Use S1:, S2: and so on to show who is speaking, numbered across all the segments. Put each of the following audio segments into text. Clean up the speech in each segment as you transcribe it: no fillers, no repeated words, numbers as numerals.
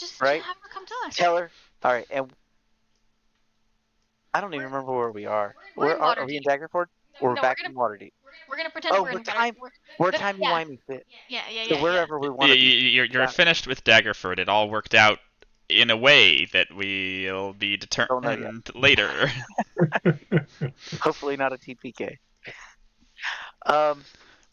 S1: just
S2: right?
S1: have her come to us.
S2: Tell her. All right, and I don't even remember where we are.
S1: We're in
S2: Are we in
S1: Waterdeep.
S2: Daggerford? Or we're
S1: No,
S2: back in Waterdeep?
S1: we're gonna pretend
S2: Oh,
S1: we're in
S2: we're
S1: but
S2: timey
S1: yeah,
S2: wimey fit. So
S1: yeah.
S2: wherever we want
S3: Yeah,
S2: to be.
S3: you're
S2: Got it.
S3: finished with Daggerford. It all worked out in a way that we'll be
S2: Don't know yet.
S3: determined later.
S2: Hopefully not a TPK. Um.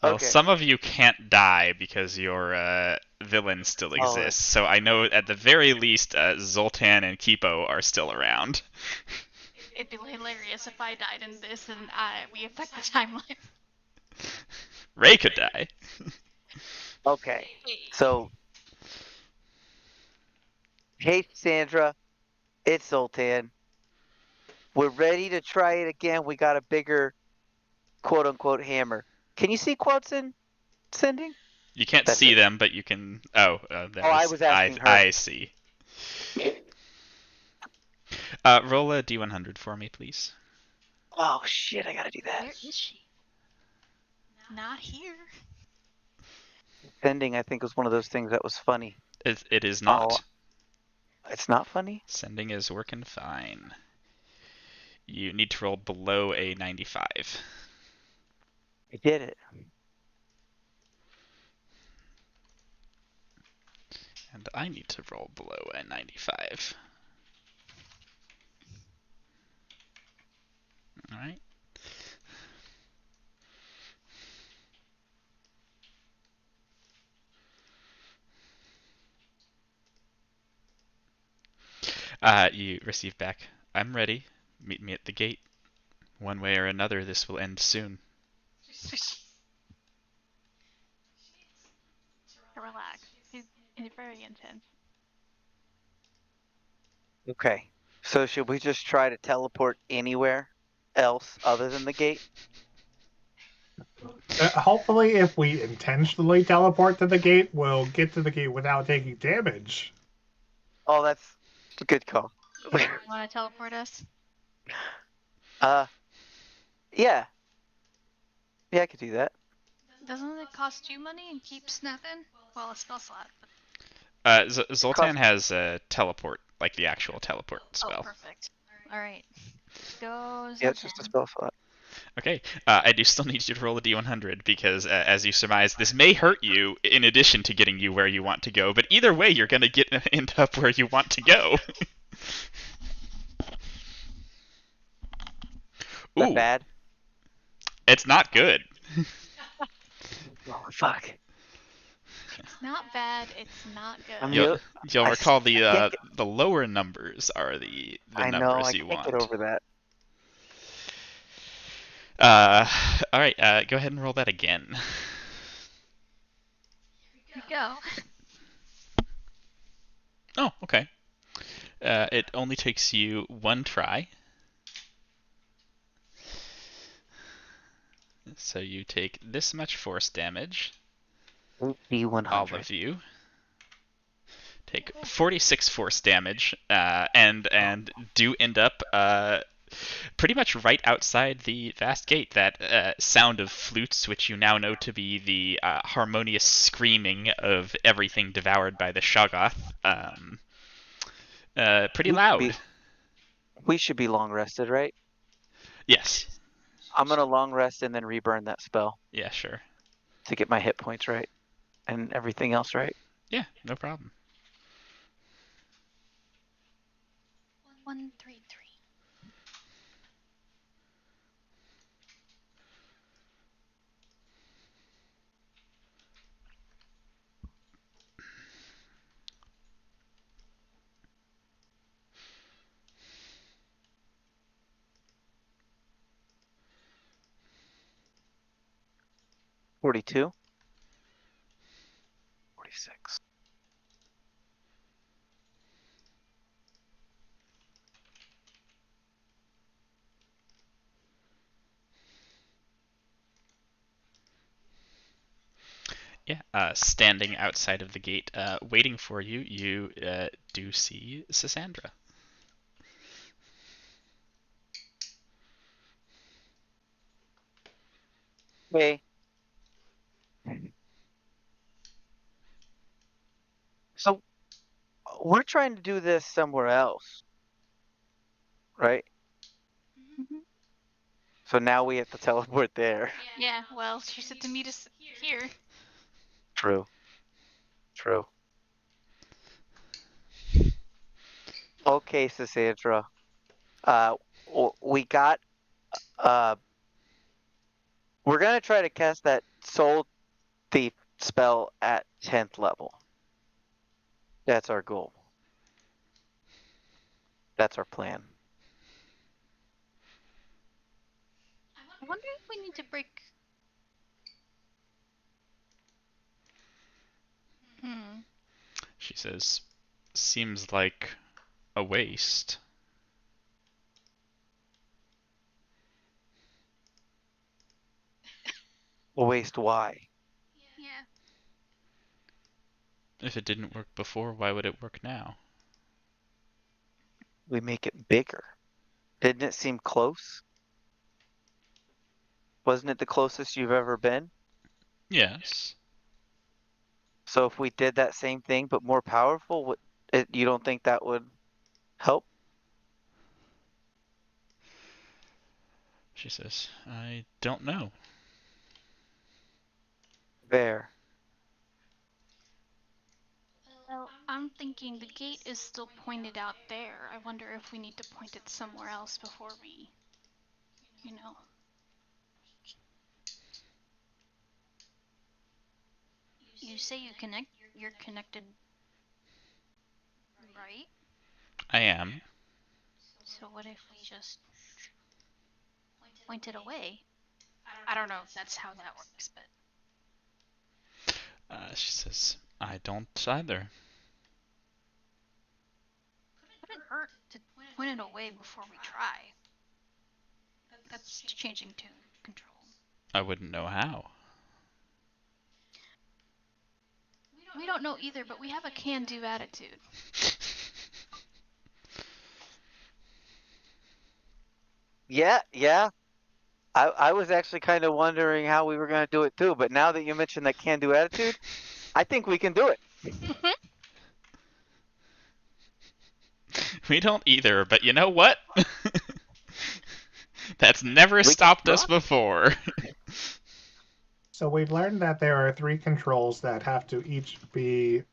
S3: Well,
S2: Okay.
S3: some of you can't die because your villain still
S2: Oh,
S3: exists. So I know at the very least Zoltan and Kipo are still around.
S1: It'd be hilarious if I died in this and we affect the timeline.
S3: Ray could die.
S2: okay. So, hey Sandra, it's Zoltan. We're ready to try it again. We got a bigger quote unquote hammer. Can you see Quadson sending?
S3: You can't
S2: That's
S3: see
S2: it.
S3: them, but you can. Oh, that
S2: Oh, I
S3: was
S2: was asking her.
S3: I see. Roll a d100 for me, please.
S2: Oh shit, I gotta do that.
S1: Where is she? Not here.
S2: Sending, I think, was one of those things that was funny.
S3: It is
S2: Oh,
S3: not.
S2: it's not funny?
S3: Sending is working fine. You need to roll below a 95.
S2: I did it.
S3: And I need to roll below a 95. Alright. You receive back. I'm ready. Meet me at the gate. One way or another, this will end soon.
S1: Relax. It's very intense.
S2: Okay. So should we just try to teleport anywhere else other than the gate?
S4: Hopefully, if we intentionally teleport to the gate, we'll get to the gate without taking damage.
S2: Oh, that's a good call.
S1: You want to teleport us?
S2: Yeah. Yeah, I could do that.
S1: Doesn't it cost you money and keeps nothing? Well, a spell slot.
S3: Zoltan has a teleport, like the actual teleport spell.
S1: Oh, perfect. All right. Go.
S2: Yeah, it's just a spell slot.
S3: Okay, I do still need you to roll a d100 because, as you surmise, this may hurt you in addition to getting you where you want to go. But either way, you're gonna end up where you want to go.
S2: Is that
S3: Ooh,
S2: bad?
S3: it's not good.
S2: Oh, fuck.
S1: It's not bad. It's not good.
S3: You'll
S2: I
S3: recall
S2: can't
S3: the lower numbers are the
S2: I know,
S3: numbers
S2: I
S3: you
S2: can't
S3: want.
S2: get over that.
S3: All right, go ahead and roll that again.
S1: Here we go.
S3: Oh, okay. It only takes you one try. So you take this much force damage.
S2: D100.
S3: All of you take 46 force damage, and do end up pretty much right outside the vast gate. That sound of flutes, which you now know to be the harmonious screaming of everything devoured by the Shoggoth, pretty loud.
S2: We should be long rested, right?
S3: Yes.
S2: I'm gonna long rest and then reburn that spell
S3: Yeah, sure.
S2: to get my hit points right and everything else right.
S3: Yeah, no problem.
S1: 133.
S2: $42. 46.
S3: Yeah, standing outside of the gate, waiting for you, you do see Cassandra.
S2: Okay. So, we're trying to do this somewhere else, right?
S1: Mhm.
S2: So now we have to teleport there.
S1: Yeah, well, she said to meet us here.
S2: True. True. Okay, Cassandra. We got. Uh, we're gonna try to cast that Soul Thief spell at 10th level. That's our goal. That's our plan.
S1: I wonder if we need to break. Hmm.
S3: She says, seems like a waste.
S2: Waste why?
S1: Yeah.
S3: If it didn't work before, why would it work now?
S2: We make it bigger. Didn't it seem close? Wasn't it the closest you've ever been?
S3: Yes.
S2: So if we did that same thing but more powerful, you don't think that would help?
S3: She says, I don't know.
S2: There.
S1: Well, I'm thinking the gate is still pointed out there. I wonder if we need to point it somewhere else before we, you know. You say you're connected, right?
S3: I am.
S1: So what if we just point it away? I don't know if that's how that works, but
S3: She says, I don't either.
S1: wouldn't hurt to point it away before we try. That's changing to control.
S3: I wouldn't know how.
S1: We don't know either, but we have a can-do attitude.
S2: Yeah. I was actually kind of wondering how we were going to do it too, but now that you mentioned that can-do attitude, I think we can do it.
S3: We don't either, but you know what? That's never
S2: We can
S3: stopped us
S2: try.
S3: before.
S4: So we've learned that there are 3 controls that have to each be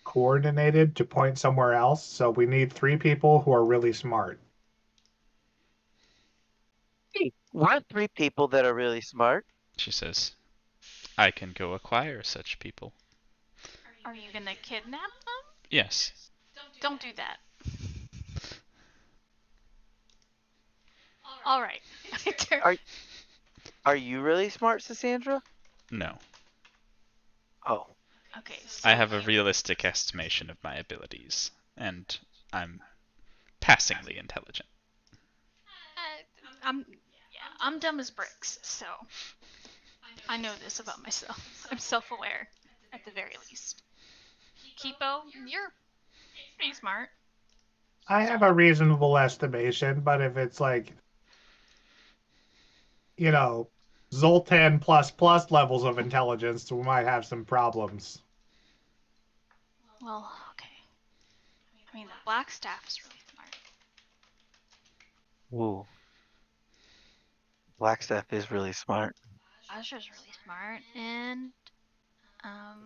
S4: coordinated to point somewhere else. So we need 3 people who are really smart.
S2: Hey, we're 3 people that are really smart.
S3: She says, I can go acquire such people.
S1: Are you gonna kidnap them?
S3: Yes.
S1: Don't do that. All right.
S2: Are you really smart, Cassandra?
S3: No.
S2: Oh.
S1: Okay. So
S3: I have a realistic estimation of my abilities, and I'm passingly intelligent.
S1: I'm dumb as bricks, so I know this about myself. I'm self-aware, at the very least. Kipo, you're pretty smart.
S4: I have a reasonable estimation, but if it's like, Zoltan plus levels of intelligence, we might have some problems.
S1: Well, okay. I mean, the black staff's really smart.
S2: Ooh. Blackstaff is really smart.
S1: Azra's really smart, and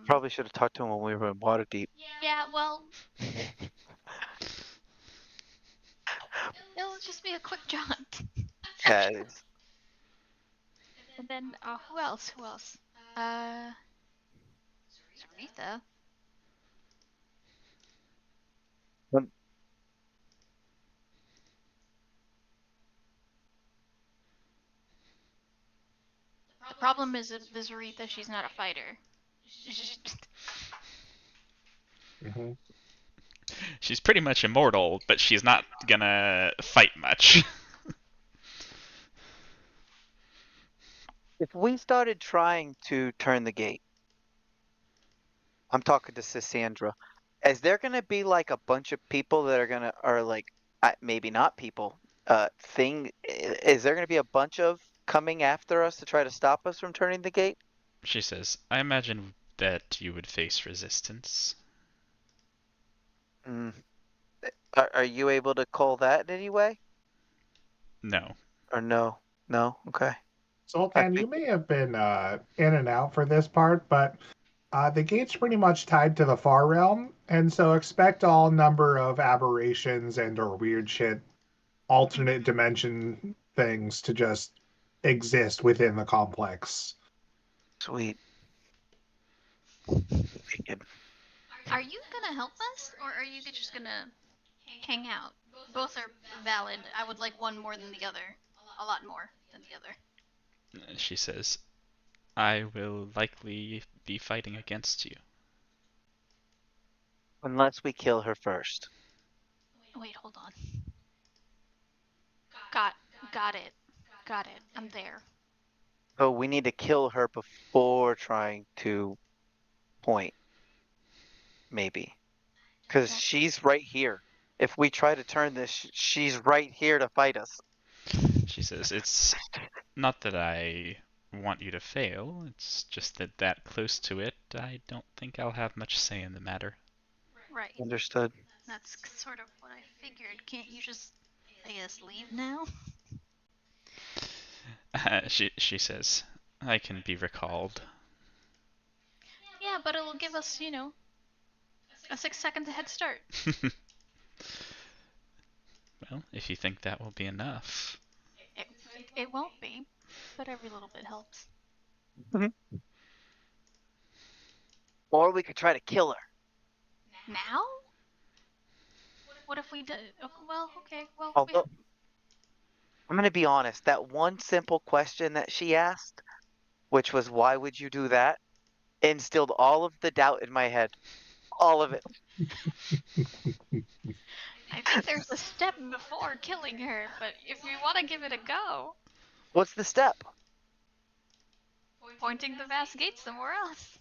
S2: Probably should have talked to him when we were in Waterdeep.
S1: yeah, well, it'll just be a quick jaunt.
S2: Yeah, it's-
S1: And then, who else? Saritha.
S2: Um,
S1: The problem is with Saritha, she's not a fighter.
S4: Mm-hmm.
S3: She's pretty much immortal, but she's not gonna fight much.
S2: If we started trying to turn the gate, I'm talking to Cassandra. Is there gonna be like a bunch of people that are gonna, or like maybe not people, is there gonna be a bunch of coming after us to try to stop us from turning the gate?
S3: She says, I imagine that you would face resistance.
S2: Mm. Are you able to call that in any way?
S3: No.
S2: Or no? No? Okay.
S4: Zoltan, you may have been in and out for this part, but the gate's pretty much tied to the far realm, and so expect all number of aberrations and or weird shit, alternate dimension things to just exist within the complex.
S2: Sweet. Wicked.
S1: Are you gonna help us, or are you just gonna hang out? Both are valid. I would like one more than the other. A lot more than the other.
S3: She says, I will likely be fighting against you.
S2: Unless we kill her first.
S1: Wait, hold on. Got it. Got it. I'm there.
S2: So we need to kill her before trying to point. Maybe. Because she's right here. If we try to turn this, she's right here to fight us.
S3: She says, it's not that I want you to fail, it's just that close to it, I don't think I'll have much say in the matter.
S1: Right.
S2: Understood.
S1: That's sort of what I figured. Can't you just, I guess, leave now?
S3: She says, I can be recalled.
S1: Yeah, but it'll give us, a 6 second head start.
S3: Well, if you think that will be enough.
S1: It won't be, but every little bit helps.
S2: Or we could try to kill her.
S1: Now? What if we did? Well, okay. Well,
S2: Although, I'm going to be honest, that one simple question that she asked, which was, why would you do that? Instilled all of the doubt in my head. All of it.
S1: I think there's a step before killing her, but if you want to give it a go,
S2: What's the step?
S1: pointing the vast gate somewhere else.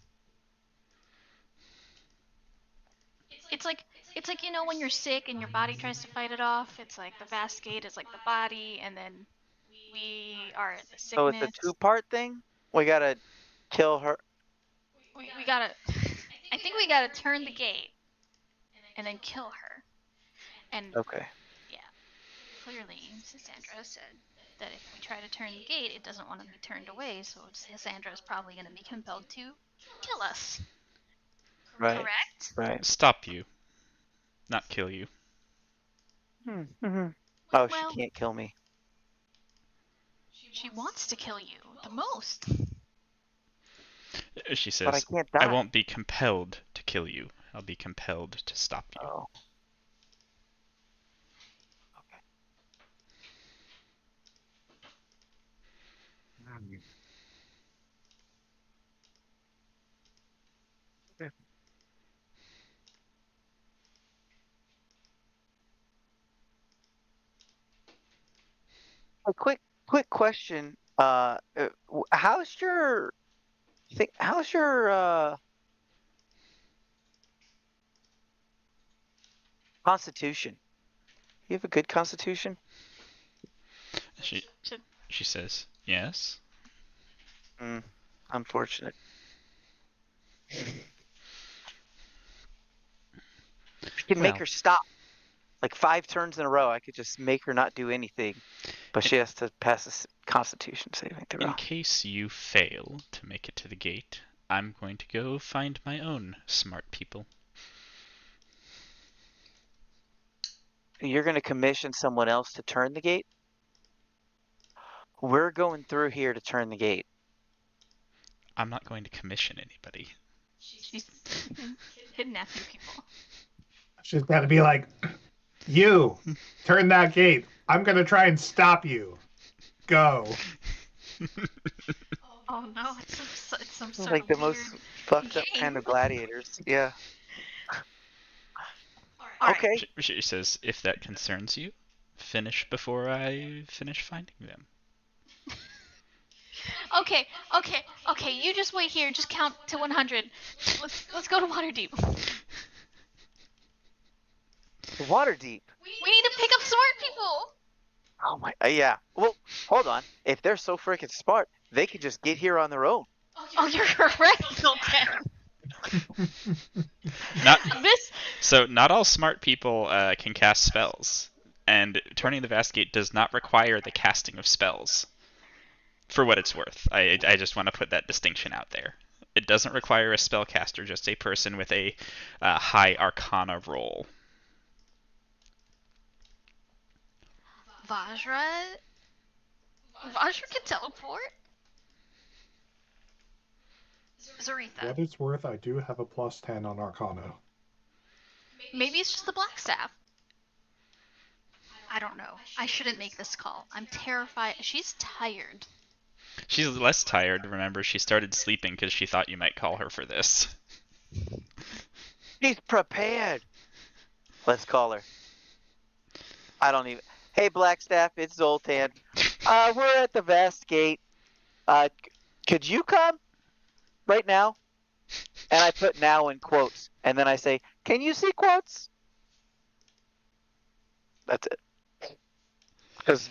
S1: It's like when you're sick and your body tries to fight it off. It's like the vast gate is like the body, and then we are the sickness.
S2: So it's a two-part thing? We gotta kill her.
S1: We gotta. I think we gotta turn the gate, and then kill her. And
S2: Okay.
S1: yeah, clearly Cassandra said that if we try to turn the gate, it doesn't want to be turned away. So Cassandra is probably going to be compelled to kill us.
S2: Right.
S1: Correct?
S2: Right.
S3: Stop you. Not kill you.
S2: Oh,
S1: Well,
S2: she can't kill me.
S1: she wants to kill you the most.
S3: She
S2: But I
S3: says,
S2: can't die.
S3: I won't be compelled to kill you. I'll be compelled to stop you.
S2: Oh. Okay. A quick question. How's your constitution? You have a good constitution?
S3: She says, yes.
S2: Unfortunate. I can make her stop. Like 5 turns in a row, I could just make her not do anything. But she has to pass a constitution saving throw.
S3: In case you fail to make it to the gate, I'm going to go find my own smart people.
S2: You're going to commission someone else to turn the gate? We're going through here to turn the gate.
S3: I'm not going to commission anybody.
S1: She's kidnapping people.
S4: She's got to be like, you, turn that gate. I'm going to try and stop you. Go.
S1: Oh no, it's some sort
S2: Like
S1: of
S2: the
S1: weird
S2: most fucked up
S1: game.
S2: kind of gladiators. Yeah.
S1: Alright.
S2: Okay.
S3: She says, if that concerns you, finish before I finish finding them.
S1: Okay. You just wait here. Just count to 100. Let's go to Waterdeep.
S2: Waterdeep.
S1: We need to pick up smart people.
S2: Oh my. Yeah. Well, hold on. If they're so freaking smart, they could just get here on their own.
S1: Oh, you're correct, Zoltan.
S3: Not
S1: This
S3: so. Not all smart people can cast spells, and turning the Vast Gate does not require the casting of spells. For what it's worth, I just want to put that distinction out there. It doesn't require a spellcaster, just a person with a high Arcana roll.
S1: Vajra can teleport. Zaretha.
S4: What it's worth, I do have a +10 on Arcana.
S1: Maybe it's just the black staff. I don't know. I shouldn't make this call. I'm terrified. She's tired.
S3: She's less tired. Remember, she started sleeping because she thought you might call her for this.
S2: She's prepared. Let's call her. I don't even. Hey, Blackstaff, it's Zoltan. We're at the Vast Gate. Could you come right now? And I put "now" in quotes, and then I say, "Can you see quotes?" That's it. Because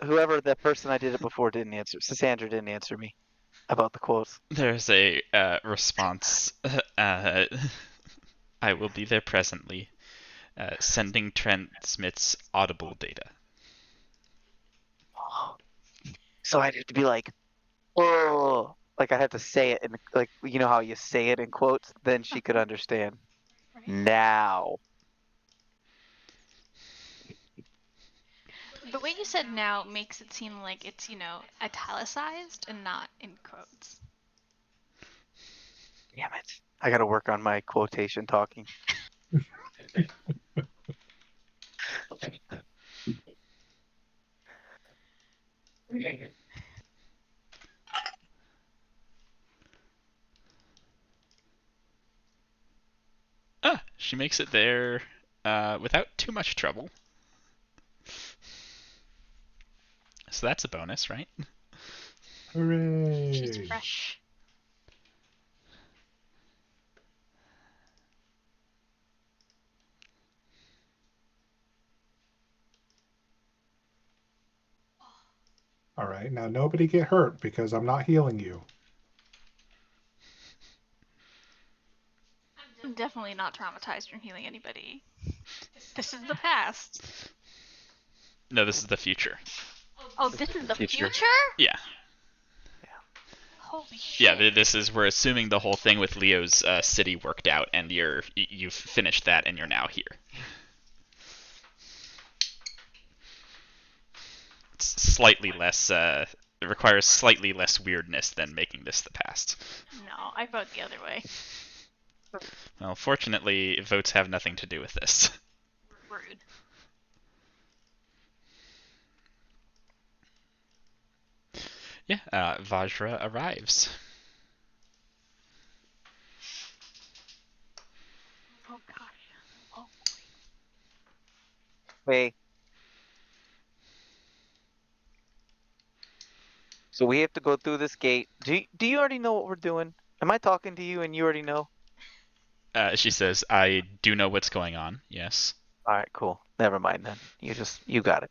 S2: whoever the person I did it before didn't answer. Cassandra didn't answer me about the quotes.
S3: There's a response. I will be there presently. Sending transmits audible data.
S2: So I'd have to be like, "Oh," like I had to say it in, like, you know how you say it in quotes. Then she could understand.
S1: Right.
S2: Now.
S1: The way you said "now" makes it seem like it's, italicized and not in quotes.
S2: Damn it! I got to work on my quotation talking.
S3: She makes it there without too much trouble. So that's a bonus, right?
S4: Hooray!
S1: She's fresh.
S4: All right, now nobody get hurt because I'm not healing you.
S1: I'm definitely not traumatized from healing anybody. This is the past.
S3: No, this is the future.
S1: Oh, this is the
S2: Future.
S1: future?
S3: Yeah.
S1: Holy shit.
S3: Yeah, we're assuming the whole thing with Leo's city worked out, and you've finished that, and you're now here. It's slightly less. It requires slightly less weirdness than making this the past.
S1: No, I vote the other way.
S3: Well, fortunately, votes have nothing to do with this.
S1: Rude.
S3: Yeah, Vajra arrives.
S1: Oh gosh. Oh.
S2: Hey. So we have to go through this gate. Do you already know what we're doing? Am I talking to you and you already know?
S3: She says, "I do know what's going on." Yes.
S2: All right, cool. Never mind then. You got it.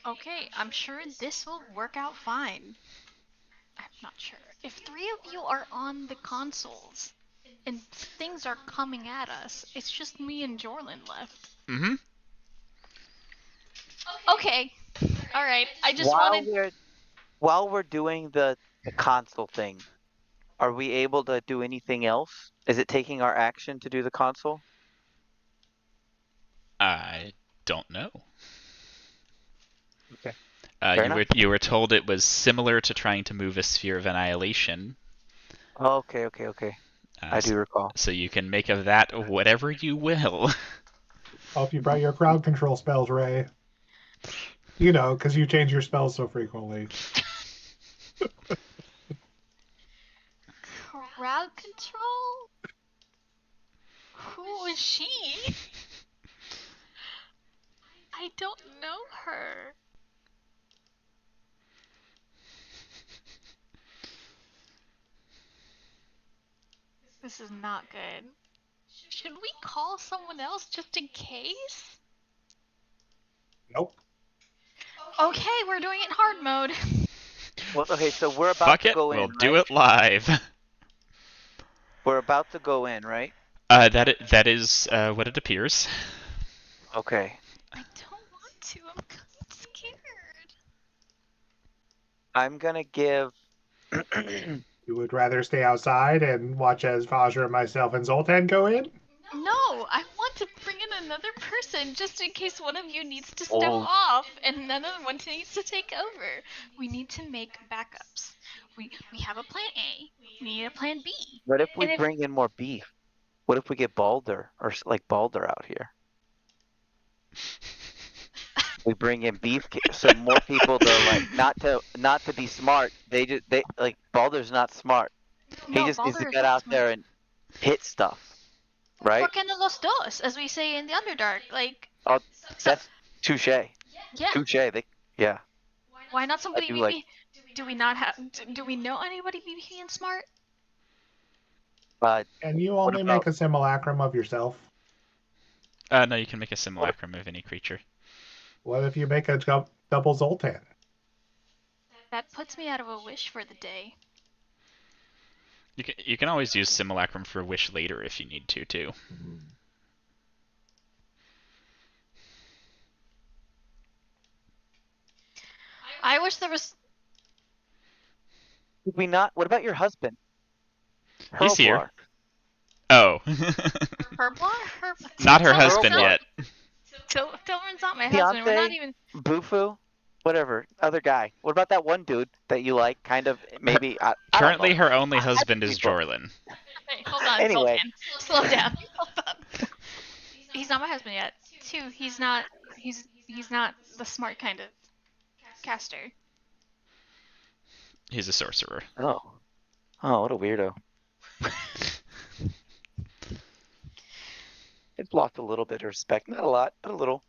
S1: Okay, I'm sure this will work out fine. I'm not sure. If 3 of you are on the consoles and things are coming at us, it's just me and Jorlin left.
S3: Mm-hmm.
S1: Okay. Alright. I just wanted.
S2: While we're doing the console thing, are we able to do anything else? Is it taking our action to do the console?
S3: I don't know.
S2: Okay. Fair enough.
S3: You were told it was similar to trying to move a sphere of annihilation.
S2: Oh, okay. I do recall.
S3: So you can make of that whatever you will.
S4: Hope you brought your crowd control spells, Ray. You know, because you change your spells so frequently.
S1: Crowd control? Who is she? I don't know her. This is not good. Should we call someone else just in case?
S4: Nope.
S1: Okay, we're doing it in hard mode.
S2: Well, okay, so we're about
S3: Fuck
S2: to
S3: it,
S2: go
S3: we'll
S2: in,
S3: do
S2: right?
S3: it live.
S2: We're about to go in, right?
S3: That is what it appears.
S2: Okay.
S1: I don't want to. I'm scared.
S2: I'm gonna give.
S4: You would rather stay outside and watch as Vajra, myself, and Zoltan go in?
S1: No, I want to bring in another person just in case one of you needs to step
S2: Oh.
S1: off and another one needs to take over. We need to make backups. We have a plan A. We need a plan B.
S2: What if we
S1: And if
S2: bring in more beef? What if we get Balder or like Balder out here? We bring in beef, so more people to like not to be smart. They like Balder's not smart. He
S1: no,
S2: just needs to
S1: Baldur is
S2: get
S1: not
S2: out
S1: smart.
S2: there and hit stuff, right?
S1: Por qué no los dos, as we say in the Underdark? Like,
S2: Oh,
S1: so,
S2: that's touche.
S1: yeah.
S2: Touche. Yeah.
S1: Why not somebody
S2: do
S1: be?
S2: like-
S1: Do we not have? Do we know anybody being smart?
S4: And you only
S2: about-
S4: make a simulacrum of yourself.
S3: No, you can make a simulacrum of any creature.
S4: What if you make a double Zoltan?
S1: That puts me out of a wish for the day.
S3: You can always use simulacrum for wish later if you need to too.
S1: I wish there was.
S2: Did we not? What about your husband?
S3: He's here.
S2: Hurlblar.
S3: Oh,
S1: Herblar?
S3: not her
S1: Tilman's
S3: husband
S1: not-
S3: yet.
S1: Tilman's not my husband. We're not
S2: Fiance?
S1: even.
S2: Bufu, whatever, other guy. What about that one dude that you like? Kind of, maybe. I don't
S3: Currently,
S2: know.
S3: her only
S2: I
S3: husband is
S2: people.
S3: Jorlin.
S1: Wait, hold on,
S2: Anyway.
S1: Sultan. Slow down. Hold on. He's not my husband yet. Two, he's not. He's not the smart kind of caster.
S3: He's a sorcerer.
S2: Oh, what a weirdo. It's lost a little bit of respect, not a lot, but a little.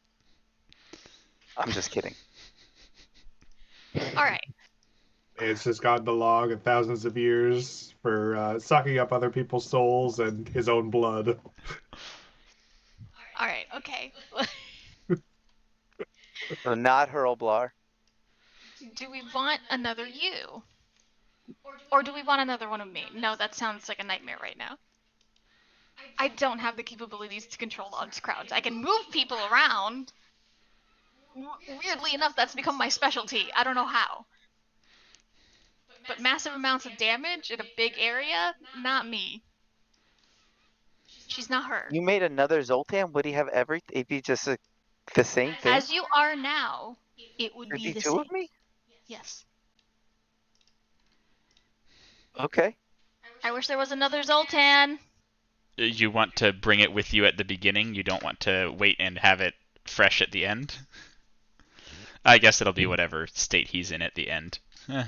S2: I'm just kidding.
S1: All right.
S4: It's just gotten along in thousands of years for sucking up other people's souls and his own blood.
S1: All right. Okay.
S2: So not Hurlblar.
S1: Do we want another you? Or do we want another one of me? No, that sounds like a nightmare right now. I don't have the capabilities to control large crowds. I can move people around. Weirdly enough, that's become my specialty. I don't know how. But massive amounts of damage in a big area? Not me. She's not her.
S2: You made another Zoltan? Would he have everything? It'd be just the same thing?
S1: As you are now, it would
S2: There'd
S1: be
S2: be
S1: the
S2: two
S1: same.
S2: of me?
S1: Yes.
S2: Okay.
S1: I wish there was another Zoltan.
S3: You want to bring it with you at the beginning. You don't want to wait and have it fresh at the end. I guess it'll be whatever state he's in at the end. All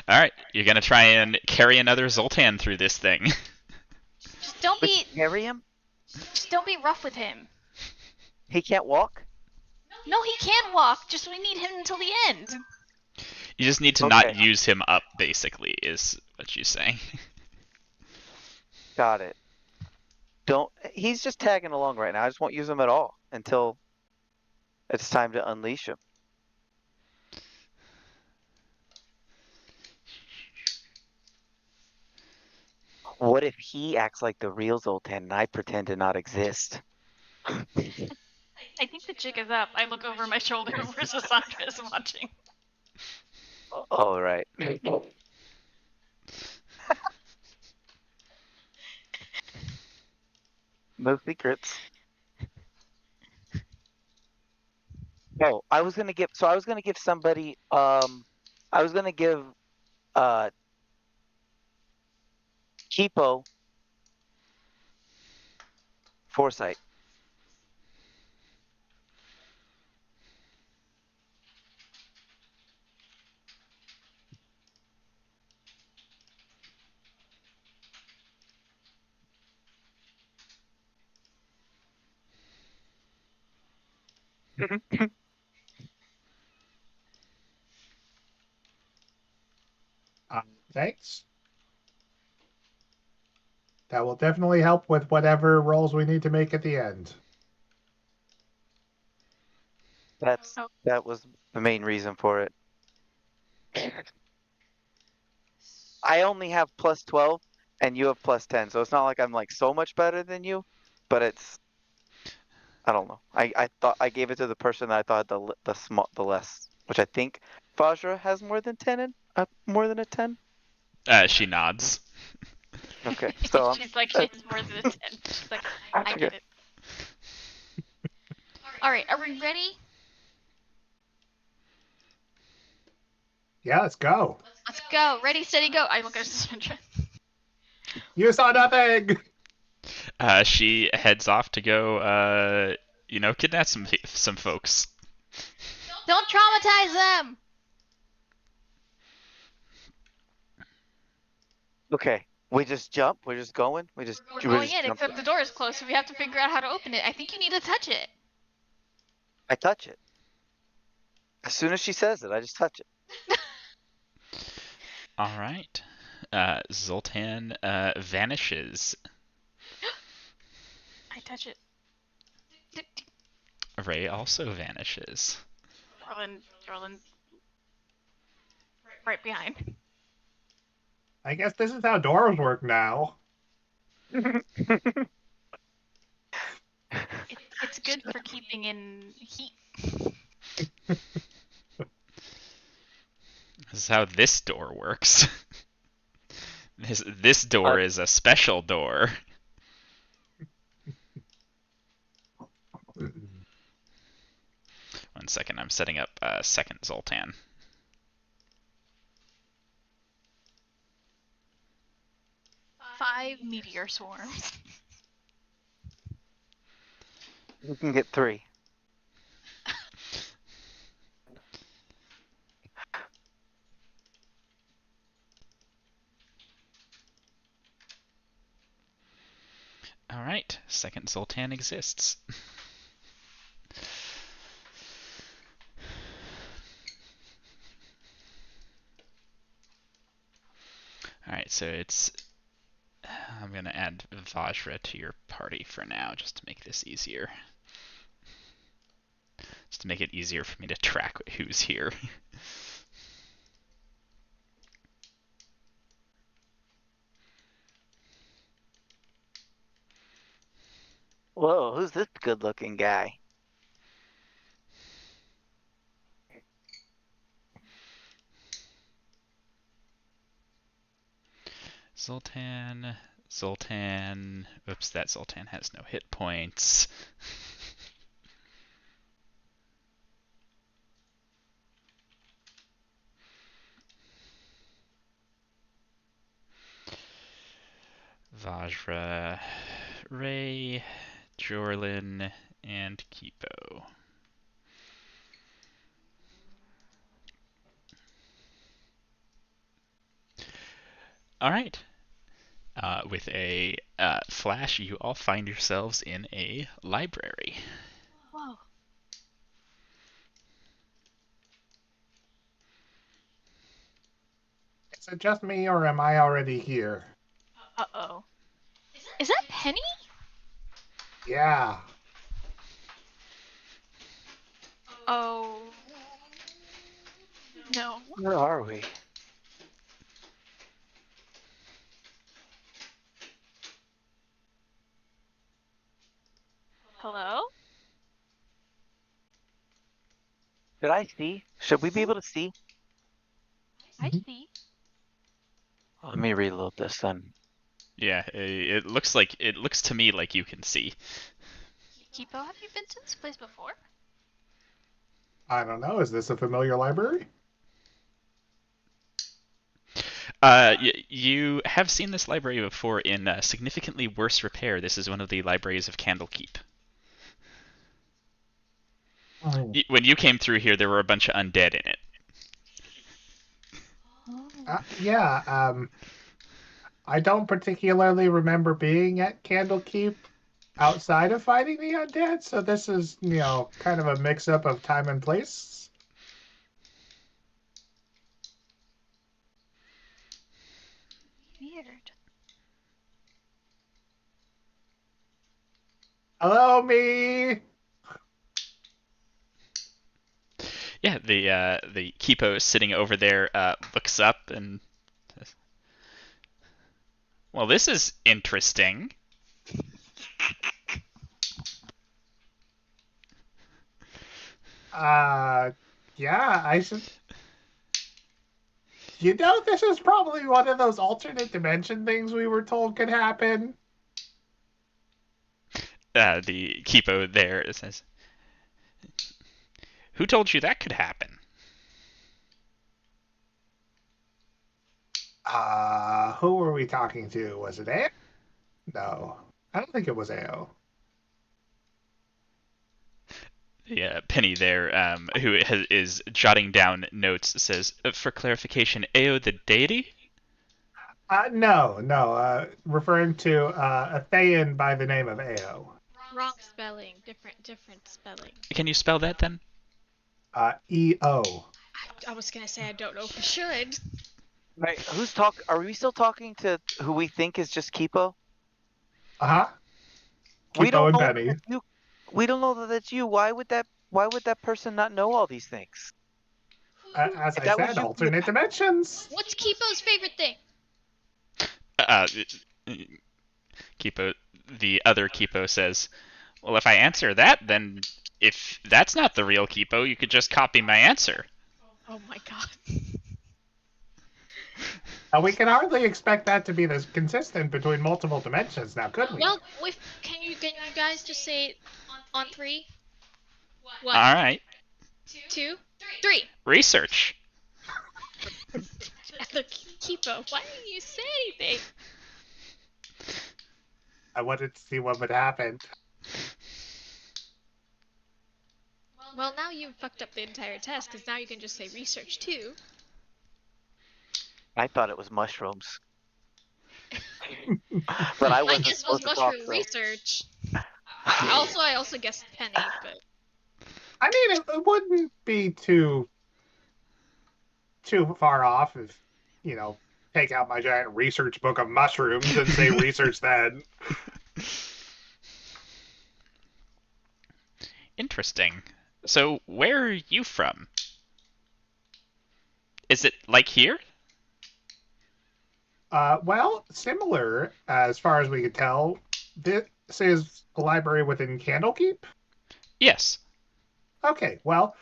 S3: right, you're gonna try and carry another Zoltan through this thing.
S1: Just don't be
S2: Carry him?
S1: rough with him.
S2: He can't walk?
S1: No, he can walk. Just we need him until the end.
S3: You just need to not
S2: Okay.
S3: use him up, basically, is what she's saying.
S2: Got it. He's just tagging along right now. I just won't use him at all until it's time to unleash him. What if he acts like the real Zoltan and I pretend to not exist?
S1: I think the jig is up. I look over my shoulder where Sasandra is watching.
S2: Oh, right. No secrets. Oh, I was gonna give somebody I was gonna give Kipo foresight.
S4: Thanks. That will definitely help with whatever rolls we need to make at the end.
S2: That was the main reason for it. I only have plus 12 and you have plus 10, so it's not like I'm like so much better than you, but it's I don't know. I thought I gave it to the person that I thought had the less, which I think Vajra has more than 10 and more than a 10.
S3: She nods.
S2: Okay, so
S1: She's like, she has more than a 10. She's like, I
S2: okay.
S1: get it. Alright, are we ready?
S4: Yeah, let's go.
S1: Let's go. Ready, steady, go. I look at Sandra.
S4: You saw nothing.
S3: She heads off to go, kidnap some folks.
S1: Don't traumatize them!
S2: Okay, we just jump. We're just going.
S1: We're
S2: we
S1: going
S2: just
S1: in,
S2: jump.
S1: except the door is closed, so we have to figure out how to open it. I think you need to touch it.
S2: I touch it. As soon as she says it, I just touch it.
S3: All right. Zoltan vanishes.
S1: I touch it.
S3: Ray also vanishes.
S1: Jorlin, right behind.
S4: I guess this is how doors work now.
S1: It's good for keeping in heat.
S3: This is how this door works. This door is a special door. One second, I'm setting up second Zoltan.
S1: Five meteor swarms.
S2: You can get 3.
S3: All right, second Zoltan exists. All right, so I'm going to add Vajra to your party for now, just to make this easier. Just to make it easier for me to track who's here.
S2: Whoa, who's this good-looking guy?
S3: Zoltan. Oops, that Zoltan has no hit points. Vajra, Ray, Jorlin, and Kipo. All right. With a flash, you all find yourselves in a library.
S1: Whoa.
S4: Is it just me, or am I already here?
S1: Uh-oh. Is that Penny?
S4: Yeah.
S1: Oh. No.
S2: Where are we?
S1: Hello?
S2: Did I see? Should we be able to see?
S1: I see.
S2: Let me reload this then.
S3: Yeah, it looks to me like you can see.
S1: Kipo, have you been to this place before?
S4: I don't know. Is this a familiar library?
S3: You have seen this library before in significantly worse repair. This is one of the libraries of Candlekeep.
S4: Oh.
S3: When you came through here, there were a bunch of undead in it.
S4: Yeah. I don't particularly remember being at Candlekeep outside of fighting the undead, so this is, kind of a mix-up of time and place.
S1: Weird.
S4: Hello, me!
S3: Yeah, the Kipo sitting over there looks up and says, Well, this is interesting.
S4: Yeah, I should. You know, this is probably one of those alternate dimension things we were told could happen.
S3: The Kipo there says, "Who told you that could happen?"
S4: Who were we talking to? Was it Ao? No, I don't think it was Ao.
S3: The Penny there, who is jotting down notes, says, "For clarification, Ao the deity?"
S4: No, referring to a Thayan by the name of Ao.
S5: Wrong spelling. Different spelling.
S3: Can you spell that then?
S4: EO.
S5: I was gonna say I don't know if we should.
S2: Right, are we still talking to who we think is just Kipo?
S4: Uh-huh.
S2: We
S4: Kipo
S2: don't
S4: and
S2: know
S4: Penny.
S2: that it's you. We don't know that that's you. Why would that person not know all these things?
S4: As
S2: If
S4: I
S2: that was
S4: said,
S2: you-
S4: alternate dimensions.
S5: What's Kipo's favorite thing?
S3: Kipo, the other Kipo says, "Well, if I answer that, then if that's not the real Kipo, you could just copy my answer."
S5: Oh my god.
S4: We can hardly expect that to be this consistent between multiple dimensions now, could we?
S5: Well, can you guys just say it on 3? 1,
S3: All right,
S5: 2, 3.
S3: research.
S5: The Kipo. Why didn't you say anything?
S4: I wanted to see what would happen.
S5: Well, now you've fucked up the entire test, because now you can just say research too.
S2: I thought it was mushrooms. But I
S5: I
S2: wasn't
S5: guess it was
S2: supposed to talk,
S5: mushroom
S2: so.
S5: research. I also guessed Penny, but
S4: I mean, it wouldn't be too far off if, take out my giant research book of mushrooms and say research then.
S3: Interesting. So, where are you from? Is it like here?
S4: Well, similar as far as we could tell. This is a library within Candlekeep.
S3: Yes.
S4: Okay, well,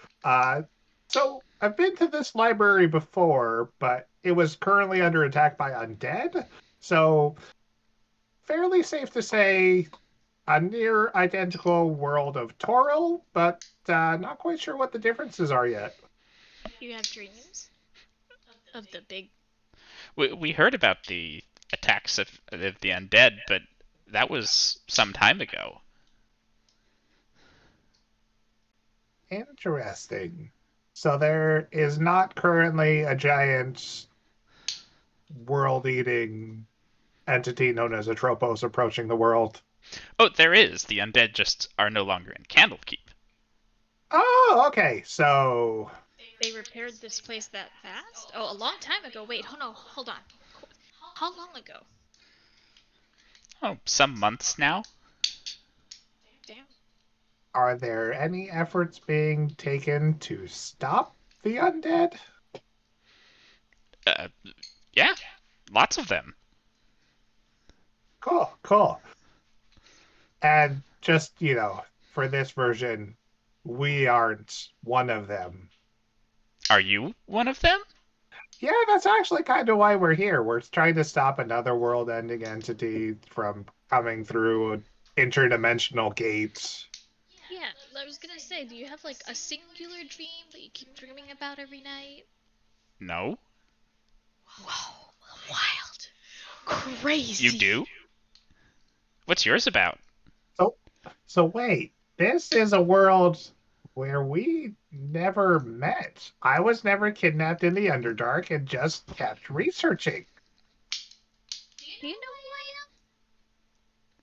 S4: so I've been to this library before, but it was currently under attack by undead. So, fairly safe to say a near identical world of Toril, but not quite sure what the differences are yet.
S5: you have dreams of the big.
S3: We heard about the attacks of the undead, but that was some time ago.
S4: Interesting. So there is not currently a giant world-eating entity known as Atropos approaching the world.
S3: Oh, there is. The undead just are no longer in Candlekeep.
S4: Oh, okay. So
S5: They repaired this place that fast? Oh, a long time ago. Wait, hold on. How long ago?
S3: Oh, some months now.
S5: Damn.
S4: are there any efforts being taken to stop the undead?
S3: Yeah, lots of them.
S4: Cool. And just, for this version, we aren't one of them.
S3: Are you one of them?
S4: Yeah, that's actually kind of why we're here. We're trying to stop another world-ending entity from coming through interdimensional gates.
S5: Yeah, I was gonna say, do you have like a singular dream that you keep dreaming about every night?
S3: No.
S5: Whoa, wild. Crazy.
S3: You do? What's yours about?
S4: So wait, this is a world where we never met. I was never kidnapped in the Underdark and just kept researching.
S5: Do you know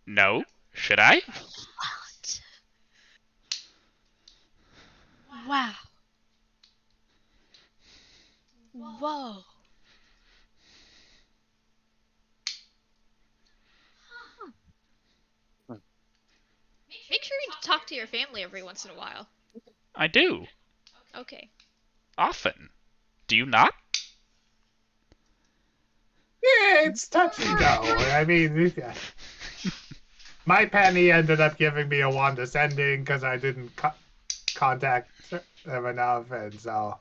S5: who
S3: No. Should I?
S5: I am? What? Wow. Whoa. Make sure you talk to your family every once in a while.
S3: I do.
S5: Okay.
S3: Often. Do you not?
S4: Yeah, it's touch and go. I mean, my Penny ended up giving me a wand of sending because I didn't contact them enough, and so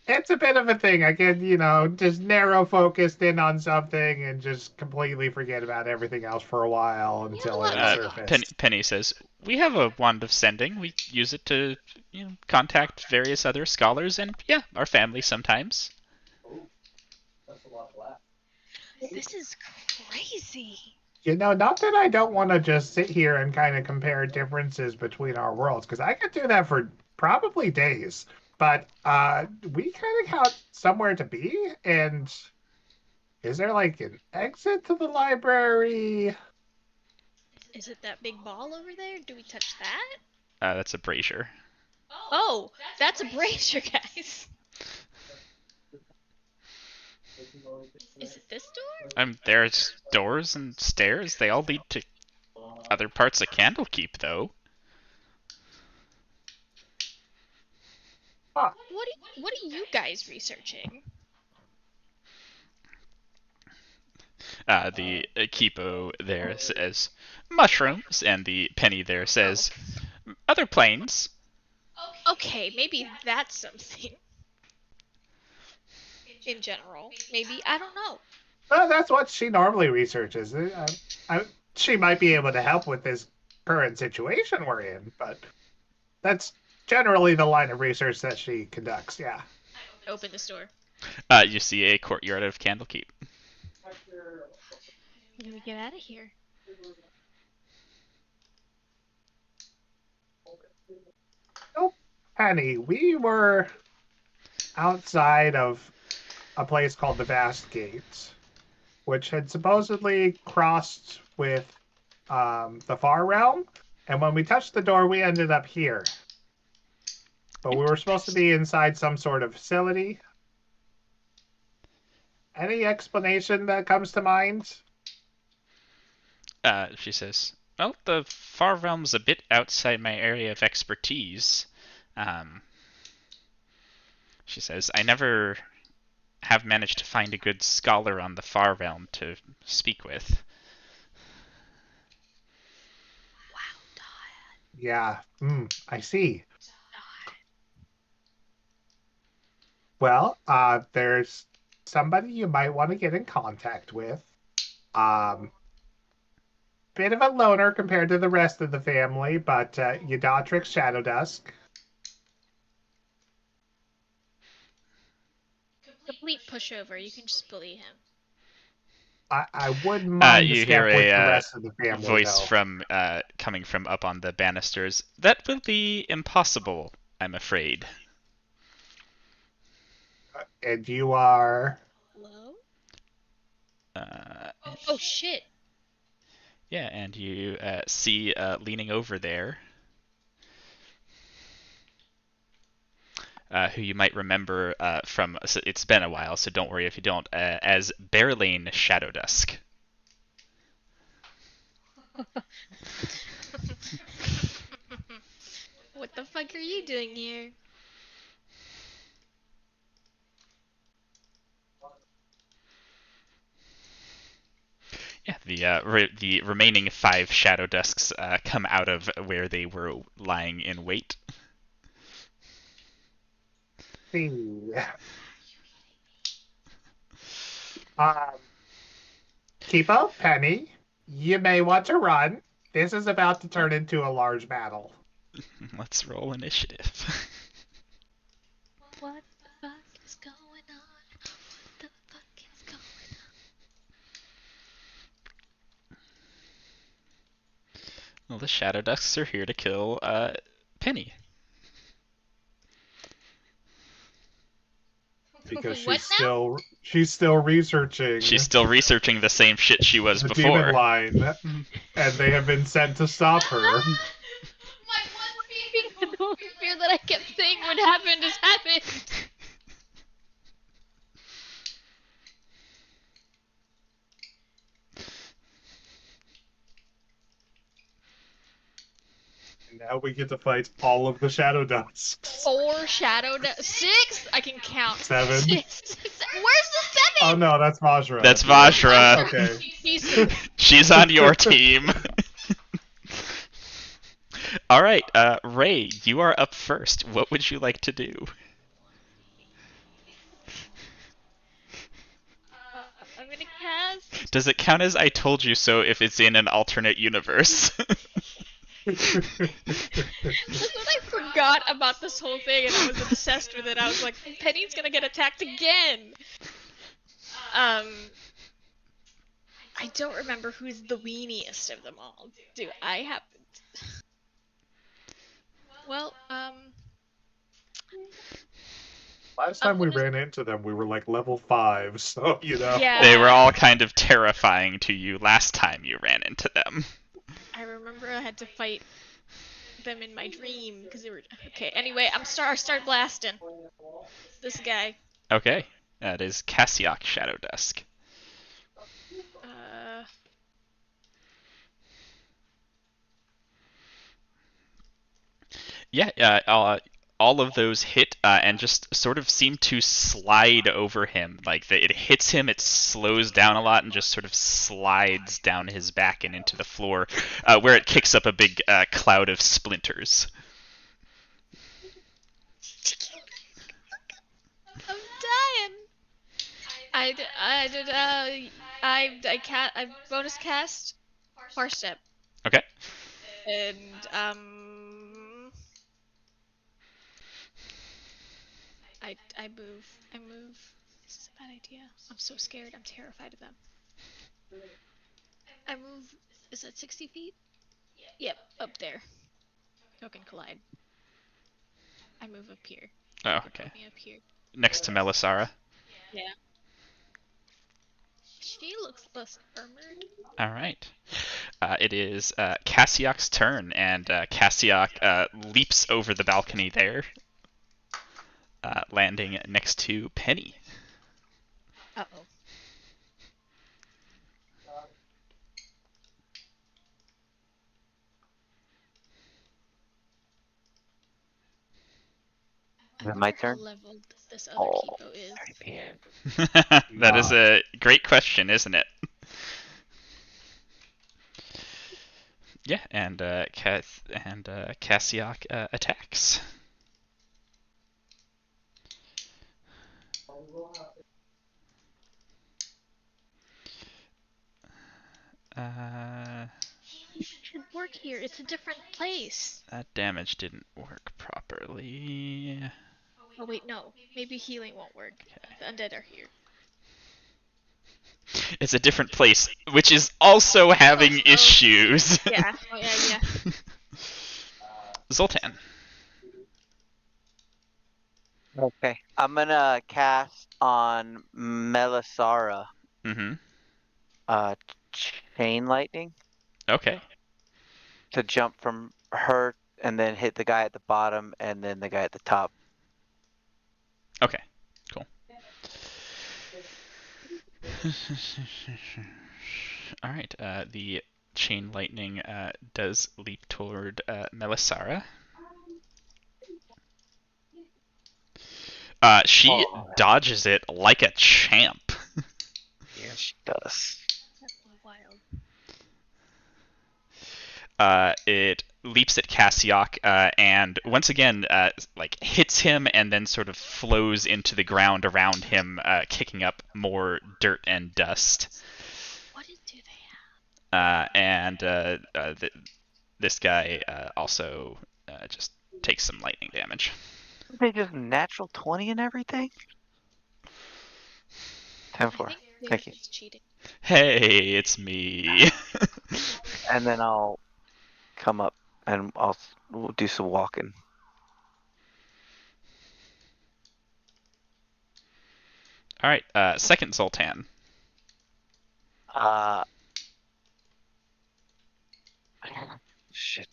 S4: it's a bit of a thing. I can, just narrow focused in on something and just completely forget about everything else for a while until it surfaces.
S3: Penny says, "We have a wand of sending. We use it to, contact various other scholars and, our family sometimes."
S5: This is crazy.
S4: Not that I don't want to just sit here and kind of compare differences between our worlds, because I could do that for probably days. But we kind of got somewhere to be, and is there like an exit to the library?
S5: Is it that big ball over there? Do we touch that?
S3: That's a brazier.
S5: Oh, that's a brazier, guys. Is it this door?
S3: There's doors and stairs. They all lead to other parts of Candlekeep, though.
S4: Huh.
S5: What are you guys researching?
S3: The Kipo there says mushrooms, and the Penny there says other planes.
S5: Okay, maybe that's something. In general, maybe, I don't know.
S4: Well, that's what she normally researches. She might be able to help with this current situation we're in, but that's generally the line of research that she conducts, yeah.
S5: Open this door.
S3: You see a courtyard of Candlekeep.
S5: How do we get out of here?
S4: Oh, Penny, we were outside of a place called the Vast Gate, which had supposedly crossed with the Far Realm, and when we touched the door, we ended up here. But we were supposed to be inside some sort of facility. Any explanation that comes to mind?
S3: She says, "Well, the Far Realm's a bit outside my area of expertise." She says, "I never have managed to find a good scholar on the Far Realm to speak with."
S5: Wow, Dad.
S4: Yeah, I see. Well, there's somebody you might want to get in contact with. Bit of a loner compared to the rest of the family, but Eudotrix Shadowdusk.
S5: Complete pushover. You can just bully him.
S4: I wouldn't mind
S3: you
S4: a step
S3: hear
S4: with the
S3: a
S4: rest of the family,
S3: voice
S4: though.
S3: from coming from up on the banisters. "That will be impossible, I'm afraid."
S4: And you are...
S5: Hello? Oh shit.
S3: Yeah, and you see leaning over there, who you might remember from, so it's been a while, so don't worry if you don't, as Bearlane Shadowdusk.
S5: What the fuck are you doing here?
S3: Yeah, the remaining 5 Shadowdusks come out of where they were lying in wait.
S4: Kipo, Penny, you may want to run. This is about to turn into a large battle.
S3: Let's roll initiative.
S5: What the fuck is going on? What the fuck is going on?
S3: Well, the Shadowdusks are here to kill Penny.
S4: Because
S5: What now?
S4: she's still researching.
S3: She's still researching the same shit she was
S4: the
S3: before.
S4: demon line, and they have been sent to stop her.
S5: My one fear, the one fear that I kept saying would happen has happened.
S4: Now we get to fight all of the Shadowdusks.
S5: 4 Shadow 6? I can count.
S4: 7.
S5: Where's the
S4: Oh no, that's Vajra.
S3: That's Vajra.
S4: Okay.
S5: He's
S3: She's on your team. All right, Ray, you are up first. What would you like to do?
S5: I'm gonna cast.
S3: Does it count as I told you so if it's in an alternate universe?
S5: That's what I forgot about this whole thing, and I was obsessed with it. I was like, Penny's gonna get attacked again. I don't remember who's the weeniest of them all. Do I happen? Well,
S4: Last time we ran into them, we were like level 5, so you know.
S5: yeah.
S3: They were all kind of terrifying to you last time you ran into them.
S5: I remember I had to fight them in my dream because they were okay. Anyway, I start blasting this guy.
S3: Okay, that is Cassiok Shadow Dusk. Yeah, all of those hit and just sort of seem to slide over him. Like it hits him, it slows down a lot, and just sort of slides down his back and into the floor, where it kicks up a big cloud of splinters.
S5: I'm dying. I bonus cast Far Step.
S3: Okay.
S5: And I move. This is a bad idea. I'm so scared. I'm terrified of them. I move. Is that 60 feet? Yep, up there. Token collide. I move up here.
S3: Oh, okay.
S5: Put me up here.
S3: Next to Melisara.
S5: Yeah. She looks less armored.
S3: All right. It is Cassiok's turn, and Cassiok leaps over the balcony there, landing next to Penny.
S5: Uh-oh.
S2: Is it my turn?
S5: How leveled this other
S2: Oh,
S5: Kipo is.
S3: That is a great question, isn't it? Yeah, and Cassiok attacks.
S5: You should work here. It's a different place.
S3: That damage didn't work properly.
S5: Oh wait, no. Maybe healing won't work. The undead are here.
S3: It's a different place, which is also having
S5: Also-
S3: issues.
S5: Yeah. Oh yeah.
S3: Zoltan.
S2: Okay. I'm gonna cast on Melisara
S3: Mm-hmm.
S2: Chain Lightning
S3: Okay.
S2: to jump from her and then hit the guy at the bottom and then the guy at the top.
S3: Okay. Cool. All right. The chain lightning does leap toward Melisara. She dodges it like a champ.
S2: Yeah, she does.
S5: That's wild.
S3: It leaps at Cassiok and once again like hits him and then sort of flows into the ground around him, kicking up more dirt and dust.
S5: What do they have?
S3: This guy also just takes some lightning damage.
S2: They just natural 20 and everything? 10-4. Thank you.
S5: It's cheating.
S3: Hey, it's me.
S2: And then I'll come up and we'll do some walking.
S3: All right, second Zoltan.
S2: Shit.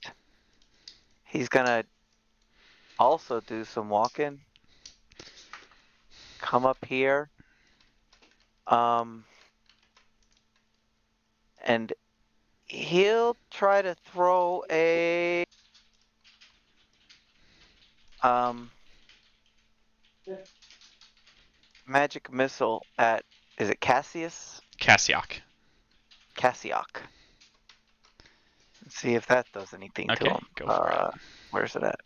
S2: He's gonna also do some walking. Come up here. And he'll try to throw a magic missile at Is it Cassius?
S3: Cassiok.
S2: Cassiok. Let's see if that does anything
S3: Okay,
S2: to him.
S3: go for it.
S2: Where's it at?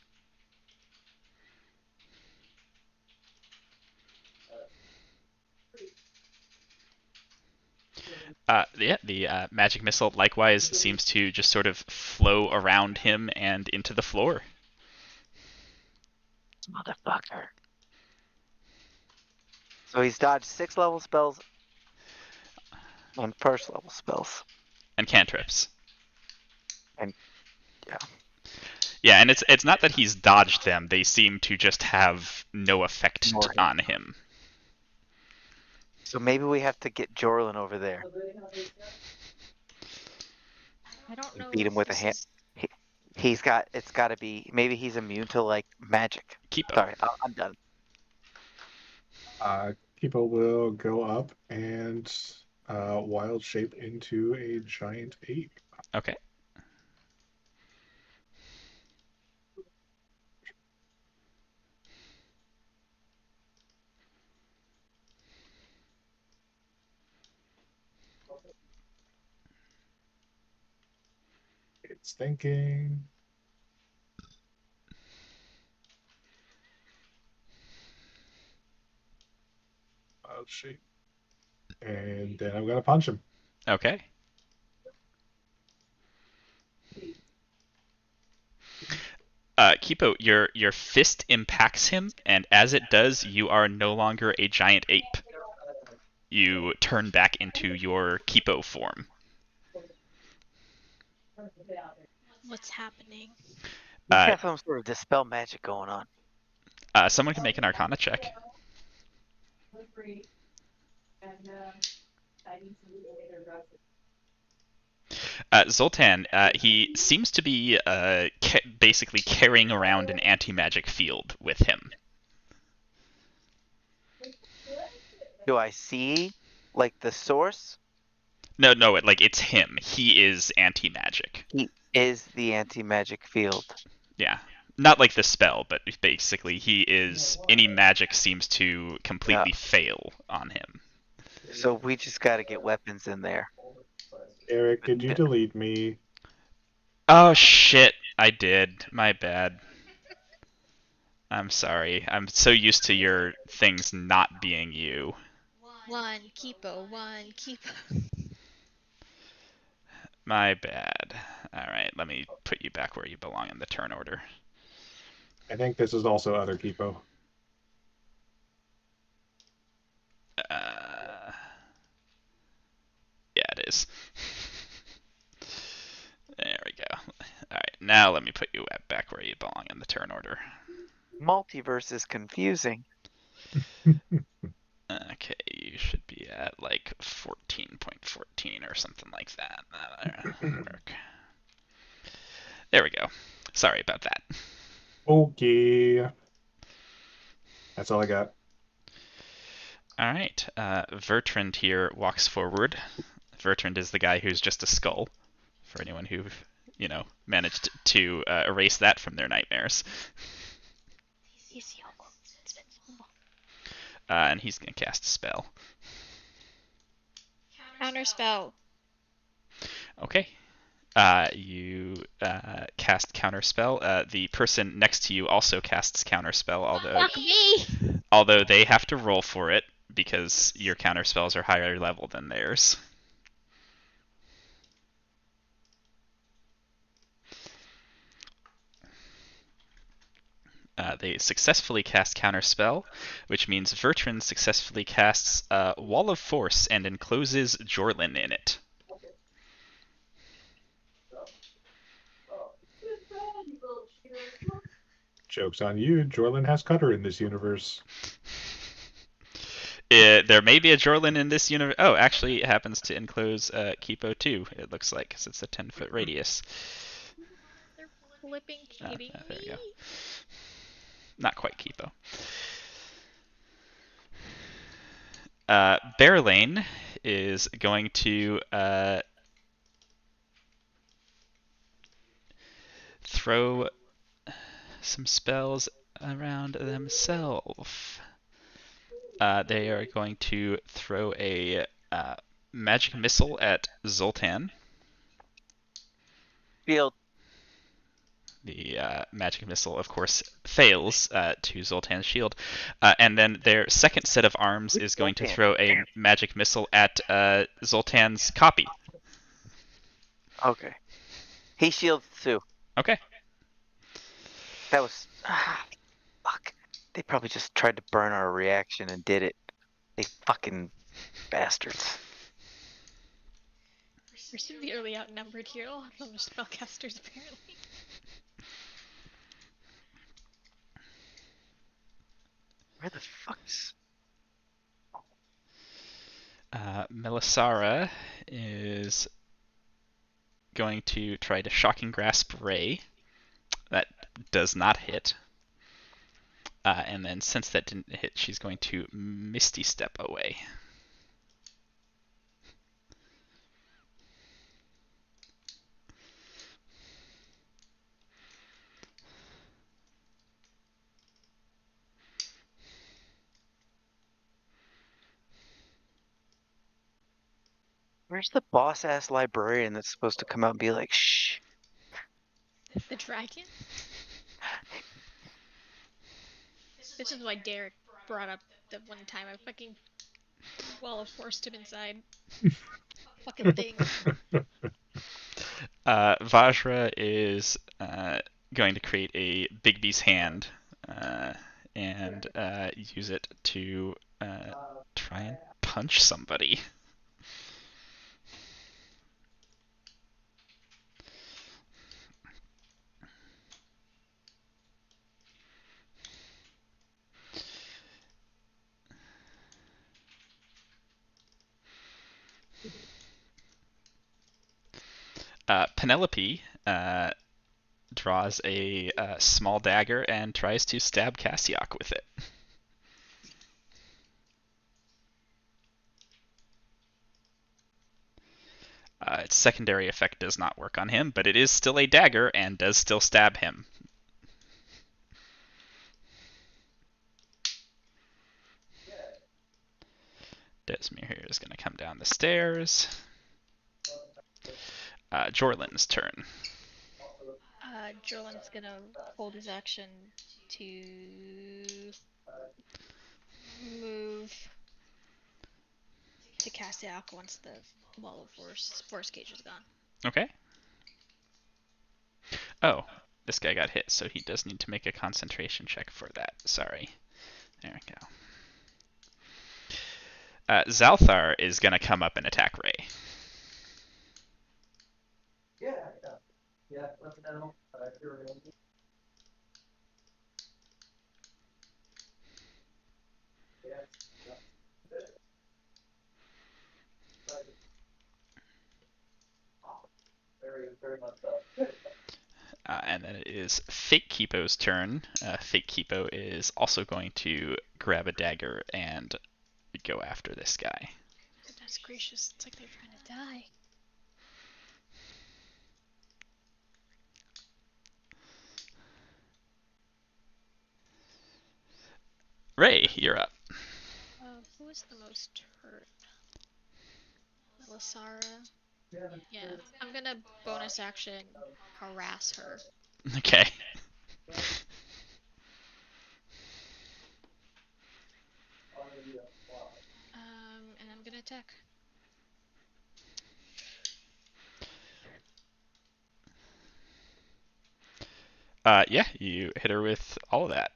S3: Yeah, the magic missile likewise seems to just sort of flow around him and into the floor.
S2: Motherfucker. So he's dodged 6 level spells and first level spells.
S3: And cantrips.
S2: And yeah.
S3: Yeah, and it's not that he's dodged them; they seem to just have no effect
S2: Ignore him.
S3: on him.
S2: So maybe we have to get Jorlin over there.
S5: I don't know.
S2: Beat him
S5: if
S2: with a
S5: this
S2: hand.
S5: is-
S2: It's got to be. Maybe he's immune to like magic.
S3: Keep up.
S2: Sorry, I'm done.
S4: Kipo will go up and wild shape into a giant ape.
S3: Okay.
S4: It's thinking. Wild shape. And then I'm gonna punch him.
S3: Okay. Kipo, your fist impacts him, and as it does, you are no longer a giant ape. You turn back into your Kipo form.
S5: What's happening?
S2: We have some sort of dispel magic going on.
S3: Someone can make an Arcana check. Zoltan, he seems to be basically carrying around an anti-magic field with him.
S2: Do I see like the source?
S3: No, it's him. He is anti-magic.
S2: He is the anti-magic field.
S3: Yeah. Not like the spell, but basically he is... Any magic seems to completely fail on him.
S2: So we just got to get weapons in there.
S4: Eric, could you delete me?
S3: Oh shit, I did. My bad. I'm sorry. I'm so used to your things not being you.
S5: One Kipo.
S3: My bad. Alright, let me put you back where you belong in the turn order.
S4: I think this is also other Kipo.
S3: Yeah, it is. There we go. Alright, now let me put you back where you belong in the turn order.
S2: Multiverse is confusing.
S3: Okay, you should be at like 14.14 or something like that. That'll work. There we go. Sorry about that.
S4: Okay. That's all I got.
S3: Alright, Vertrand here walks forward. Vertrand is the guy who's just a skull, for anyone who, managed to erase that from their nightmares. And he's going to cast a spell.
S5: Counterspell.
S3: Okay. You cast Counterspell. The person next to you also casts Counterspell,
S5: Fuck me!
S3: although they have to roll for it because your Counterspells are higher level than theirs. They successfully cast Counterspell, which means Vertrand successfully casts Wall of Force and encloses Jorlin in it.
S4: Joke's on you. Jorlin has Cutter in this universe.
S3: There may be a Jorlin in this universe. Oh, actually, it happens to enclose Kipo too, it looks like, because it's a 10-foot radius.
S5: They're flipping kidding
S3: there we
S5: me.
S3: go. Not quite Kipo. Bearlane is going to throw some spells around themselves. they are going to throw a magic missile at Zoltan.
S2: Shield.
S3: The magic missile, of course, fails to Zoltan's shield. And then their second set of arms is going to throw a magic missile at Zoltan's copy.
S2: Okay. He shields too.
S3: Okay.
S2: That was... fuck. They probably just tried to burn our reaction and did it. They fucking bastards.
S5: We're severely outnumbered here. All of them are spellcasters, apparently.
S2: Where the fuck's...
S3: Melisara is going to try to Shocking Grasp Ray. That does not hit. And then since that didn't hit, she's going to Misty Step away.
S2: Where's the boss-ass librarian that's supposed to come out and be like, shh?
S5: The dragon? This is why Derek brought up the one time I fucking forced him inside. Fucking thing.
S3: Vajra is going to create a Bigby's hand and use it to try and punch somebody. Penelope draws a small dagger and tries to stab Cassiok with it. Its secondary effect does not work on him, but it is still a dagger and does still stab him. Desmir here is going to come down the stairs. Jorlin's turn.
S5: Jorlin's gonna hold his action to move to Cassiok once the wall of force cage is gone.
S3: Okay. Oh, this guy got hit, so he does need to make a concentration check for that. Sorry. There we go. Zalthar is going to come up and attack Ray.
S6: Yeah, let me know. If you're available. Very much so.
S3: And then it is Fake Kipo's turn. Fake Kipo is also going to grab a dagger and go after this guy.
S5: Goodness gracious, it's like they're trying to die.
S3: Ray, you're up.
S5: Who is the most hurt? Melisara? Yeah, I'm gonna bonus action harass her.
S3: Okay.
S5: And I'm gonna attack.
S3: Yeah, you hit her with all of that.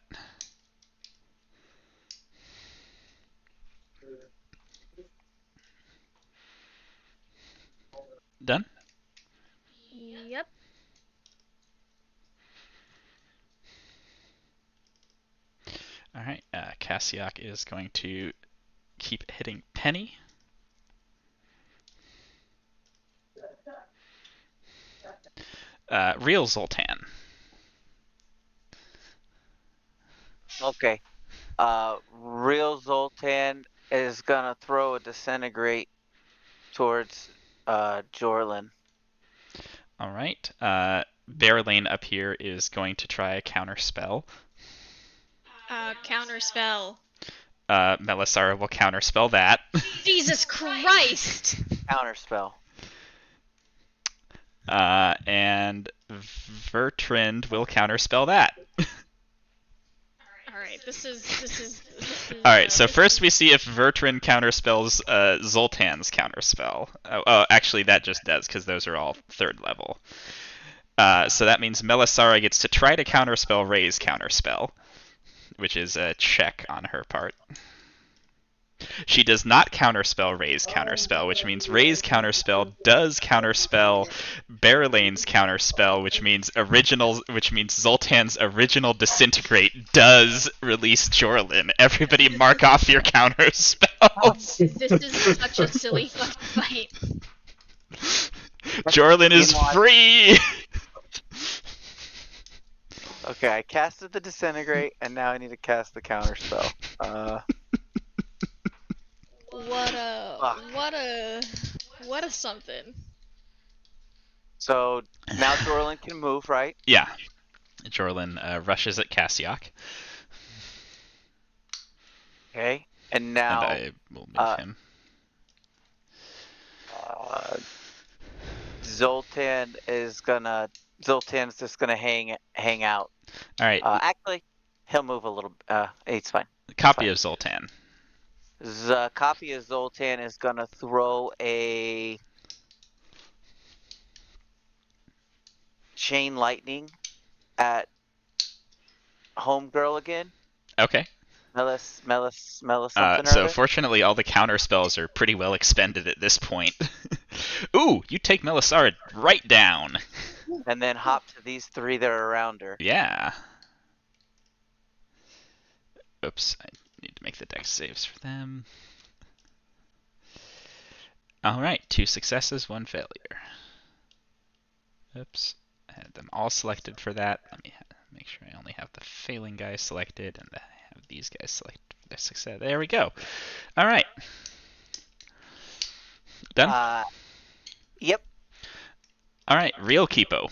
S3: Done?
S5: Yep.
S3: Alright, Cassiok is going to keep hitting Penny. Real Zoltan.
S2: Okay. Real Zoltan is gonna throw a disintegrate towards Jorlin.
S3: Alright. Bearlane up here is going to try a counter spell.
S5: Counter spell.
S3: Melisara will counterspell that.
S5: Jesus Christ!
S2: Counterspell.
S3: And Vertrind will counterspell that.
S5: Alright, this is
S3: Alright, so first we see if Vertrind counterspells Zoltan's counterspell. Oh, actually that just does, because those are all 3rd level. So that means Melisara gets to try to counterspell Ray's counterspell, which is a check on her part. She does not counterspell Ray's counterspell, which means Ray's counterspell does counterspell Berelane's counterspell, which means Zoltan's original disintegrate does release Jorlin. Everybody mark off your counterspells.
S5: This is such a silly fucking fight.
S3: Jorlin is free.
S2: Okay, I casted the disintegrate, and now I need to cast the counterspell.
S5: What a something.
S2: So now Jorlin can move, right?
S3: Yeah. Jorlin rushes at Cassiok.
S2: Okay, and now
S3: And I will move him.
S2: Zoltan's just gonna hang out.
S3: All right.
S2: Actually, he'll move a little. It's fine.
S3: Copy of Zoltan.
S2: The copy of Zoltan is gonna throw a chain lightning at Homegirl again.
S3: Okay.
S2: Melis something
S3: So
S2: or other.
S3: fortunately, all the counter spells are pretty well expended at this point. Ooh, you take Melisara right down.
S2: And then hop to these 3 that are around her.
S3: Yeah. Oops, I need to make the dex saves for them. Alright, 2 successes, 1 failure. Oops, I had them all selected for that. Let me make sure I only have the failing guys selected and I have these guys selected for their success. There we go. Alright. Done?
S2: Yep.
S3: Alright, real Kipo.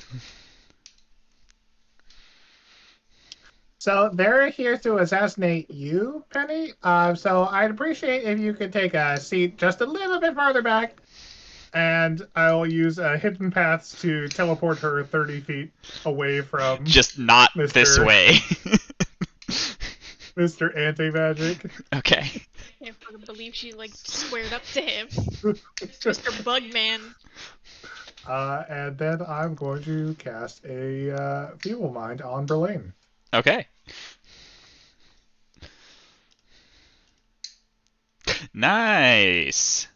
S4: So they're here to assassinate you, Penny. So I'd appreciate if you could take a seat just a little bit farther back, and I'll use hidden paths to teleport her 30 feet away from
S3: Just not this
S4: Mr.
S3: way.
S4: Mr. Anti-Magic.
S3: Okay.
S5: I can't fucking believe she like squared up to him. Mr. Bugman.
S4: And then I'm going to cast a Feeble Mind on Berlane.
S3: Okay. Nice.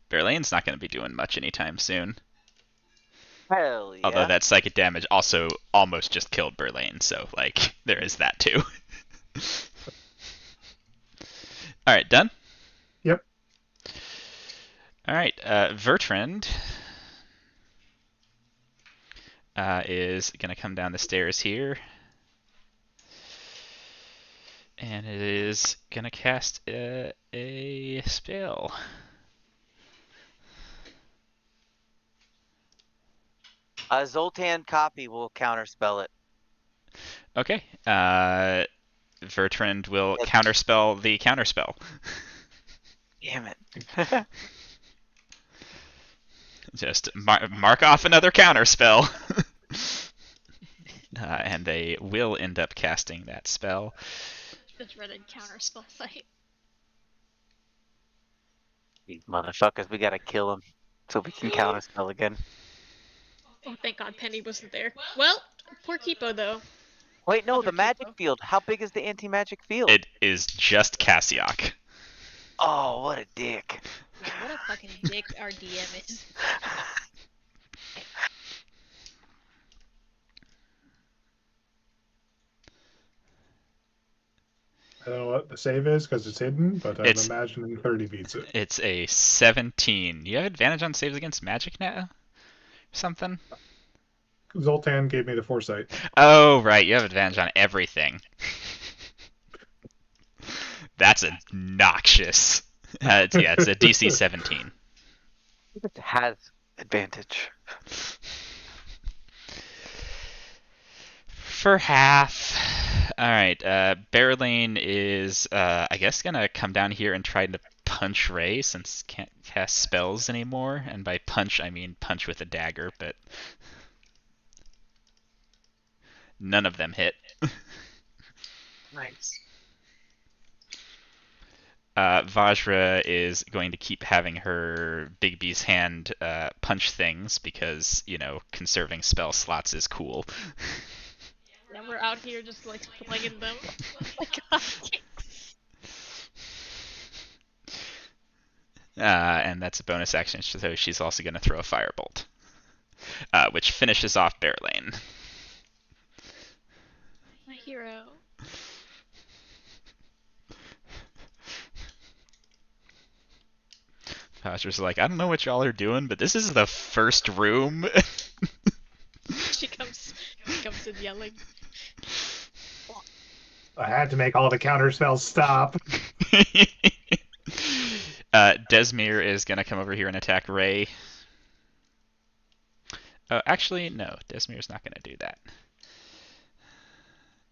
S3: Berlane's not going to be doing much anytime soon.
S2: Hell yeah.
S3: Although that psychic damage also almost just killed Berlane, so like there is that too. All right, done.
S4: Yep.
S3: All right, Vertrind is going to come down the stairs here. And it is going to cast a spell.
S2: Zoltan copy will counterspell it.
S3: Okay. Vertrind will counterspell the counterspell.
S2: Damn it.
S3: Just mark off another counterspell. And they will end up casting that spell.
S5: This Reddit counterspell fight.
S2: These motherfuckers, we gotta kill them so we can counterspell again.
S5: Oh, thank God Penny wasn't there. Well, poor Kipo though.
S2: Wait, no,
S5: Other
S2: the magic
S5: people.
S2: field. How big is the anti-magic field?
S3: It is just Cassiok.
S2: Oh, what a dick.
S5: Yeah, what a fucking dick our DM is.
S4: I don't know what the save is because it's hidden, but I'm
S3: It's-
S4: imagining 30 beats it.
S3: It's a 17. You have advantage on saves against magic now? Something?
S4: Zoltan gave me the foresight.
S3: Oh, right. You have advantage on everything. That's obnoxious. It's a DC 17.
S2: It has advantage.
S3: For half. Alright, Barrelane is, I guess, gonna come down here and try to punch Ray since can't cast spells anymore. And by punch, I mean punch with a dagger, but none of them hit.
S2: Nice.
S3: Vajra is going to keep having her Bigby's hand punch things because, you know, conserving spell slots is cool.
S5: Yeah, we're out here just like slinging them. Like hotcakes.
S3: And that's a bonus action, so she's also going to throw a firebolt, which finishes off Barrelane.
S5: My hero.
S3: Vajra's like, I don't know what y'all are doing, but this is the first room.
S5: She comes in yelling.
S4: I had to make all the counter spells stop.
S3: Desmir is going to come over here and attack Ray. Actually, no. Desmir's not going to do that.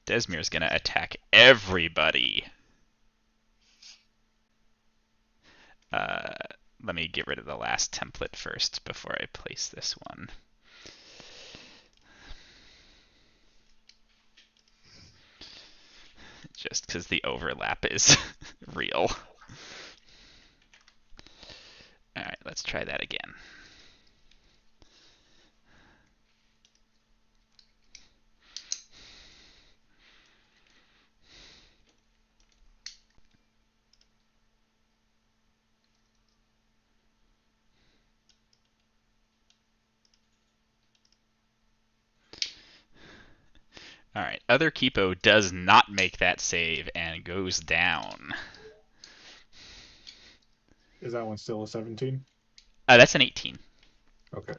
S3: Desmir's going to attack everybody. Let me get rid of the last template first before I place this one. Just because the overlap is real. Alright, let's try that again. Alright, other Kipo does not make that save and goes down.
S4: Is that one still a 17?
S3: That's an 18.
S4: Okay.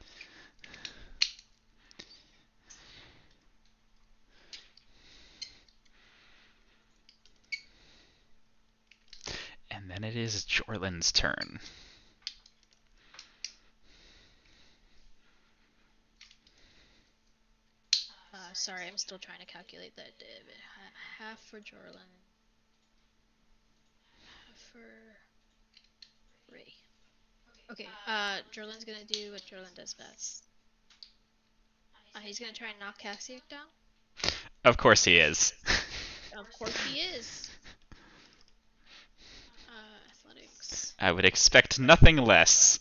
S3: And then it is Jorlin's turn.
S5: Sorry, I'm still trying to calculate that. Half for Jorlin. Half for Ray. Okay, Jorlin's gonna do what Jorlin does best. He's gonna try and knock Cassiak down.
S3: Of course he is.
S5: Of course he is. Athletics.
S3: I would expect nothing less.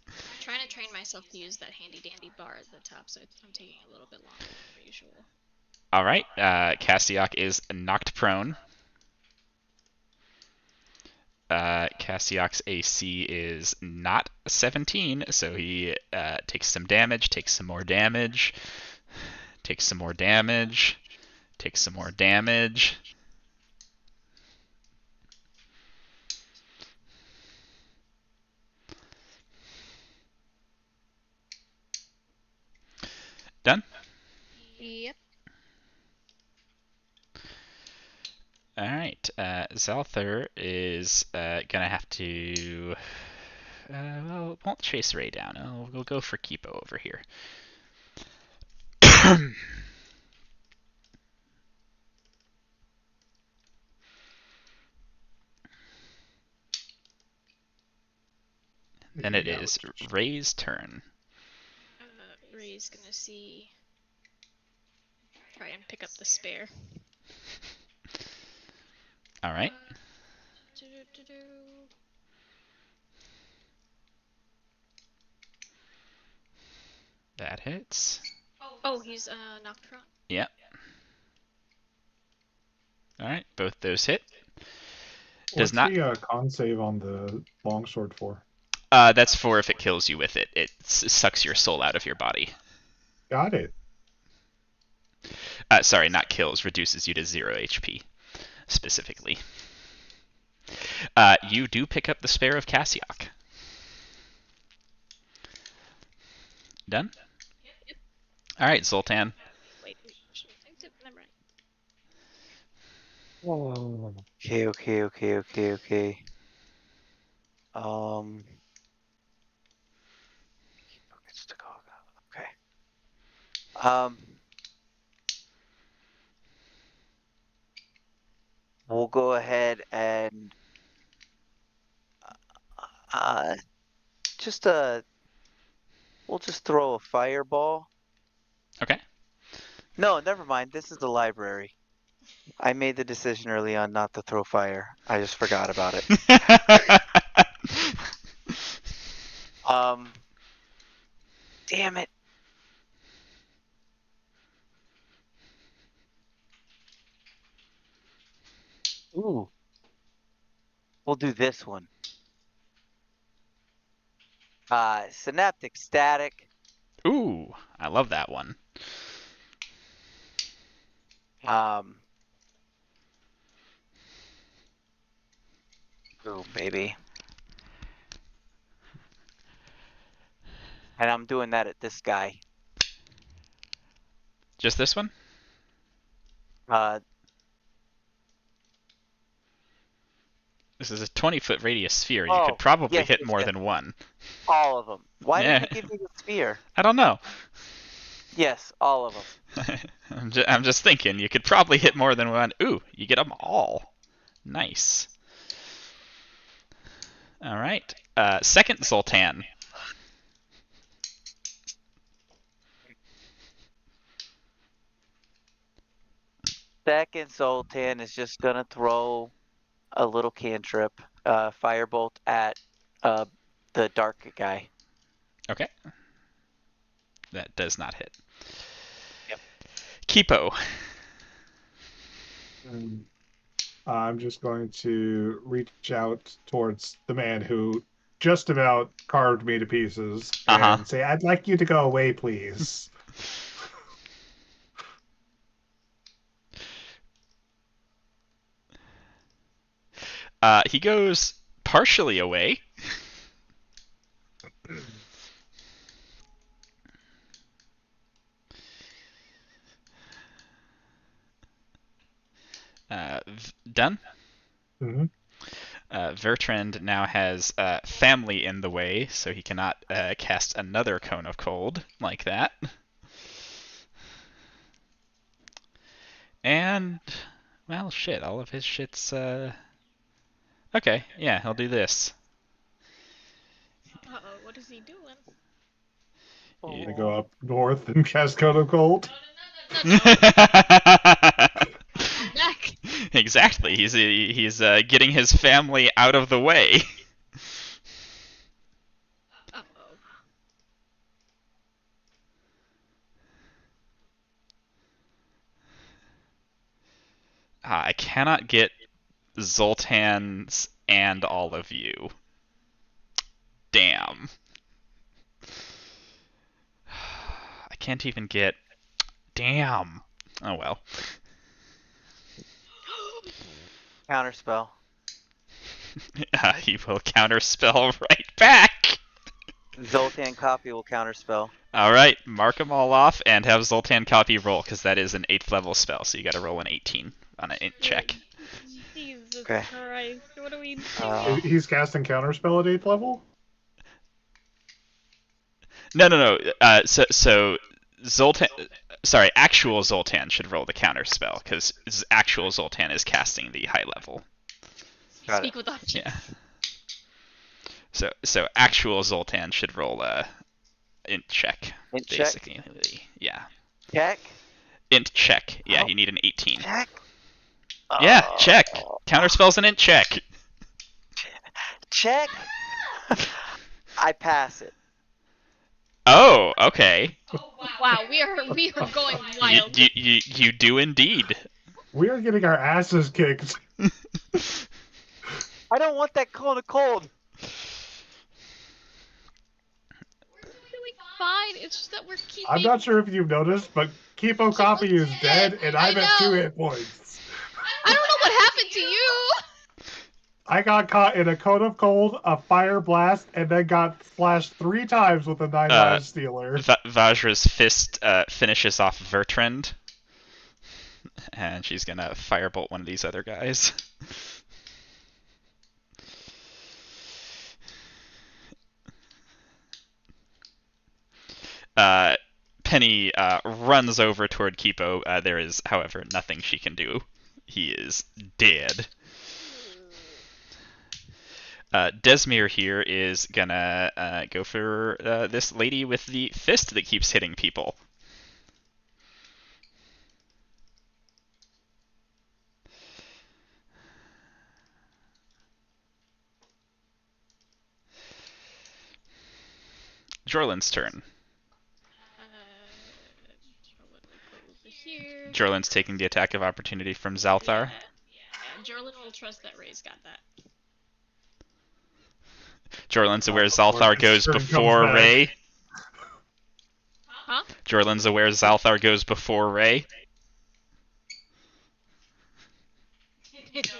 S5: I'm trying to train myself to use that handy dandy bar at the top, so I'm taking a little bit longer than usual.
S3: Alright, Cassiak is knocked prone. Cassiak's AC is not 17, so he takes some damage, takes some more damage, takes some more damage, takes some more damage. Done?
S5: Yep.
S3: Alright, Zalthar is gonna have to... well, won't chase Ray down. We'll go for Kipo over here. Then it is Ray's turn.
S5: Ray's gonna see. Try and pick up the spare.
S3: Alright. That hits.
S5: Oh, he's knocked prone.
S3: Yep. Alright, both those hit.
S4: What's
S3: not-
S4: the con save on the longsword for?
S3: That's for if it kills you with it. It sucks your soul out of your body.
S4: Got it.
S3: Sorry, not kills. Reduces you to 0 HP, specifically. You do pick up the spare of Cassiak. Done?
S5: Yep.
S3: Alright, Zoltan.
S5: Wait. Never mind.
S2: Oh, okay. Gets to go. Okay. we'll go ahead and just we'll just throw a fireball.
S3: Okay.
S2: No, never mind. This is the library. I made the decision early on not to throw fire. I just forgot about it. Damn it. Ooh. We'll do this one. Synaptic Static.
S3: Ooh, I love that one.
S2: Ooh, baby. And I'm doing that at this guy.
S3: Just this one? This is a 20-foot radius sphere. You
S2: Oh,
S3: could probably
S2: yes,
S3: hit
S2: yes,
S3: more
S2: yes.
S3: than one.
S2: All of them. Why
S3: Yeah.
S2: didn't you give me the sphere?
S3: I don't know.
S2: Yes, all of them.
S3: I'm just thinking, you could probably hit more than one. Ooh, you get them all. Nice. All right. Second Zoltan.
S2: Second Zoltan is just gonna throw a little cantrip, firebolt at the dark guy.
S3: Okay. That does not hit.
S2: Yep.
S3: Kipo.
S4: And I'm just going to reach out towards the man who just about carved me to pieces and say, "I'd like you to go away, please."
S3: He goes partially away. Done?
S4: Mm-hmm.
S3: Vertrand now has family in the way, so he cannot cast another Cone of Cold like that. And, well, shit, all of his shit's... Okay, yeah, he'll do this.
S5: Uh-oh, what is he doing?
S4: I'm gonna go up north and cast Cone of Cold.
S5: Back.
S3: Exactly, he's getting his family out of the way.
S5: Uh-oh.
S3: I cannot get Zoltan's and all of you. Damn. I can't even get... Damn. Oh well.
S2: Counterspell.
S3: He will counterspell right back.
S2: Zoltan copy will counterspell.
S3: Alright, mark them all off and have Zoltan copy roll, because that is an 8th level spell, so you gotta roll an 18 on an int check.
S5: Jesus
S2: Okay.
S5: Christ, what are we doing?
S4: He's casting Counterspell at 8th level?
S3: No. So Zoltan... Sorry, actual Zoltan should roll the counterspell, because actual Zoltan is casting the high level.
S2: Got
S5: Speak
S2: it.
S5: with options.
S3: Yeah. So actual Zoltan should roll a int check.
S2: Int check?
S3: Basically. Yeah.
S2: Check.
S3: Int check. Yeah,
S2: Oh.
S3: you need an 18.
S2: Check.
S3: Yeah, check.
S2: Oh.
S3: Counterspell's an int check.
S2: Check. I pass it.
S3: Oh, okay.
S5: Wow, we are going
S3: You,
S5: wild.
S3: you do indeed.
S4: We are getting our asses kicked.
S2: I don't want that Cone of Cold.
S5: We're doing fine. It's just that we're keeping.
S4: I'm not sure if you've noticed, but Kipo Copy is dead, and I'm at 2 hit points.
S5: I don't know what happened to you.
S4: I got caught in a Cone of Cold, a Fire Blast, and then got slashed 3 times with a 9-life Stealer.
S3: Vajra's fist finishes off Vertrand. And she's gonna firebolt one of these other guys. Penny runs over toward Kipo. There is, however, nothing she can do He is dead. Desmere here is gonna go for this lady with the fist that keeps hitting people. Jorlin's turn.
S5: Jorlin will go over here.
S3: Jorlin's taking the attack of opportunity from Zalthar.
S5: Yeah, Jorlin will trust that Ray's got that.
S3: Jorlin's aware Zalthar goes
S4: Turn comes
S3: before
S4: back.
S3: Ray.
S5: Huh?
S3: Jorlin's aware Zalthar goes before Ray.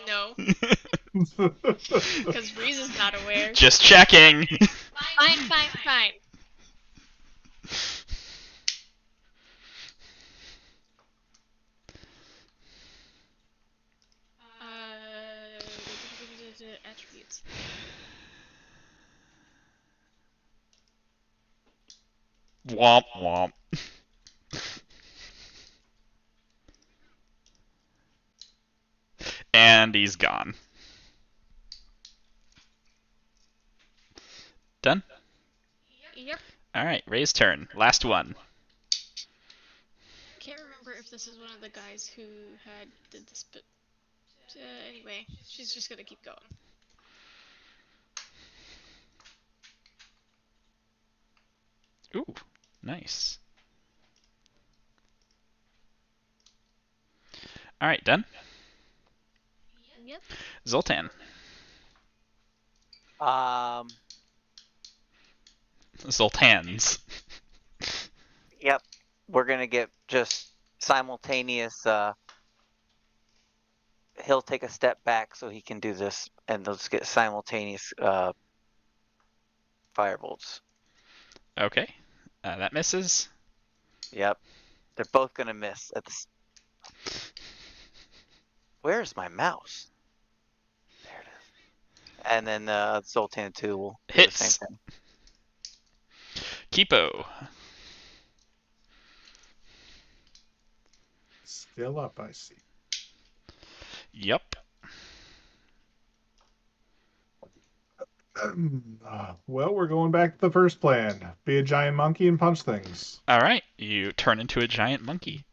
S5: No, because Breeze is not aware.
S3: Just checking.
S5: Fine. Attributes.
S3: Womp womp. And he's gone. Done?
S5: Yep.
S3: Alright, Ray's turn. Last one.
S5: Can't remember if this is one of the guys who did this, but anyway, she's just gonna keep going.
S3: Ooh, nice. Alright, done?
S5: Yep.
S3: Zoltan. Zoltans.
S2: Yep. We're gonna get just simultaneous. He'll take a step back so he can do this, and they'll just get simultaneous firebolts.
S3: Okay. That misses.
S2: Yep. They're both gonna miss at the. Where's my mouse? There it is. And then Zoltan 2 will do the
S3: Hits.
S2: same thing.
S3: Kipo.
S4: Still up, I see.
S3: Yup.
S4: Well, we're going back to the first plan. Be a giant monkey and punch things.
S3: Alright, you turn into a giant monkey.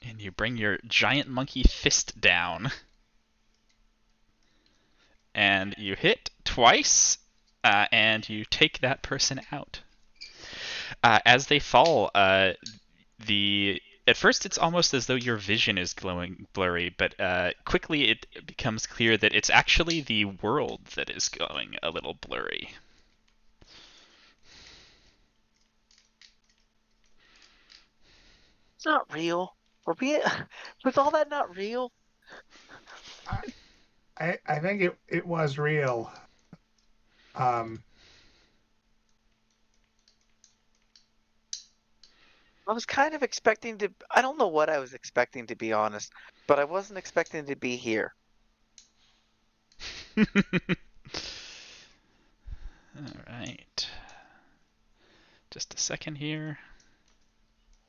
S3: And you bring your giant monkey fist down. And you hit twice, and you take that person out. As they fall, at first it's almost as though your vision is glowing blurry, but quickly it becomes clear that it's actually the world that is glowing a little blurry.
S2: It's not real. Was all that not real?
S4: I think it was real.
S2: I was kind of expecting to. I don't know what I was expecting, to be honest, but I wasn't expecting to be here.
S3: Alright. Just a second here.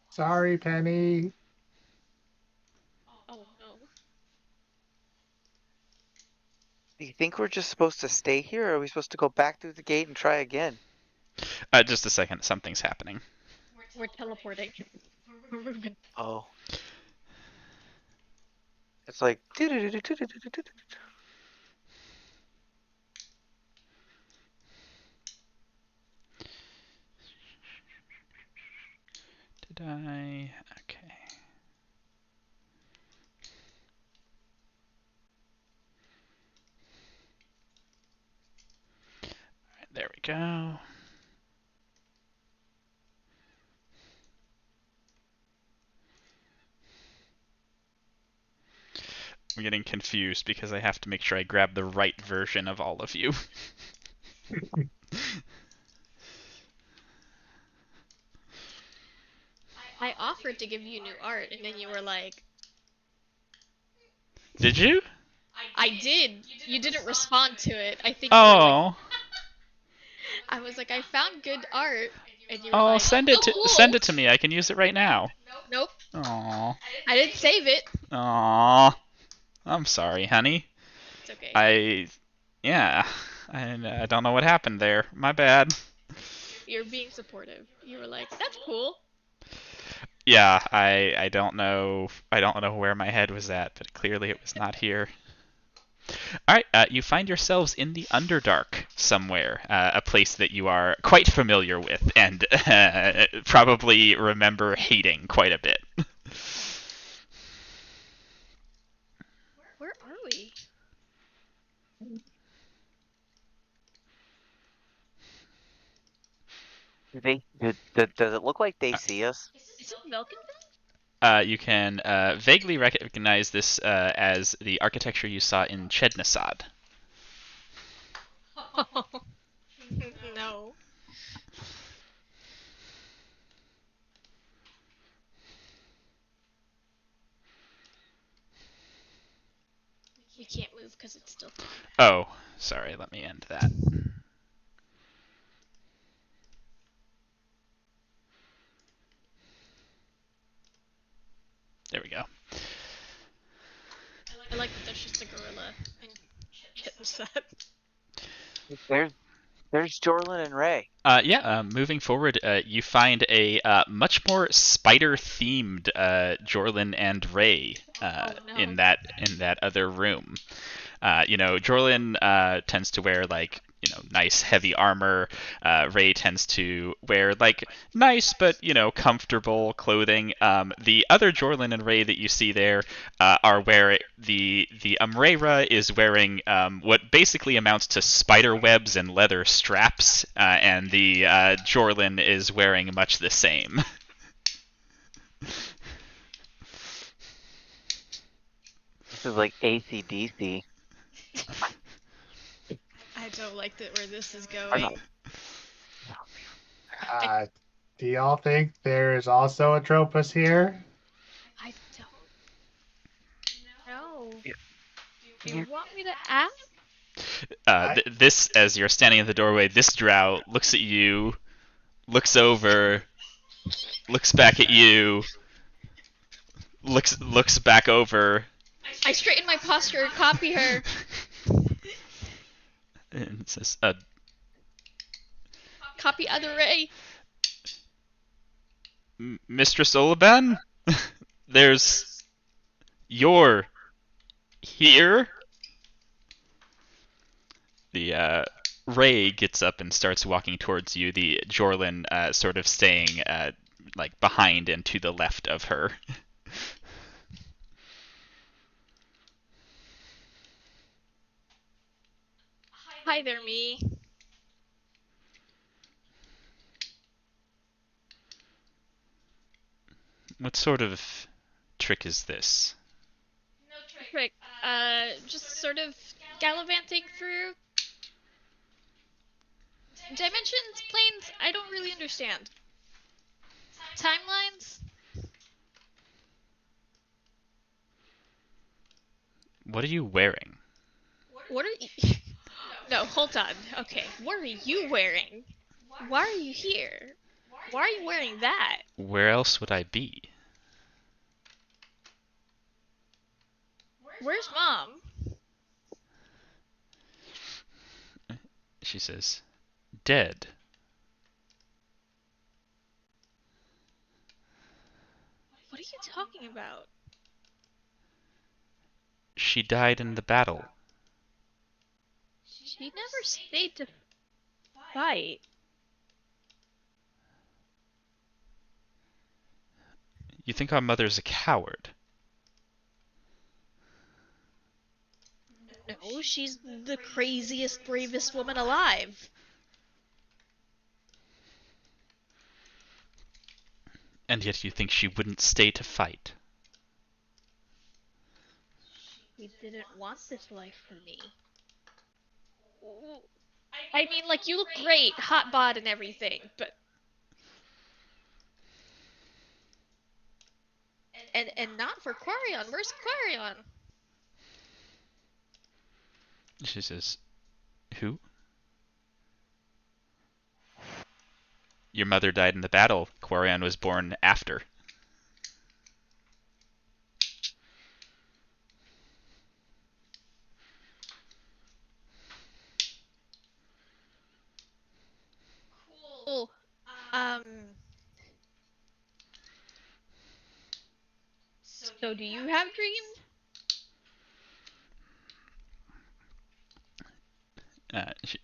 S4: Sorry, Penny.
S5: Oh no.
S2: Do you think we're just supposed to stay here, or are we supposed to go back through the gate and try again?
S3: Just a second. Something's happening.
S5: We're teleporting. We're moving.
S2: Oh. It's like.
S3: Did I? Okay. Alright, there we go. I'm getting confused because I have to make sure I grab the right version of all of you.
S5: I offered to give you new art, and then you were like,
S3: Did you?
S5: I did. You didn't respond to it. I think you were like,
S3: Oh.
S5: I was like, I found good art, And you were
S3: Oh,
S5: like,
S3: send it
S5: "Oh,
S3: to
S5: cool."
S3: send it to me. I can use it right now.
S5: Nope,
S3: Aw.
S5: I didn't save it.
S3: Aw. I'm sorry, honey.
S5: It's okay.
S3: I don't know what happened there. My bad.
S5: You're being supportive. You were like, "That's cool."
S3: Yeah, I don't know. I don't know where my head was at, but clearly it was not here. All right, you find yourselves in the Underdark somewhere, a place that you are quite familiar with and probably remember hating quite a bit.
S5: Where are we?
S2: Does it look like they see us?
S5: Is it Milken?
S3: You can vaguely recognize this as the architecture you saw in Chednasad.
S5: No. We can't move because it's still.
S3: Oh, sorry. Let me end that. There we go.
S5: I like that there's just a gorilla and kittens that.
S2: There's Jorlin and Ray.
S3: Moving forward, you find a much more spider-themed Jorlin and Ray
S5: Oh, no.
S3: in that other room. Jorlin tends to wear nice heavy armor. Ray tends to wear nice but comfortable clothing. The other Jorlin and Ray that you see there are wearing the Umrera is wearing what basically amounts to spider webs and leather straps, and the Jorlin is wearing much the same.
S2: This is like AC/DC.
S5: I don't like where this is going.
S4: Do y'all think there is also a Tropus here?
S5: I don't know.
S2: Yeah.
S5: Do you want me to ask?
S3: This, as you're standing in the doorway, this drow looks at you, looks over, looks back at you, looks back over.
S5: I straighten my posture and copy her.
S3: And it says,
S5: Copy other Ray.
S3: Mistress Olaban, you're here. The Ray gets up and starts walking towards you. The Jorlin sort of staying behind and to the left of her.
S5: Hi there, me.
S3: What sort of trick is this?
S5: Trick. Just sort of gallivanting through dimensions, planes. I don't really understand. Timelines?
S3: What are you wearing?
S5: What are you? No, hold on. Okay, what are you wearing? Why are you here? Why are you wearing that?
S3: Where else would I be?
S5: Where's Mom?
S3: She says, dead.
S5: What are you talking about?
S3: She died in the battle.
S5: She never stayed to fight.
S3: You think our mother's a coward?
S5: No, she's the craziest, bravest woman alive.
S3: And yet you think she wouldn't stay to fight?
S5: We didn't want this life for me. I mean, like, you look great, hot bod and everything, but... And not for Quarion. Where's Quarion?
S3: She says, who? Your mother died in the battle. Quarion was born after.
S5: Cool. Um. So do you have dreams?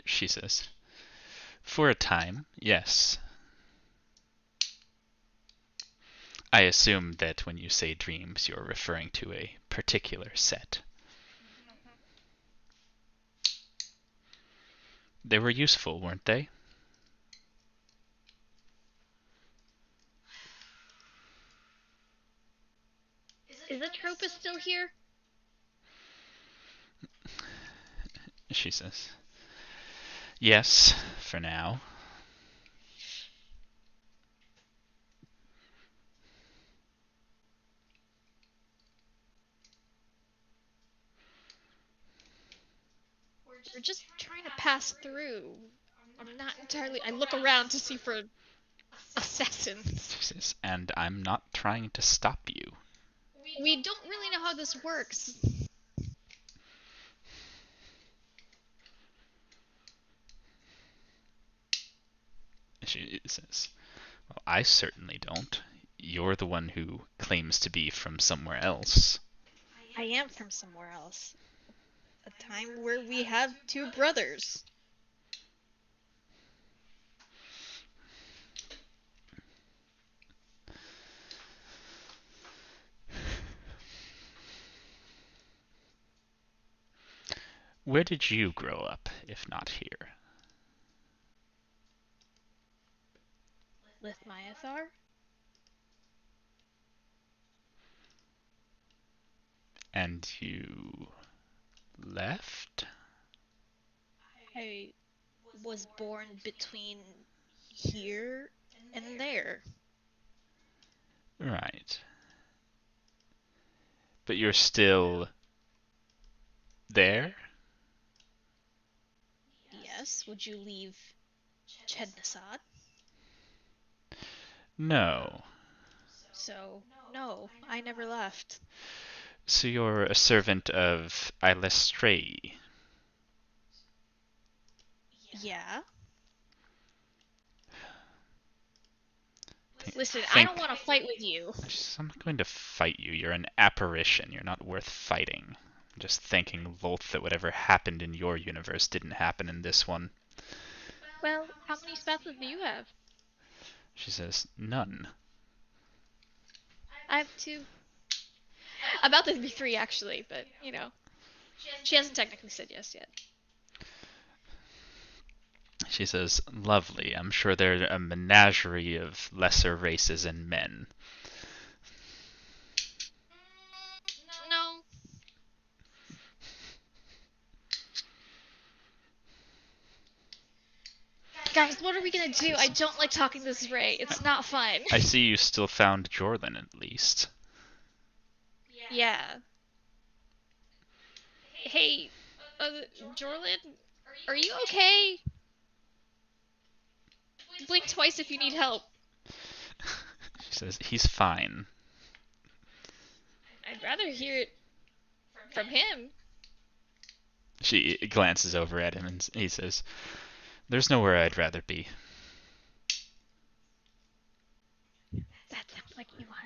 S3: She says, "For a time, yes. I assume that when you say dreams, you're referring to a particular set. They were useful, weren't they?"
S5: Is Atropos still here?
S3: She says, "Yes, for now."
S5: We're just trying to pass through. I'm not entirely. I look around to see for assassins.
S3: She says, "And I'm not trying to stop you."
S5: We don't really know how this works.
S3: She says, "Well, I certainly don't. You're the one who claims to be from somewhere else."
S5: I am from somewhere else. A time where we have two brothers.
S3: Where did you grow up, if not here?
S5: Lithmyathar?
S3: And you left?
S5: I was born between here and there.
S3: Right. But you're still there?
S5: Yes, would you leave Chednasad?
S3: No.
S5: So, no, I never left.
S3: So you're a servant of Ilestray.
S5: Yeah?
S3: Think-
S5: Listen, I
S3: think-
S5: don't want to fight with you.
S3: I'm not going to fight you. You're an apparition. You're not worth fighting. I'm just thanking Volth that whatever happened in your universe didn't happen in this one.
S5: Well, how many spatulas do you have?
S3: She says, "None."
S5: I have two. About to be three, actually, but, you know. She hasn't technically said yes yet.
S3: She says, "Lovely. I'm sure they're a menagerie of lesser races and men."
S5: No. Guys, what are we gonna do? I don't like talking this Ray. It's not fun.
S3: I see you still found Jorlin at least.
S5: Yeah. Hey, Jorlin, are you okay? Blink twice if you need help.
S3: She says, "He's fine."
S5: I'd rather hear it from him.
S3: She glances over at him and he says, "There's nowhere I'd rather be."
S5: That sounds like you want.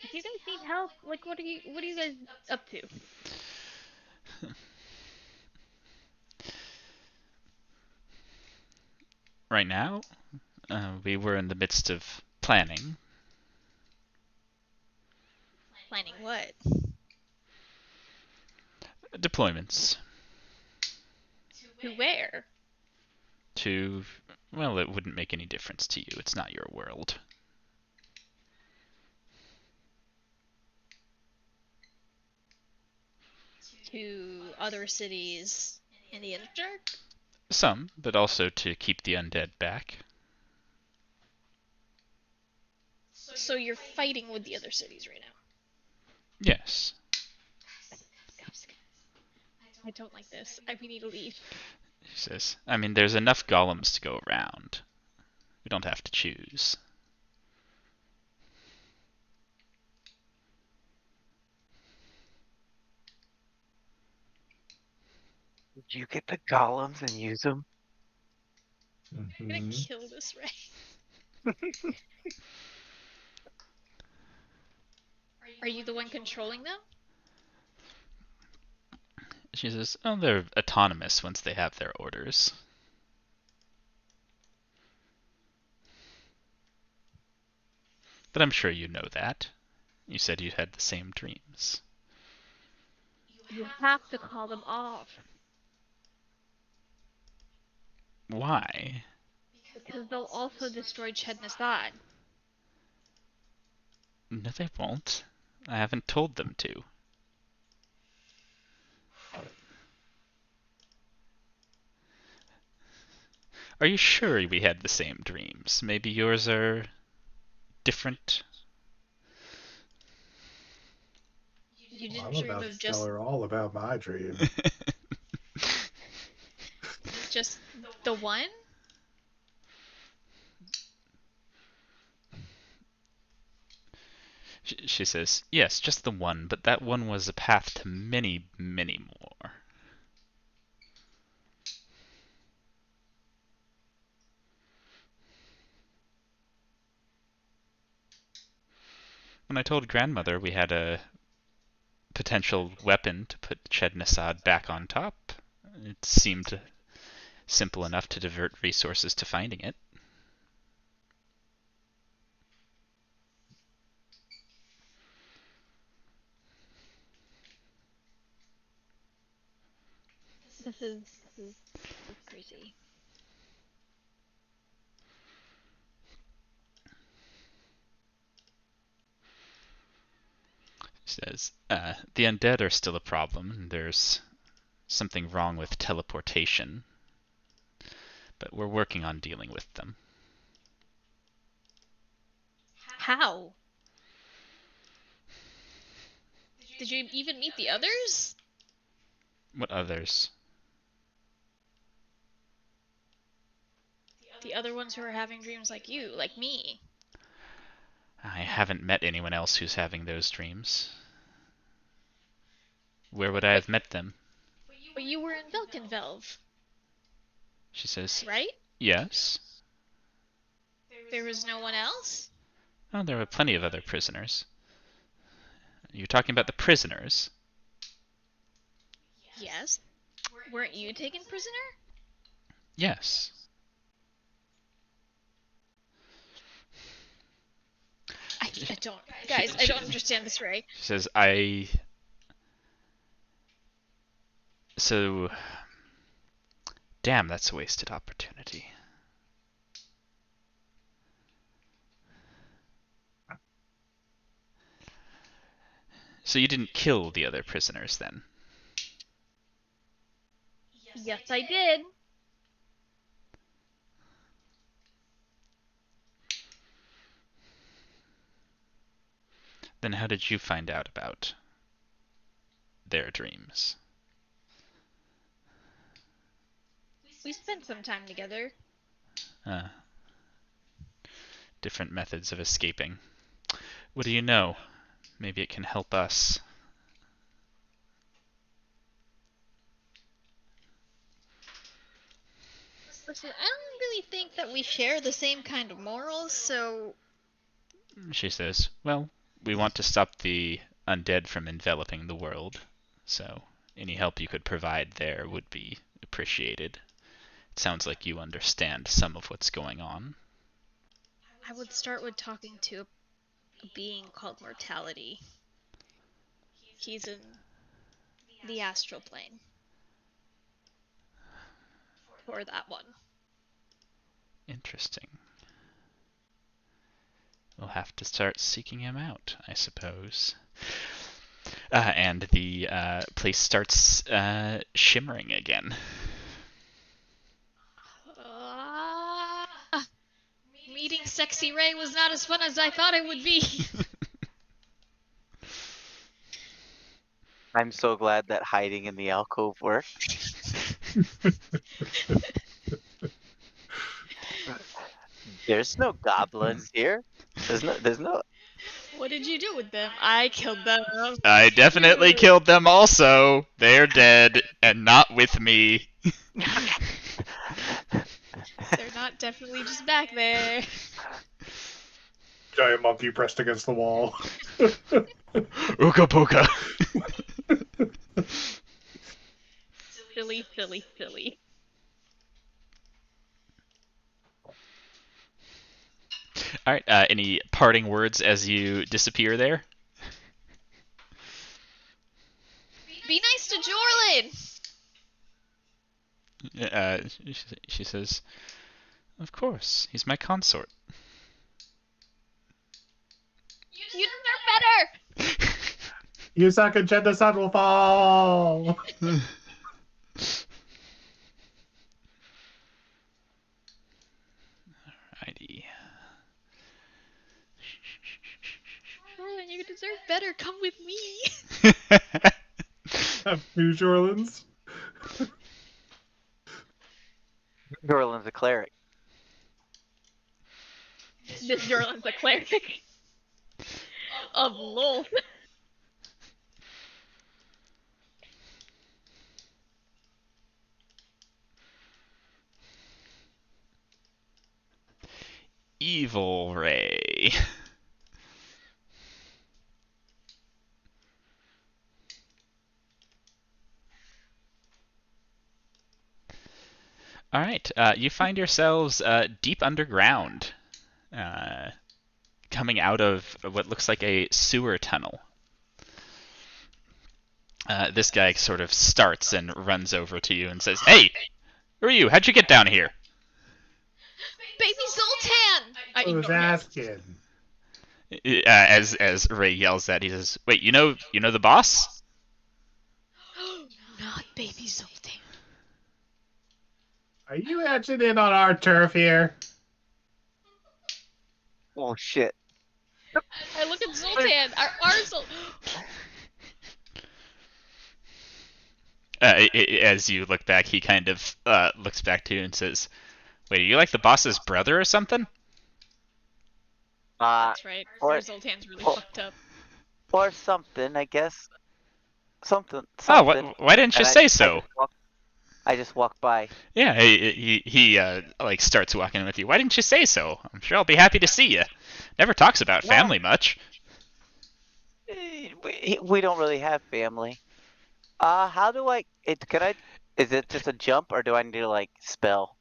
S5: Do you guys need help? Like, what are you guys up to?
S3: Right now, we were in the midst of planning.
S5: Planning what?
S3: Deployments.
S5: To where?
S3: To, well, it wouldn't make any difference to you. It's not your world.
S5: To other cities in the Underdark?
S3: Some, but also to keep the undead back.
S5: So you're fighting with the other cities right now.
S3: Yes.
S5: I don't like this. We need to leave.
S3: She says, I mean, there's enough golems to go around. We don't have to choose.
S2: Did you get the golems and use them?
S5: I'm gonna kill this Ray. Are you the one controlling them?
S3: She says, oh, they're autonomous once they have their orders. But I'm sure you know that. You said you had the same dreams.
S5: You have to call them off.
S3: Why?
S5: Because they'll also destroy Chednasad.
S3: No, they won't. I haven't told them to. Are you sure we had the same dreams? Maybe yours are different?
S5: You didn't
S4: I'm
S5: dream
S4: about
S5: of
S4: to
S5: just
S4: tell her all about my dream.
S5: just the one?
S3: She says, yes, just the one, but that one was a path to many, many more. When I told grandmother we had a potential weapon to put Chednasad back on top, it seemed simple enough to divert resources to finding it.
S5: This is crazy.
S3: She says, the undead are still a problem, and there's something wrong with teleportation, but we're working on dealing with them.
S5: How? Did you even meet the others?
S3: What others?
S5: The other ones who are having dreams like you, like me.
S3: I haven't met anyone else who's having those dreams. Where would I have met them?
S5: But you were in Vilkenvelv,
S3: She says,
S5: right?
S3: yes.
S5: There was no one else?
S3: Oh, there were plenty of other prisoners. You're talking about the prisoners?
S5: Yes. Weren't you taken prisoner?
S3: Yes.
S5: I don't... Guys, I don't understand this, Ray.
S3: She says, So... Damn, that's a wasted opportunity. So you didn't kill the other prisoners, then?
S5: Yes, I did.
S3: Then how did you find out about their dreams?
S5: We spent some time together.
S3: Different methods of escaping. What do you know? Maybe it can help us.
S5: Listen, I don't really think that we share the same kind of morals, so...
S3: She says, well, we want to stop the undead from enveloping the world, so any help you could provide there would be appreciated. It sounds like you understand some of what's going on.
S5: I would start with talking to a being called Mortality. He's in the astral plane. For that one.
S3: Interesting. We'll have to start seeking him out, I suppose. And the place starts shimmering again.
S5: meeting Sexy Ray was not as fun as I thought it would be.
S2: I'm so glad that hiding in the alcove worked. There's no goblins here. There's no.
S5: What did you do with them? I killed them.
S3: I definitely killed them also. They're dead and not with me.
S5: They're not definitely just back there.
S4: Giant monkey pressed against the wall.
S3: Ooka pooka.
S5: Silly, silly, silly.
S3: All right. Any parting words as you disappear there?
S5: Be nice to Jorlin!
S3: She says, "Of course, he's my consort."
S5: You deserve better!
S4: Yusaka and Genda-san will fall!
S3: Alrighty.
S5: Jorlin, you deserve better. Come with me.
S4: Have 2 Jorlins.
S2: Jorlin's a cleric.
S5: This Jorlin's a cleric. Of lol.
S3: Evil Ray. All right, you find yourselves deep underground, coming out of what looks like a sewer tunnel. This guy sort of starts and runs over to you and says, "Hey, who are you? How'd you get down here?"
S5: Baby Zoltan! I
S4: I was
S5: ignore him.
S4: asking.
S3: As Ray yells that, he says, "Wait, you know the boss?"
S5: Not Baby Zoltan.
S4: Are you edging in on our turf here?
S2: Oh shit.
S5: I look at Zoltan. Our Zoltan.
S3: As you look back, he kind of looks back to you and says, "Wait, are you like the boss's brother or something?"
S5: That's right.
S2: or-
S5: Our Zoltan's really
S2: or-
S5: fucked up.
S2: Or something, I guess. Something.
S3: Oh,
S2: something.
S3: why didn't you
S2: And
S3: say so?
S2: I just walked by.
S3: Yeah, he like starts walking with you. Why didn't you say so? I'm sure I'll be happy to see you. Never talks about
S2: Well-
S3: family much.
S2: We don't really have family. How do I? Is it just a jump, or do I need to like spell?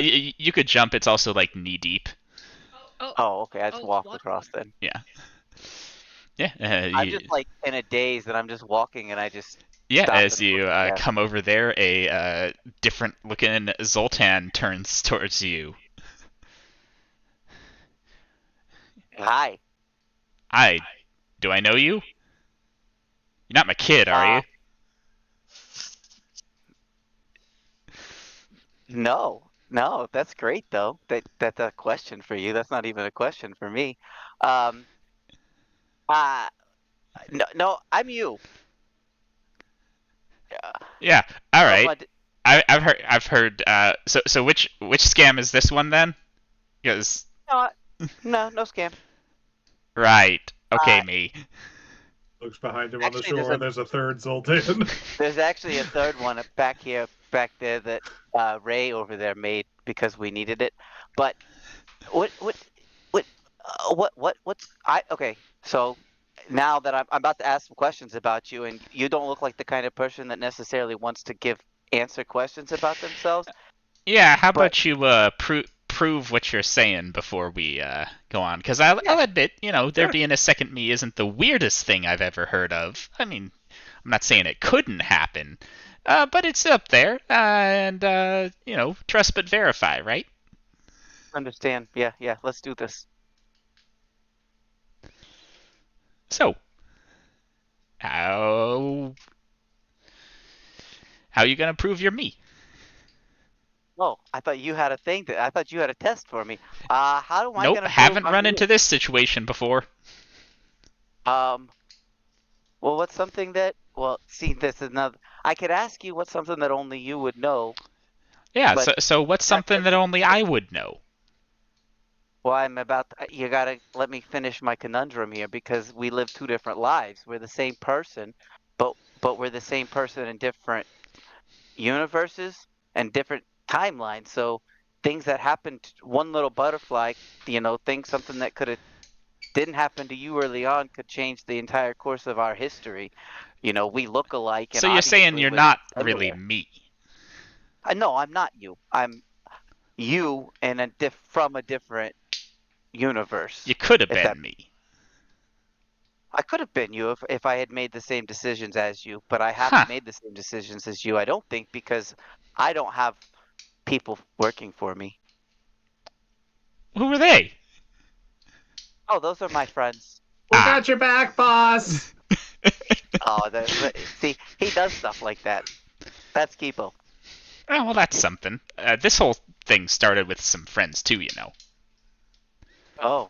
S3: You could jump. It's also like knee deep.
S2: Oh, okay. I just walked across then.
S3: Yeah.
S2: I'm just like in a daze, and I'm just walking, and I just.
S3: Yeah,
S2: stop
S3: as
S2: and
S3: you
S2: look at it.
S3: come over there, a different looking Zoltan turns towards you.
S2: Hi.
S3: Hi, do I know you? You're not my kid, are you?
S2: No, that's great though. That's a question for you. That's not even a question for me. No, I'm you.
S3: Yeah. All
S2: Oh,
S3: right.
S2: but-
S3: I've heard. So which scam is this one then? Because
S2: No scam.
S3: right. Okay,
S2: Uh,
S3: me.
S4: Looks behind him on the
S2: Actually,
S4: shore. There's a third Zoltan.
S2: There's actually a third one back there that Ray over there made because we needed it. But okay. So now that I'm about to ask some questions about you, and you don't look like the kind of person that necessarily wants to answer questions about themselves.
S3: Yeah. How
S2: but-
S3: about you prove what you're saying before we go on? Because I'll admit, there being a second me isn't the weirdest thing I've ever heard of. I mean, I'm not saying it couldn't happen, but it's up there. And trust but verify, right?
S2: Understand? Yeah. Let's do this.
S3: So, how you gonna prove you're me?
S2: Oh, I thought you had a thing that I thought you had a test for me. How am I
S3: Nope,
S2: gonna
S3: haven't
S2: prove I'm
S3: run
S2: you?
S3: into this situation before.
S2: Well, what's something that? Well, see, this is another. I could ask you what's something that only you would know,
S3: Yeah,
S2: but
S3: so what's something that only I would know?
S2: well, I'm about. You gotta let me finish my conundrum here because we live two different lives. We're the same person, but we're the same person in different universes and different timelines. So things that happened, one little butterfly, things something that could have didn't happen to you early on could change the entire course of our history. We look alike, and
S3: So you're saying
S2: obviously
S3: you're
S2: we're
S3: not really
S2: similar.
S3: me.
S2: No, I'm not you. I'm you in from a different universe.
S3: You could have
S2: If that
S3: been me.
S2: I could have been you if I had made the same decisions as you, but I
S3: Huh.
S2: haven't made the same decisions as you. I don't think because I don't have people working for me.
S3: Who were they?
S2: Oh, those are my friends.
S4: We
S3: Ah.
S4: got your back, boss.
S2: Oh, see, he does stuff like that. That's Kipo.
S3: Oh, well, that's something. This whole thing started with some friends, too, you know.
S2: Oh,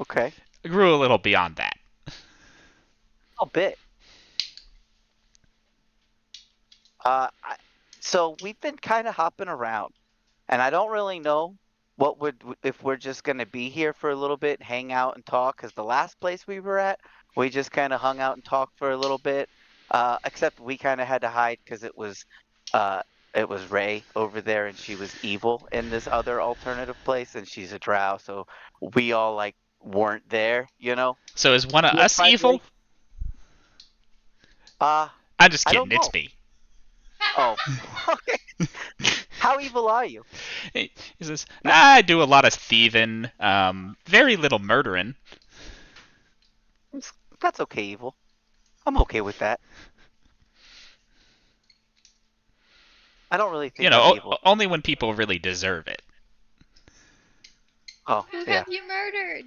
S2: okay.
S3: It grew a little beyond that.
S2: A bit. So we've been kind of hopping around, and I don't really know if we're just gonna be here for a little bit, hang out and talk. Because the last place we were at, we just kind of hung out and talked for a little bit. Except we kind of had to hide because it was Ray over there, and she was evil in this other alternative place, and she's a drow, so we all like weren't there,
S3: So is one of
S2: Yeah,
S3: us
S2: by the
S3: evil?
S2: way- Uh,
S3: I'm just
S2: I
S3: kidding,
S2: don't
S3: it's
S2: know.
S3: me.
S2: Oh, okay. How evil are you?
S3: He says, I do a lot of thieving, very little murdering.
S2: That's okay, evil. I'm okay with that. I don't really think
S3: You know,
S2: I'm evil.
S3: only when people really deserve it.
S2: Oh,
S5: Who
S2: yeah.
S5: have you murdered?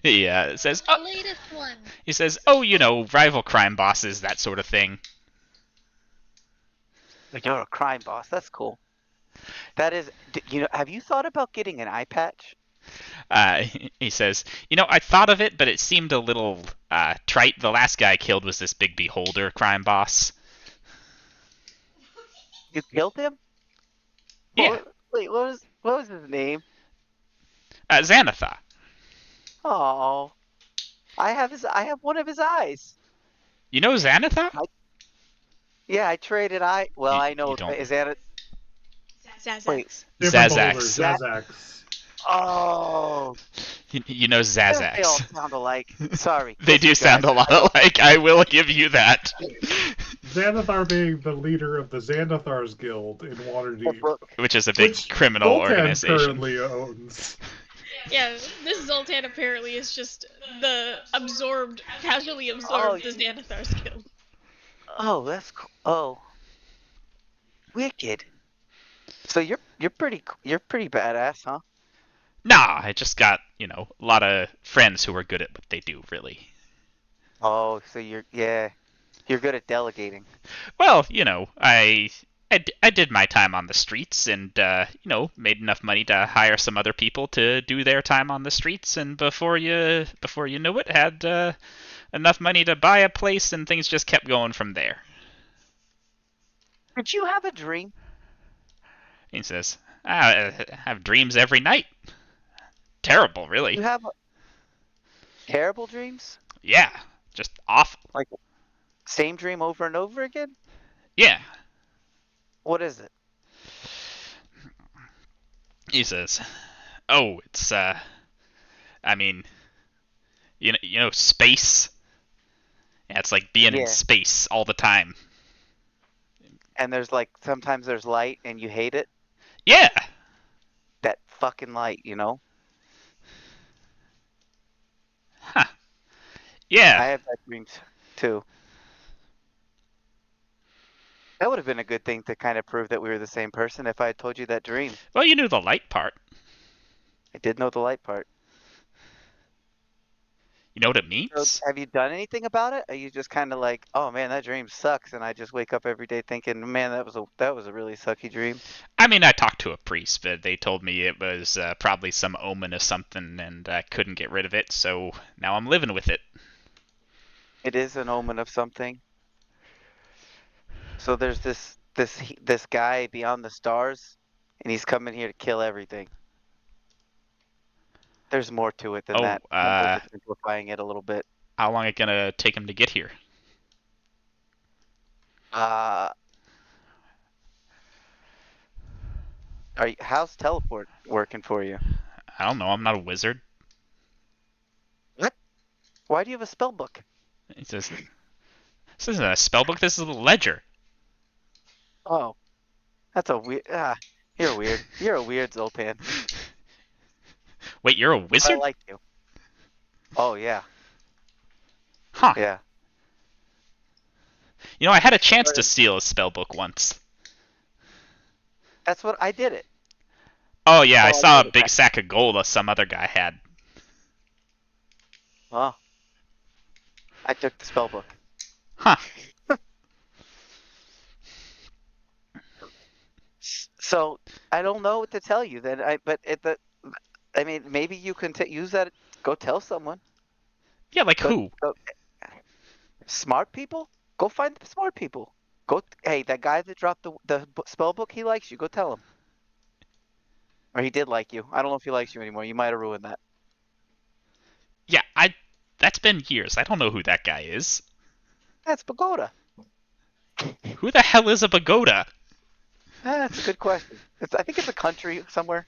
S3: He says,
S5: The latest one.
S3: he says, oh, you know, rival crime bosses, that sort of thing.
S2: Like, you're a crime boss. That's cool. That is, have you thought about getting an eye patch?
S3: He says, you know, I thought of it, but it seemed a little trite. The last guy I killed was this big beholder crime boss.
S2: You killed him?
S3: Yeah,
S2: Wait, what was his name?
S3: Xanathar.
S2: Oh, I have one of his eyes.
S3: You know Xanathar?
S2: Yeah, I traded eye. Well, I know.
S3: You don't.
S2: Is that it? Wait.
S5: Zazax.
S4: Different
S3: Zazax.
S4: boulders, Zazax.
S2: Oh,
S3: You know
S2: they all
S3: Zazax.
S2: sound alike. Sorry.
S3: They do
S2: Listen,
S3: sound a
S2: guys,
S3: lot
S2: I don't-
S3: alike. I will give you that.
S4: Xanathar being the leader of the Xanathar's Guild in Waterdeep,
S3: Which is a big
S4: which
S3: criminal
S4: Zoltan
S3: organization.
S4: currently owns.
S5: Yeah, this Zoltan apparently is just the casually absorbed
S2: Oh,
S5: the Xanathar's guild.
S2: Oh, that's cool. Oh, wicked. So you're pretty badass, huh?
S3: Nah, I just got, you know, a lot of friends who are good at what they do, really.
S2: Oh, so you're good at delegating.
S3: Well, you know, I did my time on the streets and, you know, made enough money to hire some other people to do their time on the streets, and before you know it, had enough money to buy a place, and things just kept going from there.
S2: Did you have a dream?
S3: He says, I have dreams every night. Terrible, really.
S2: You have terrible dreams?
S3: Yeah, just awful.
S2: Like same dream over and over again?
S3: Yeah.
S2: What is it?
S3: He says, oh, it's, I mean, you know, space. Yeah, it's like being
S2: Yeah.
S3: in space all the time.
S2: And there's like sometimes there's light and you hate it.
S3: Yeah.
S2: That fucking light, you know?
S3: Huh. Yeah.
S2: I have that dream too. That would have been a good thing to kind of prove that we were the same person if I had told you that dream.
S3: Well, you knew the light part.
S2: I did know the light part.
S3: You know what it
S2: So
S3: means?
S2: have you done anything about it? Are you just kind of like, oh man, that dream sucks, and I just wake up every day thinking, man, that was a really sucky dream.
S3: I mean, I talked to a priest, but they told me it was probably some omen of something, and I couldn't get rid of it, so now I'm living with it.
S2: It is an omen of something. So there's this guy beyond the stars, and he's coming here to kill everything. There's more to it than
S3: Oh,
S2: that. I'm oversimplifying it a little bit.
S3: how long it gonna take him to get here?
S2: Uh, how's teleport working for you?
S3: I don't know. I'm not a wizard.
S2: What? Why do you have a spell book?
S3: He says, "This isn't a spell book. This is a ledger."
S2: Oh, that's a weird. You're weird. You're a weird Zoltan.
S3: Wait, you're a
S2: But I
S3: wizard?
S2: like you. Oh yeah,
S3: Huh.
S2: yeah.
S3: You know, I had a chance to steal a spell book once.
S2: That's what I did it.
S3: Oh yeah, I
S2: Oh,
S3: saw
S2: I
S3: a
S2: did it.
S3: big sack of gold that some other guy had.
S2: Oh, I took the spell book.
S3: Huh.
S2: So I don't know what to tell you then. I mean, maybe you can use that. Go tell someone.
S3: Yeah, like
S2: Go,
S3: who?
S2: go, smart people. Go find the smart people. Hey, that guy that dropped the spell book. He likes you. Go tell him. Or he did like you. I don't know if he likes you anymore. You might have ruined that.
S3: Yeah, that's been years. I don't know who that guy is.
S2: That's Pagoda.
S3: Who the hell is a pagoda?
S2: That's a good question. I think it's a country somewhere.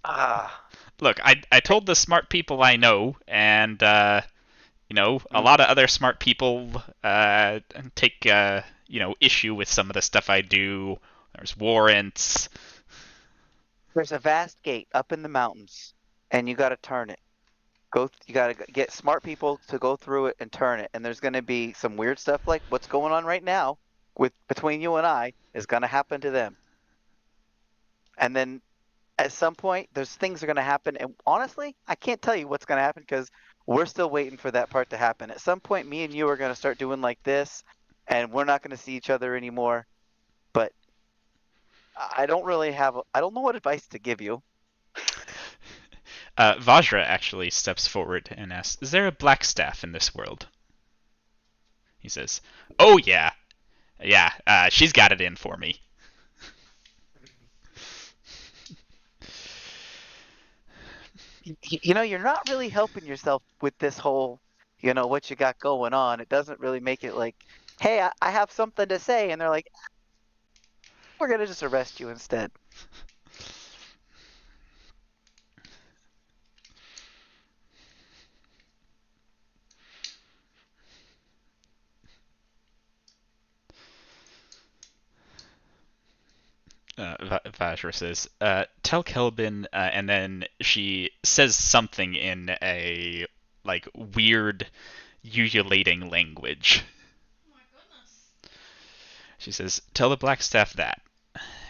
S2: Ah,
S3: Look, I told the smart people I know, and you know, a lot of other smart people take you know, issue with some of the stuff I do. There's warrants.
S2: there's a vast gate up in the mountains, and you got to turn it. You got to get smart people to go through it and turn it. And there's going to be some weird stuff like what's going on right now between you and I is going to happen to them. And then at some point, there's things are going to happen. And honestly, I can't tell you what's going to happen because we're still waiting for that part to happen. At some point, me and you are going to start doing like this, and we're not going to see each other anymore. But I don't know what advice to give you.
S3: Vajra actually steps forward and asks, "Is there a black staff in this world?" He says, "Oh yeah, yeah. She's got it in for me."
S2: You know, you're not really helping yourself with this whole, what you got going on. It doesn't really make it like, hey, I have something to say. And they're like, we're going to just arrest you instead.
S3: Vajra says, "Tell Kelvin," and then she says something in a like weird, ululating language.
S5: Oh my goodness.
S3: She says, "Tell the Blackstaff that,"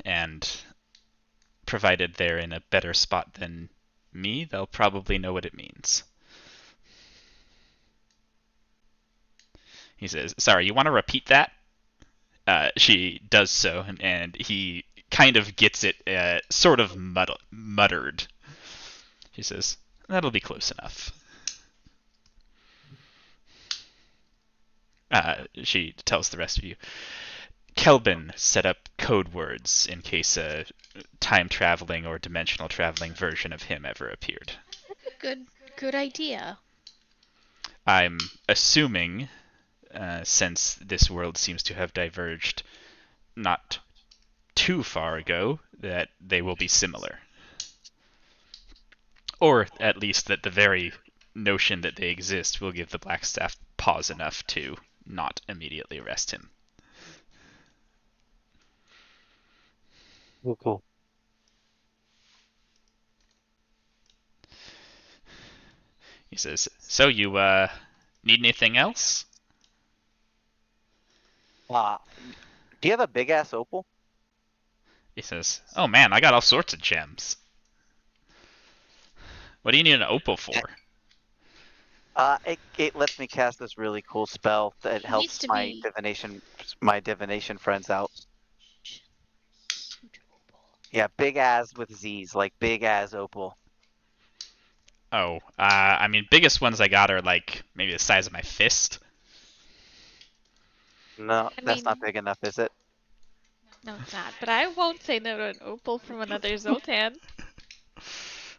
S3: and provided they're in a better spot than me, they'll probably know what it means. He says, "Sorry, you want to repeat that?" She does so, and he kind of gets it sort of muttered. She says, "That'll be close enough." She tells the rest of you, "Kelvin set up code words in case a time traveling or dimensional traveling version of him ever appeared.
S5: Good idea.
S3: I'm assuming, since this world seems to have diverged not too far ago, that they will be similar. Or at least that the very notion that they exist will give the Blackstaff pause enough to not immediately arrest him."
S2: Cool.
S3: He says, "So you need anything else?"
S2: Do you have a big ass opal?
S3: He says, "Oh man, I got all sorts of gems. What do you need an opal for?"
S2: It lets me cast this really cool spell that
S5: needs
S2: helps
S5: to
S2: my
S5: be-
S2: divination friends out. Yeah, big as with Z's, like big as opal.
S3: Oh, I mean, biggest ones I got are like maybe the size of my fist.
S2: No,
S5: I
S2: that's not
S5: mean-
S2: big enough, is it?
S5: No, it's not. But I won't say no to an opal from another Zoltan.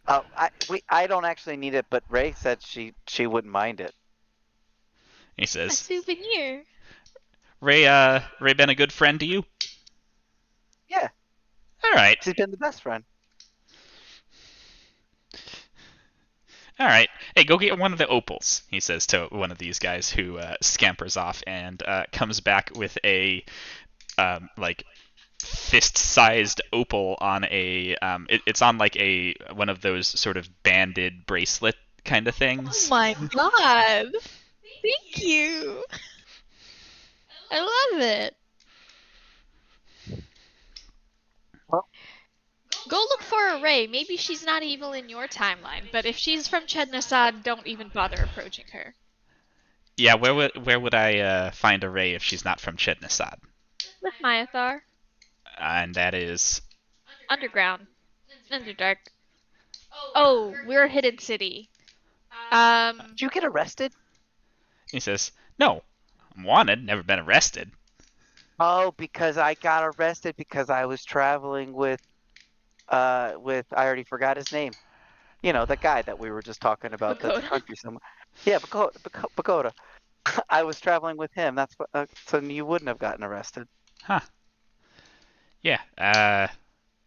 S2: Oh, I don't actually need it, but Ray said she wouldn't mind it.
S3: He
S5: A
S3: says,
S5: souvenir.
S3: Ray been a good friend to you?
S2: Yeah,
S3: All right.
S2: she's been the best friend.
S3: All right. Hey, go get one of the opals, he says to one of these guys who scampers off and comes back with a like fist-sized opal on a it's on like a one of those sort of banded bracelet kind of
S5: Oh
S3: things.
S5: my god. Thank you. I love it.
S2: Well-
S5: Go look for a Ray. Maybe she's not evil in your timeline, but if she's from Chednasad, don't even bother approaching her.
S3: Yeah, where would I find a Ray if she's not from Chednasad?
S5: With Myathar.
S3: And that is
S5: Underground. Underdark. Oh, we're a hidden city.
S2: Did you get arrested?
S3: he says, "No, I'm wanted, never been arrested."
S2: Oh, because I got arrested because I was traveling with I already forgot his name. You know, the guy that we were just talking about, that's
S5: Pagoda?
S2: country somewhere. Yeah, Pagoda. I was traveling with him. That's what, so you wouldn't have gotten arrested.
S3: Huh. Yeah.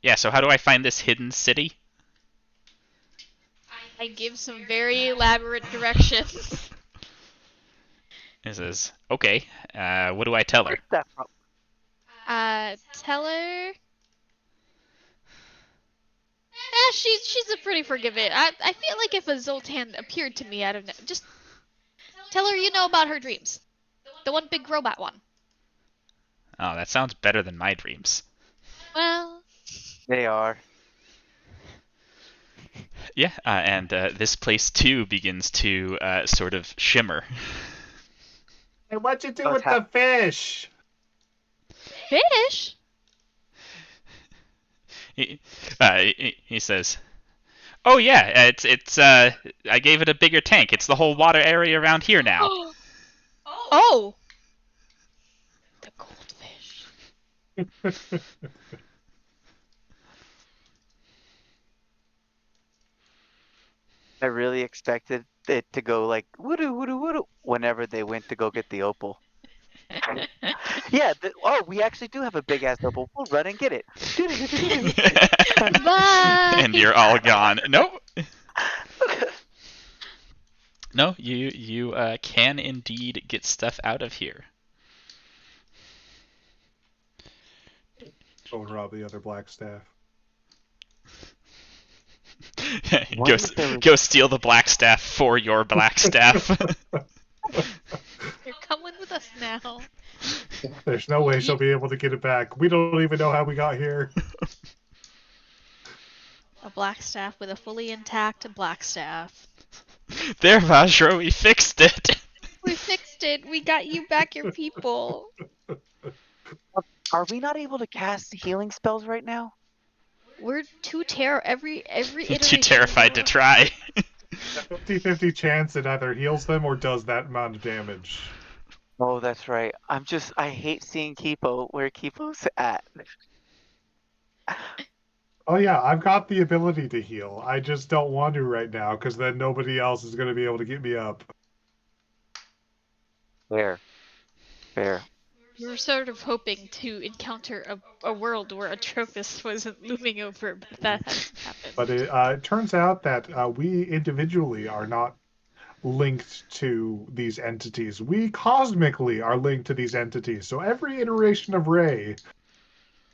S3: Yeah, so how do I find this hidden city?
S5: I give some very elaborate directions.
S3: He says, "Okay, what do I tell her?"
S2: Where's that from?
S5: Tell her. She's a pretty forgiving. I feel like if a Zoltan appeared to me out of just tell her you know about her dreams, the one big robot one.
S3: Oh, that sounds better than my dreams.
S5: Well,
S2: They are.
S3: Yeah, and this place too begins to sort of shimmer.
S4: Hey, what'd you do
S2: Oh,
S4: with the fish?
S5: fish.
S3: He says, "Oh yeah, it's I gave it a bigger tank. It's the whole water area around here now."
S5: Oh. The goldfish.
S2: I really expected it to go like woodoo woodoo woodoo whenever they went to go get the opal. Yeah. We actually do have a big ass opal. We'll run and get it.
S5: Bye.
S3: And you're all gone. Nope. No, you can indeed get stuff out of here.
S4: Go and rob the other black staff.
S2: Why is there-
S3: Go steal the black staff for your black staff.
S5: You're coming with us now.
S4: There's no way she'll be able to get it back. We don't even know how we got here.
S5: A black staff with a fully intact black staff.
S3: There, Vajra, we fixed it.
S5: We fixed it. We got you back, your people.
S2: Are we not able to cast healing spells right now?
S5: We're too every
S3: Too
S5: iteration.
S3: terrified to try.
S4: 50-50 chance it either heals them or does that amount of damage.
S2: Oh, that's right. I hate seeing Kipo where Kipo's at.
S4: Oh yeah, I've got the ability to heal. I just don't want to right now because then nobody else is going to be able to get me up.
S2: Fair.
S5: We were sort of hoping to encounter a world where Atropus wasn't looming over, but that hasn't happened.
S4: But it turns out that we individually are not linked to these entities. We cosmically are linked to these entities. So every iteration of Ray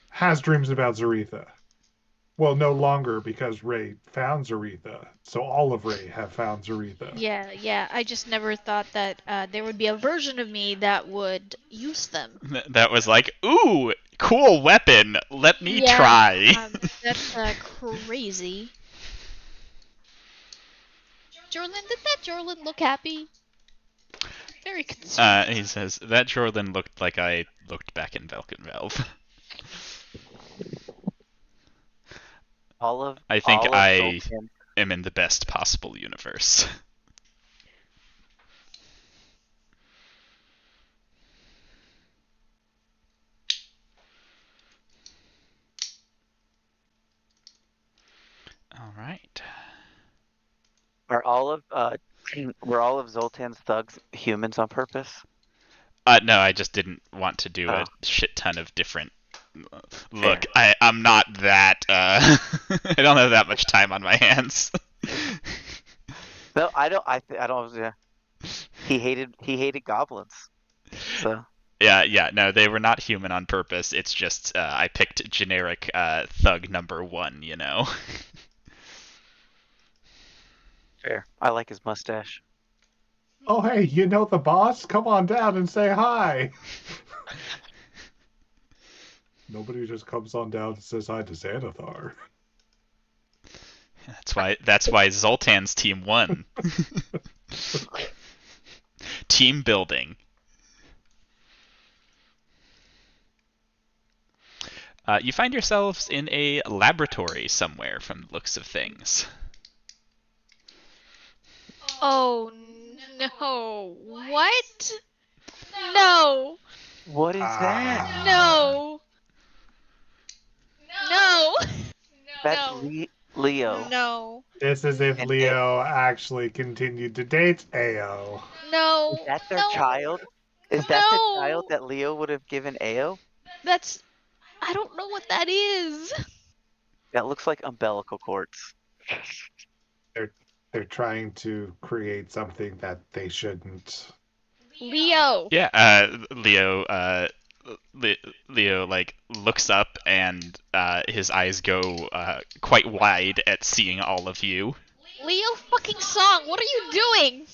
S4: has dreams about Zaretha. Well, no longer because Ray found Zaretha. So all of Ray have found Zaretha.
S5: Yeah. I just never thought that there would be a version of me that would use them.
S3: That was like, ooh, cool weapon. Let me
S5: Yeah,
S3: try.
S5: That's crazy. Jorlin, did that Jorlin look happy? Very concerned.
S3: He says, that Jordan looked like I looked back in Velkin Valve. I think I
S2: Zoltan.
S3: am in the best possible universe. All right.
S2: Are all of were all of Zoltan's thugs humans on purpose?
S3: No, I just didn't want to do a
S2: Oh.
S3: shit ton of different.
S2: Fair.
S3: Look, I'm not that. I don't have that much time on my hands.
S2: No, I don't. I don't. Yeah. He hated goblins. So
S3: Yeah, no, they were not human on purpose. It's just I picked generic thug number 1, you know.
S2: fair. I like his mustache.
S4: Oh, hey, you know the boss? Come on down and say hi. Nobody just comes on down and says hi to Xanathar.
S3: That's why Zoltan's team won. Team building. You find yourselves in a laboratory somewhere from the looks of things.
S5: Oh no! What? No!
S2: What is that?
S5: No! No!
S2: That's
S5: no.
S2: Leo.
S5: No!
S4: This is if
S2: And
S4: Leo actually continued to date Ao.
S5: No!
S2: Is that their
S5: no.
S2: child? Is that the
S5: No.
S2: child that Leo would have given Ao?
S5: That's. I don't know what that is.
S2: That looks like umbilical cords.
S4: They're trying to create something that they shouldn't.
S5: Leo!
S3: Yeah, Leo like looks up and his eyes go quite wide at seeing all of you.
S5: Leo fucking Song, what are you doing?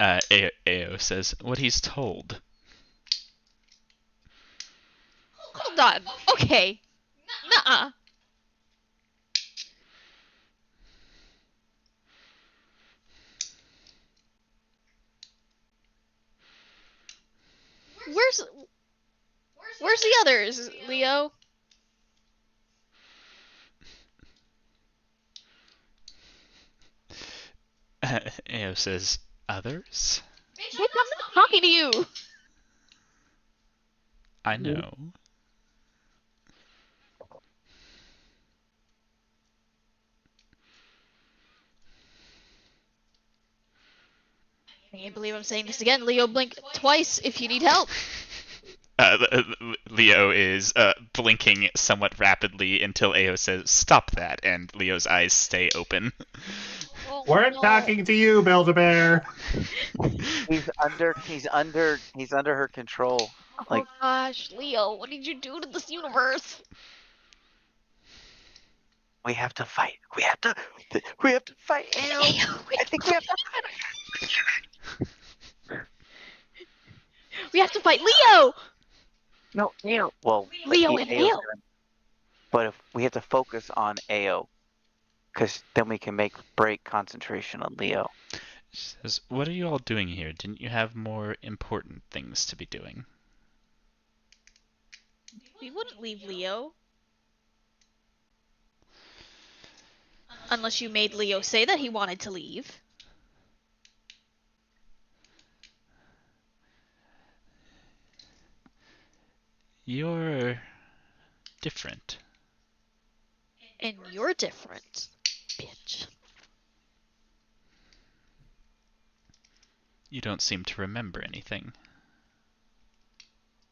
S3: Ao says what he's told.
S5: Hold on. Okay. Nuh-uh. Where's the others, Leo?
S3: Ao says others?
S5: Bitch, I'm not talking to you.
S3: I know.
S5: I can't believe I'm saying this again. Leo, blink twice if you need help.
S3: Leo is blinking somewhat rapidly until Ao says, "Stop that," and Leo's eyes stay open.
S5: Oh,
S4: We're
S5: no.
S4: talking to you, Build-A-Bear.
S2: He's under her control. Like
S5: Oh gosh, Leo, what did you do to this universe?
S2: we have to fight. We have to fight Ao. I think we have to
S5: We have to fight Leo!
S2: No, Ao. Well,
S5: Leo and
S2: Ao's
S5: Ao.
S2: gonna- But if we have to focus on Ao, because then we can break concentration on Leo.
S3: She says, "What are you all doing here? Didn't you have more important things to be doing?"
S5: We wouldn't leave Leo. Unless you made Leo say that he wanted to leave.
S3: You're different.
S5: And you're different, bitch.
S3: You don't seem to remember anything.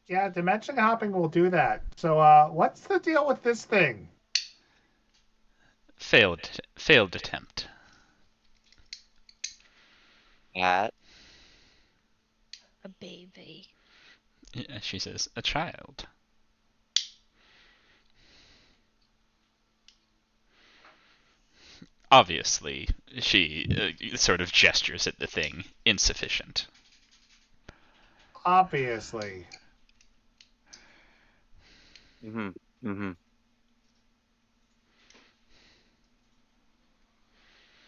S4: Yeah, dimension hopping will do that. So, what's the deal with this thing?
S3: Failed attempt.
S2: Cat.
S5: A baby.
S3: Yeah, she says, "A child." Obviously, she sort of gestures at the thing. Insufficient.
S4: Obviously.
S2: Mm-hmm. Mm-hmm.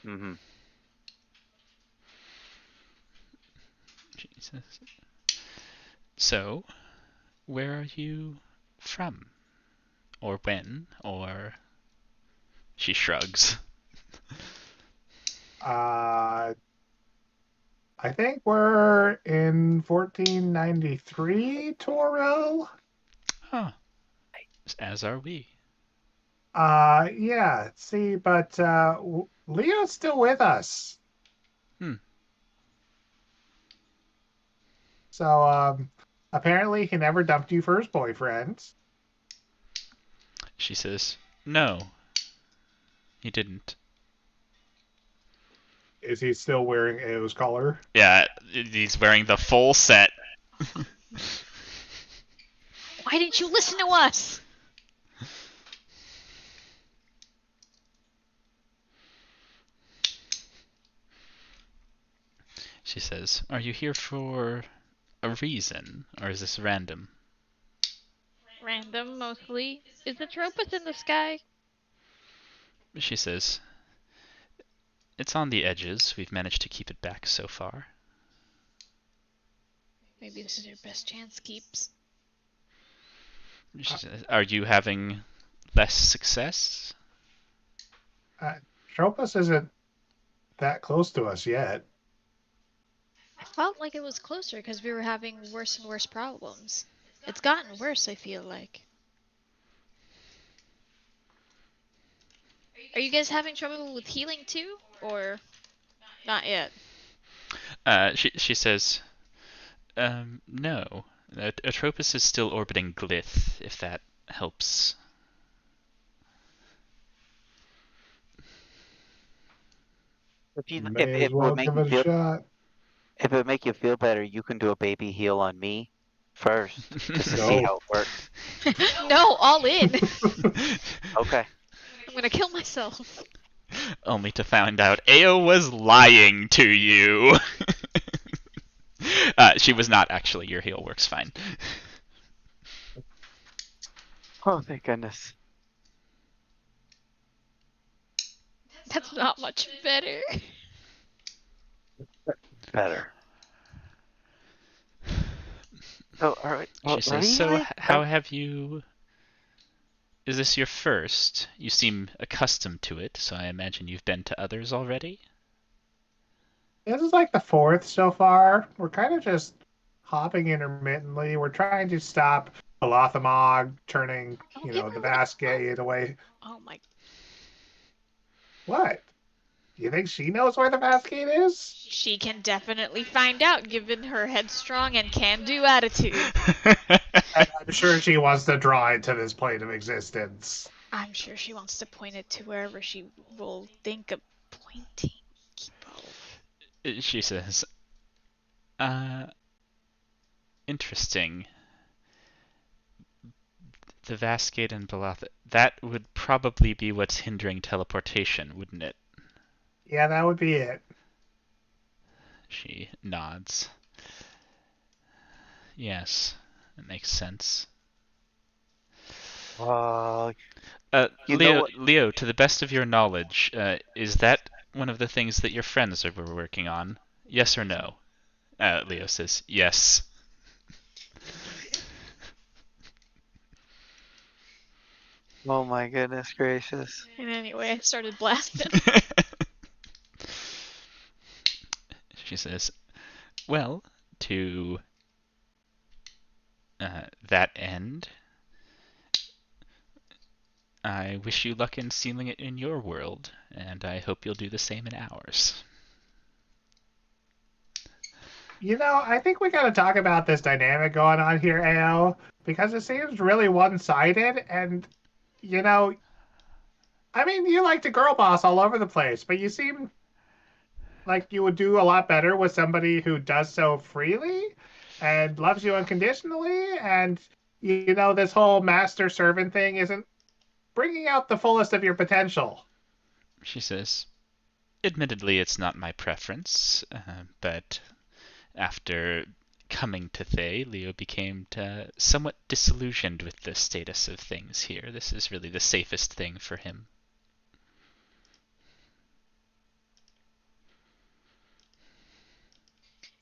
S2: Mm-hmm.
S3: Jesus. So, where are you from? Or when? Or... She shrugs.
S4: I think we're in 1493, Toril.
S3: Huh. As are we.
S4: Yeah. See, but Leo's still with us.
S3: Hmm.
S4: So apparently he never dumped you for his boyfriend.
S3: She says, no, he didn't.
S4: Is he still wearing Ao's collar?
S3: Yeah, he's wearing the full set.
S1: Why didn't you listen to us?
S3: She says, are you here for a reason, or is this random?
S5: Random, mostly. Is the Tropus in the sky?
S3: She says, it's on the edges. We've managed to keep it back so far.
S5: Maybe this is your best chance, Keeps.
S3: She says, are you having less success?
S4: Tropus isn't that close to us yet.
S5: I felt like it was closer because we were having worse and worse problems. It's gotten worse, I feel like. Are you guys having trouble with healing too? Or not yet?
S3: She says, no. Atropos is still orbiting Glyth, if that helps.
S2: If you,
S4: May
S2: if
S4: as
S2: it
S4: well
S2: would make
S4: give
S2: you
S4: it a
S2: feel,
S4: shot.
S2: if it would make you feel better, you can do a baby heal on me first, just to see
S4: No.
S2: how it works.
S5: No, all in!
S2: Okay.
S5: I'm gonna kill myself.
S3: Only to find out Ao was lying to you. She was not actually. Your heal works fine.
S2: Oh, thank goodness.
S5: That's not much better.
S2: Better. So, all right.
S3: She says, so how have you... Is this your first? You seem accustomed to it, so I imagine you've been to others already?
S4: This is like the fourth so far. We're kind of just hopping intermittently. We're trying to stop Alathamog turning,
S5: Don't give her
S4: the
S5: what-
S4: Vascade away.
S5: Oh my.
S4: What? You think she knows where the Vascade is?
S5: She can definitely find out given her headstrong and can-do attitude.
S4: And I'm sure she wants to draw into this plane of existence.
S5: I'm sure she wants to point it to wherever she will think of pointing. Kipo.
S3: She says, interesting. The Vascade and Balatha. That would probably be what's hindering teleportation, wouldn't it?
S4: Yeah, that would be it.
S3: She nods. Yes, it makes sense.
S2: You know what?
S3: Leo, to the best of your knowledge, is that one of the things that your friends were working on? Yes or no? Leo says, yes.
S2: Oh my goodness gracious.
S5: And anyway, I started blasting.
S3: She says, well, to that end, I wish you luck in sealing it in your world, and I hope you'll do the same in ours.
S4: I think we gotta talk about this dynamic going on here, Ao, because it seems really one-sided, and, I mean, you like to girl boss all over the place, but you seem like you would do a lot better with somebody who does so freely and loves you unconditionally, and, this whole master-servant thing isn't bringing out the fullest of your potential.
S3: She says, admittedly, it's not my preference, but after coming to Thay, Leo became somewhat disillusioned with the status of things here. This is really the safest thing for him.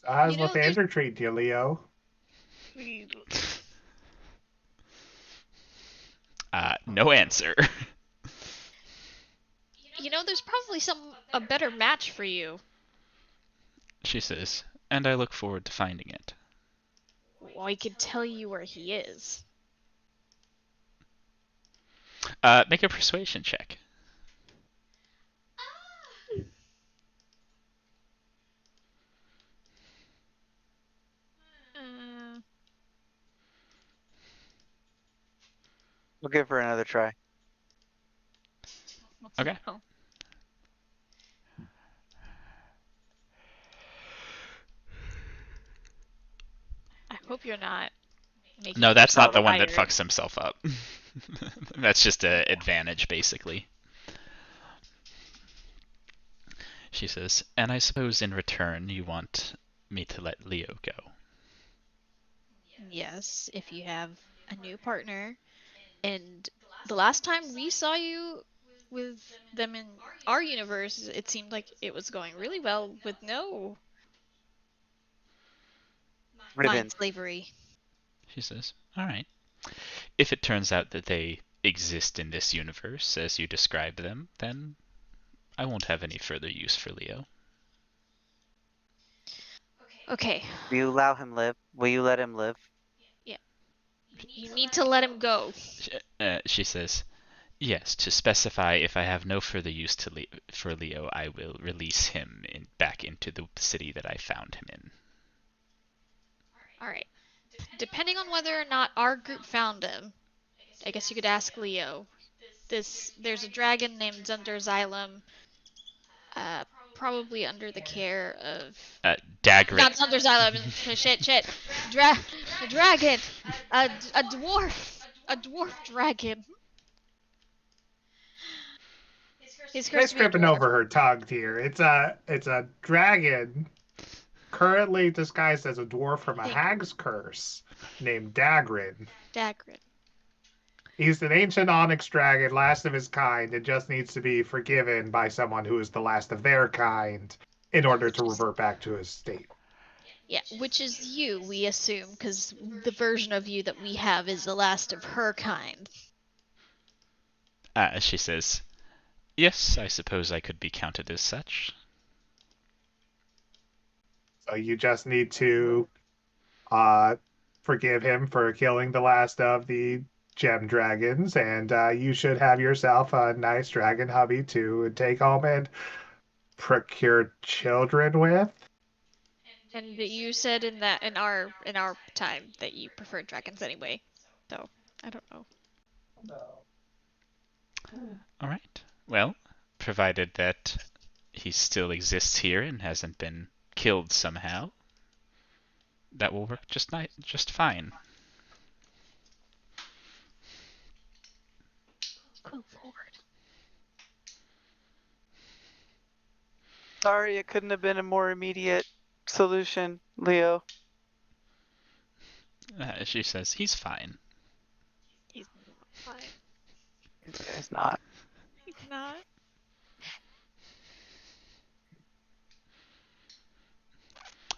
S4: How's
S5: You know,
S4: Lathander treat you, Leo?
S3: No answer.
S5: You know, there's probably a better match for you.
S3: She says, and I look forward to finding it.
S5: Well, I could tell you where he is.
S3: Make a persuasion check.
S2: We'll give her another try.
S3: Okay.
S1: No.
S5: I hope you're not making
S3: No, that's not the
S5: yourself
S3: one that
S5: tired.
S3: fucks himself up. That's just an advantage, basically. She says, and I suppose in return you want me to let Leo go.
S5: Yes, if you have a new partner. And the last time we saw you with them in our universe, it seemed like it was going really well with no mind
S2: Ribbons.
S5: slavery.
S3: She says, all right. If it turns out that they exist in this universe as you described them, then I won't have any further use for Leo.
S5: Okay,
S2: Will you allow him live? Will you let him live?
S5: you need to let him go.
S3: She says, yes, to specify if I have no further use for Leo, I will release him back into the city that I found him in.
S5: Alright. Depending on whether or not our group found him, I guess you could ask Leo. There's a dragon named Zunder Xylem, probably under the care of
S3: Dagrid.
S5: not Zunder Xylem. shit. A dragon, a dwarf dragon. His curse
S4: Nice
S5: to be a
S4: tripping
S5: dwarf.
S4: over her tongue here. It's a dragon currently disguised as a dwarf from a
S5: Thank
S4: hag's curse named Dagrid.
S5: Dagrid.
S4: He's an ancient onyx dragon, last of his kind, and just needs to be forgiven by someone who is the last of their kind in order to revert back to his state.
S5: Yeah, which is you, we assume, because the version of you that we have is the last of her kind.
S3: She says, yes, I suppose I could be counted as such.
S4: So you just need to forgive him for killing the last of the gem dragons, and you should have yourself a nice dragon hubby to take home and procure children with.
S5: And you said in our time that you preferred dragons anyway. So I don't know.
S3: All right. Well, provided that he still exists here and hasn't been killed somehow, that will work just fine.
S1: Go forward.
S2: Sorry, it couldn't have been a more immediate solution, Leo.
S3: She says, he's fine.
S5: He's fine.
S2: It's not.
S5: He's not.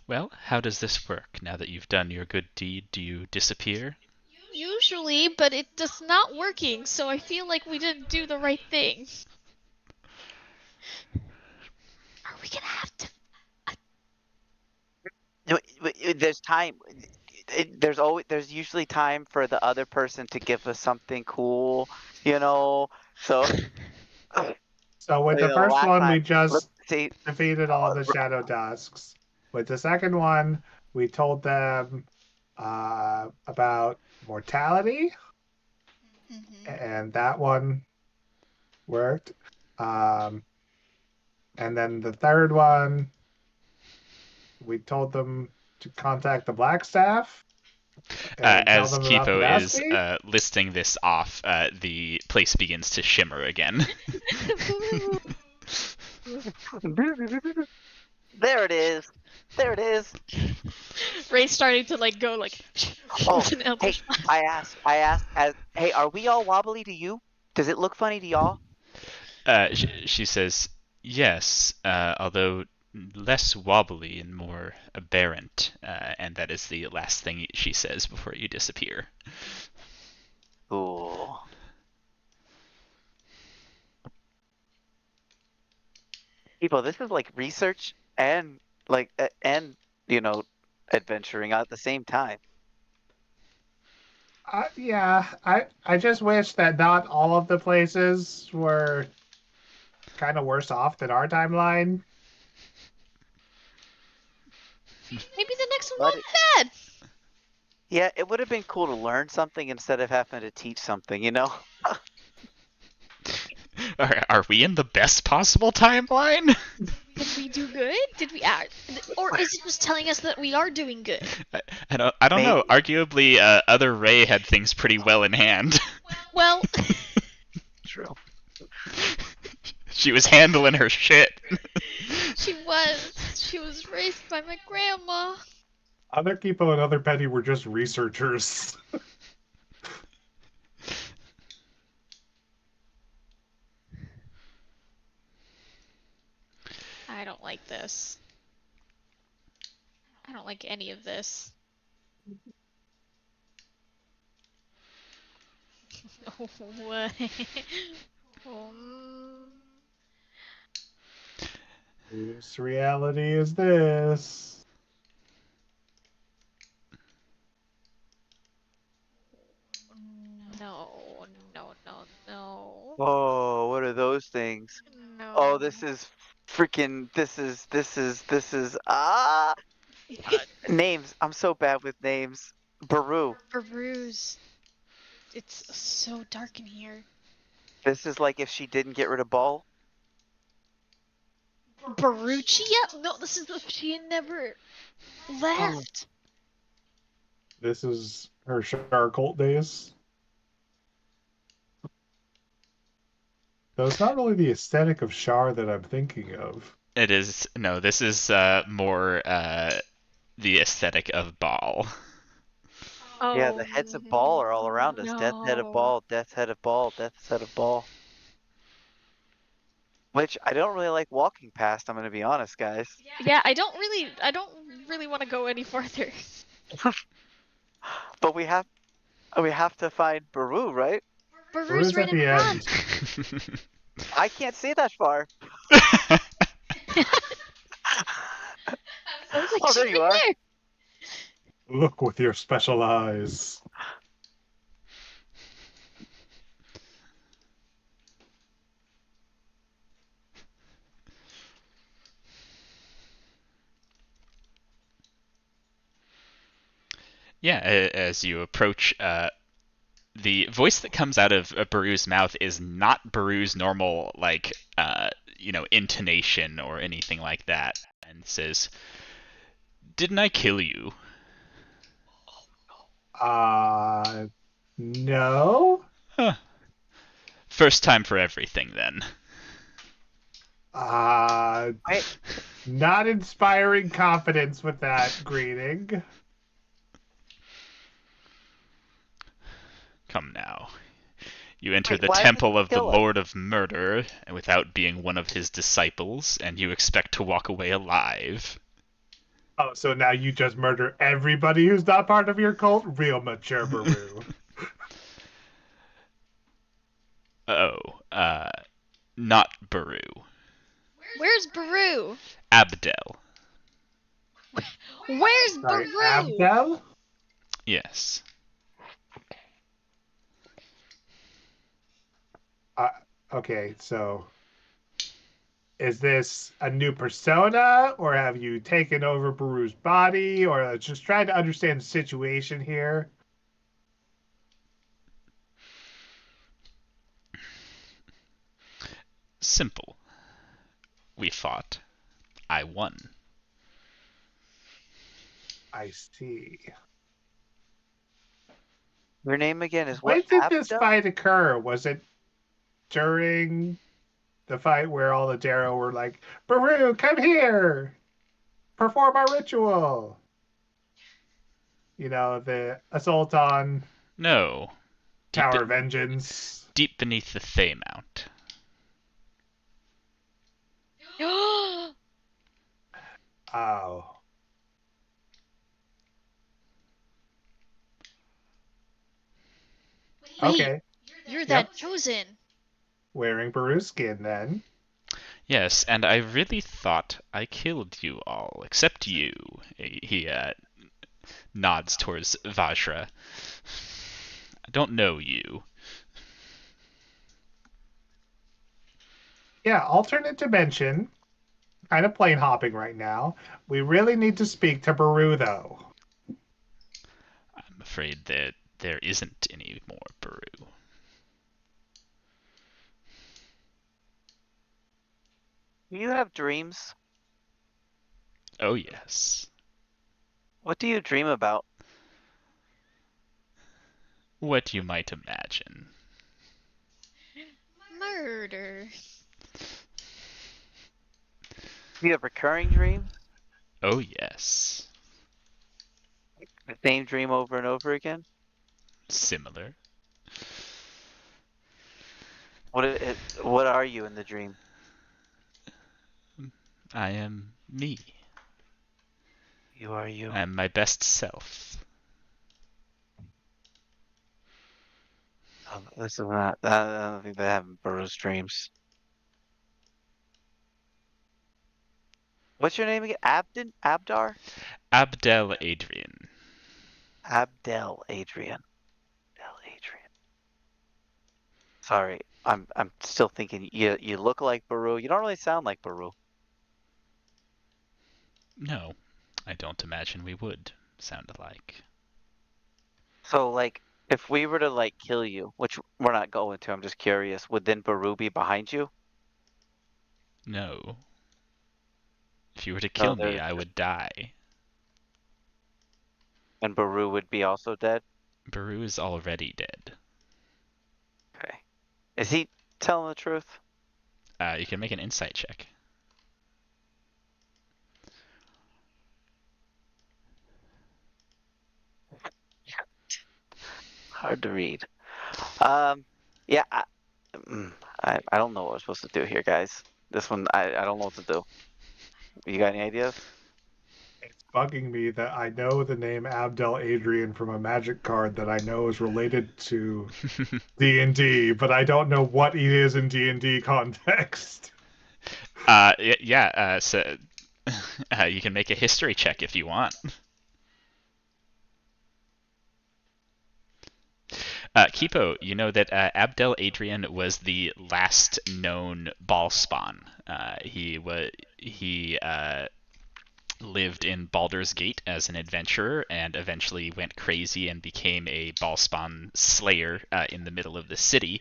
S3: Well, how does this work? Now that you've done your good deed, do you disappear?
S5: Usually, but it does not working, so I feel like we didn't do the right thing. Are we gonna have to?
S2: No, there's time. There's usually time for the other person to give us something cool, you know. So
S4: So with the
S2: Yeah,
S4: first
S2: last
S4: one, we
S2: time-
S4: just
S2: let's see.
S4: defeated all the Shadow Dusks. With the second one, we told them about mortality, and that one worked. And then the third one, we told them to contact the Blackstaff. and tell
S3: As
S4: them about the
S3: Kipo is
S4: Baspi.
S3: listing this off, the place begins to shimmer again.
S2: There it is. There it is.
S5: Ray's starting to like go like.
S2: Oh,
S5: with an
S2: hey,
S5: Eldritch Blast.
S2: I asked, hey, are we all wobbly to you? Does it look funny to y'all?
S3: She says, yes, although less wobbly and more aberrant, and that is the last thing she says before you disappear.
S2: Cool. People, this is like research and like and adventuring at the same time.
S4: Yeah, I just wish that not all of the places were kind of worse off than our timeline.
S5: Maybe the next one
S2: But
S5: won't be bad.
S2: Yeah, it would have been cool to learn something instead of having to teach something, you know?
S3: Are we in the best possible timeline?
S5: Did we do good? Did we act? Or is it just telling us that we are doing good?
S3: I don't know.
S2: Maybe.
S3: Arguably, other Ray had things pretty well in hand.
S5: Well,
S2: True.
S3: She was handling her shit.
S5: she was raised by my grandma.
S4: Other Kipo and Other Penny were just researchers.
S5: I don't like this. I don't like any of this. What?
S4: Whose reality is this?
S5: No, no, no, no.
S2: Oh, what are those things?
S5: No.
S2: Oh, this is freaking. This is names. I'm so bad with names. Baru.
S5: Baruz. It's so dark in here.
S2: This is like if she didn't get rid of Ball.
S5: Baruchia? No, this is if she had never left.
S4: This is her Shar cult days. Though it's not really the aesthetic of Shar that I'm thinking of.
S3: It is no. This is more the aesthetic of Baal.
S5: Oh,
S2: Yeah, the heads of Ball are all around us. Death head of
S5: no.
S2: Ball. Death head of Ball. Death head of Ball. Which I don't really like walking past. I'm gonna be honest, guys.
S5: Yeah, I don't really want to go any farther.
S2: But we have to find Baru, right?
S5: Baru's
S4: Baru's
S5: right
S4: at
S5: in
S4: the
S5: front.
S4: end.
S2: I can't see that far.
S5: I was like,
S2: Oh, there
S5: she's
S2: you
S5: right
S2: are.
S5: there.
S4: Look with your special eyes.
S3: Yeah, as you approach, the voice that comes out of Baru's mouth is not Baru's normal, like, intonation or anything like that, and says, "Didn't I kill you?"
S4: No?
S3: Huh. First time for everything, then.
S4: Not inspiring confidence with that greeting.
S3: Come now. You enter
S2: Wait,
S3: the
S2: why did
S3: temple
S2: you
S3: of the
S2: kill him?
S3: Lord of Murder without being one of his disciples, and you expect to walk away alive.
S4: Oh, so now you just murder everybody who's not part of your cult? Real mature Baru.
S3: Not Baru.
S5: Where's Baru?
S3: Abdel.
S5: Where's
S4: Sorry,
S5: Baru?
S4: Abdel?
S3: Yes.
S4: Okay, so is this a new persona, or have you taken over Baru's body, or just trying to understand the situation here?
S3: Simple. We fought. I won.
S4: I see.
S2: Your name again is
S4: When
S2: what?
S4: did this
S2: Abda?
S4: fight occur? Was it during the fight where all the Darrow were like, Baru, come here? perform our ritual. You know, the assault on
S3: No. Deep,
S4: Tower of Vengeance.
S3: deep beneath the Thaymount.
S4: Oh.
S5: Wait,
S4: Okay.
S5: you're that chosen.
S4: Wearing Baru's skin then.
S3: Yes, and I really thought I killed you all, except you. He nods towards Vajra. I don't know you.
S4: Yeah, alternate dimension. Kind of plane hopping right now. We really need to speak to Baru though.
S3: I'm afraid that there isn't any more Baru.
S2: Do you have dreams?
S3: Oh yes.
S2: What do you dream about?
S3: What you might imagine.
S5: Murder.
S2: Do you have recurring dreams?
S3: Oh yes.
S2: The same dream over and over again?
S3: Similar.
S2: What are you in the dream?
S3: I am me.
S2: You are you.
S3: I am my best self.
S2: This is not. I don't think they have Baru's dreams. What's your name again? Abdar?
S3: Abdel Adrian.
S2: Abdel Adrian. Abdel Adrian. Sorry, I'm still thinking you look like Baru. You don't really sound like Baru.
S3: No, I don't imagine we would sound alike.
S2: So like, if we were to like kill you, which we're not going to, I'm just curious, would then Baru be behind you?
S3: No. If you were to kill me,
S2: there's-
S3: I would die.
S2: And Baru would be also dead?
S3: Baru is already dead.
S2: Okay. Is he telling the truth?
S3: You can make an insight check.
S2: Hard to read. Yeah, I don't know what we're supposed to do here, guys. This one, I don't know what to do. You got any ideas?
S4: It's bugging me that I know the name Abdel Adrian from a magic card that I know is related to D&D, but I don't know what it is in D&D context.
S3: So you can make a history check if you want. Kipo, you know that Abdel Adrian was the last known Ballspawn. He lived in Baldur's Gate as an adventurer and eventually went crazy and became a Ballspawn slayer in the middle of the city.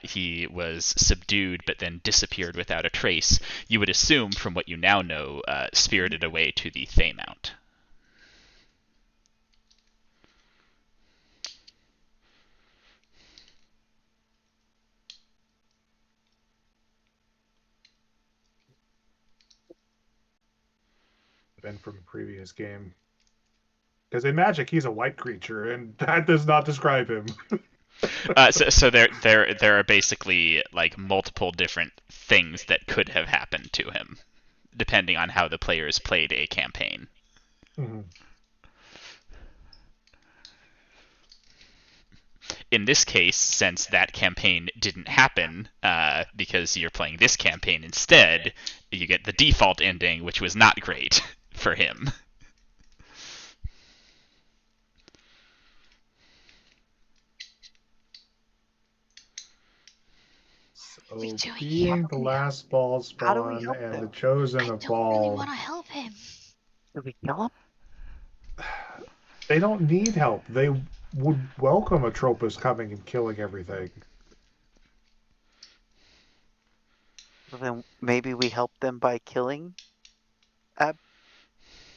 S3: He was subdued but then disappeared without a trace. You would assume, from what you now know, spirited away to the Thaymount.
S4: Been from a previous game. Because in Magic, he's a white creature, and that does not describe him.
S3: So there are basically like multiple different things that could have happened to him, depending on how the players played a campaign.
S4: Mm-hmm.
S3: In this case, since that campaign didn't happen, because you're playing this campaign instead, you get the default ending, which was not great for him.
S4: So,
S1: we doing
S4: being
S1: here?
S4: the last ball
S2: How do we
S4: spawn
S2: help
S4: and
S2: them?
S4: the chosen
S1: I
S4: of
S1: don't really
S4: Ball,
S1: want to help him.
S2: Did we kill him?
S4: they don't need help. They would welcome Atropos coming and killing everything.
S2: Well, then maybe we help them by killing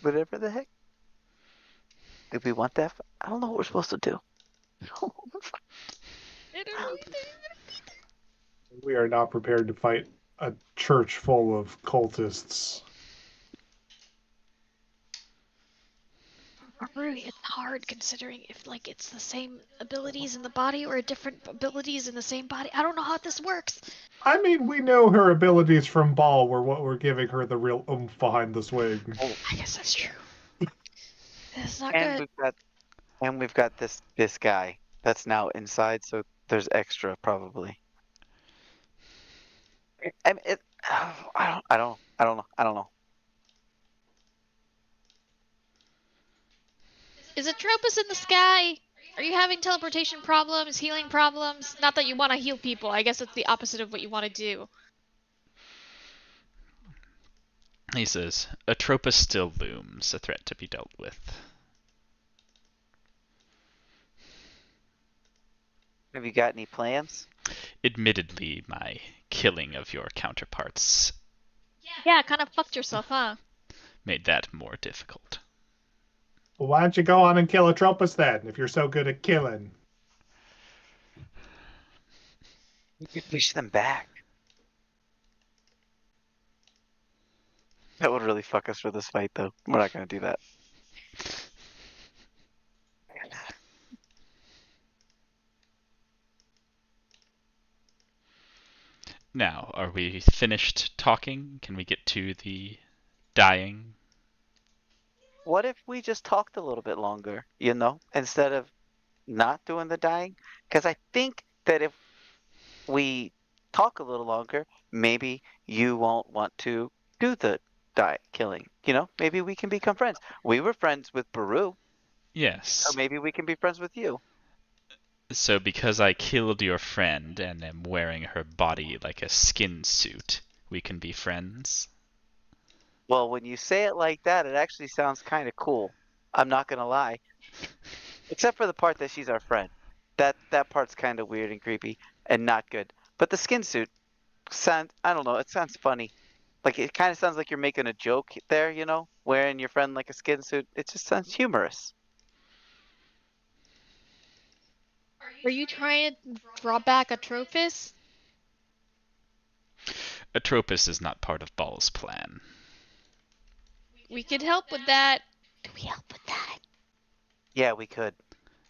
S2: whatever the heck. Did we want that? I don't know what we're supposed to do.
S5: I don't know either.
S4: We are not prepared to fight a church full of cultists.
S5: Really, it's hard considering if like it's the same abilities in the body or different abilities in the same body. I don't know how this works.
S4: I mean, we know her abilities from Ball were what were giving her the real oomph behind the swing.
S5: I guess that's true. It's not
S2: And
S5: good.
S2: we've got this guy that's now inside, so there's extra probably. I mean, I don't know.
S5: Is Atropos in the sky? Are you having teleportation problems, healing problems? Not that you want to heal people. I guess it's the opposite of what you want to do.
S3: He says, Atropos still looms, a threat to be dealt with.
S2: Have you got any plans?
S3: Admittedly, my killing of your counterparts
S5: Yeah, kind of fucked yourself, huh?
S3: made that more difficult.
S4: Well, why don't you go on and kill Atropos then, if you're so good at killing?
S2: We could push them back. That would really fuck us for this fight, though. We're not gonna do that.
S3: Now, are we finished talking? Can we get to the dying?
S2: What if we just talked a little bit longer, instead of not doing the dying? Because I think that if we talk a little longer, maybe you won't want to do the killing. Maybe we can become friends. We were friends with Baru,
S3: Yes.
S2: so maybe we can be friends with you.
S3: So because I killed your friend and am wearing her body like a skin suit, we can be friends?
S2: Well, when you say it like that, it actually sounds kind of cool. I'm not gonna lie. Except for the part that she's our friend. That part's kind of weird and creepy and not good. But the skin suit I don't know, it sounds funny. Like it kind of sounds like you're making a joke there, wearing your friend like a skin suit. It just sounds humorous.
S5: Are you trying to draw back Atropos?
S3: Atropos is not part of Ball's plan.
S5: We could help with that. Can we help with that?
S2: Yeah, we could.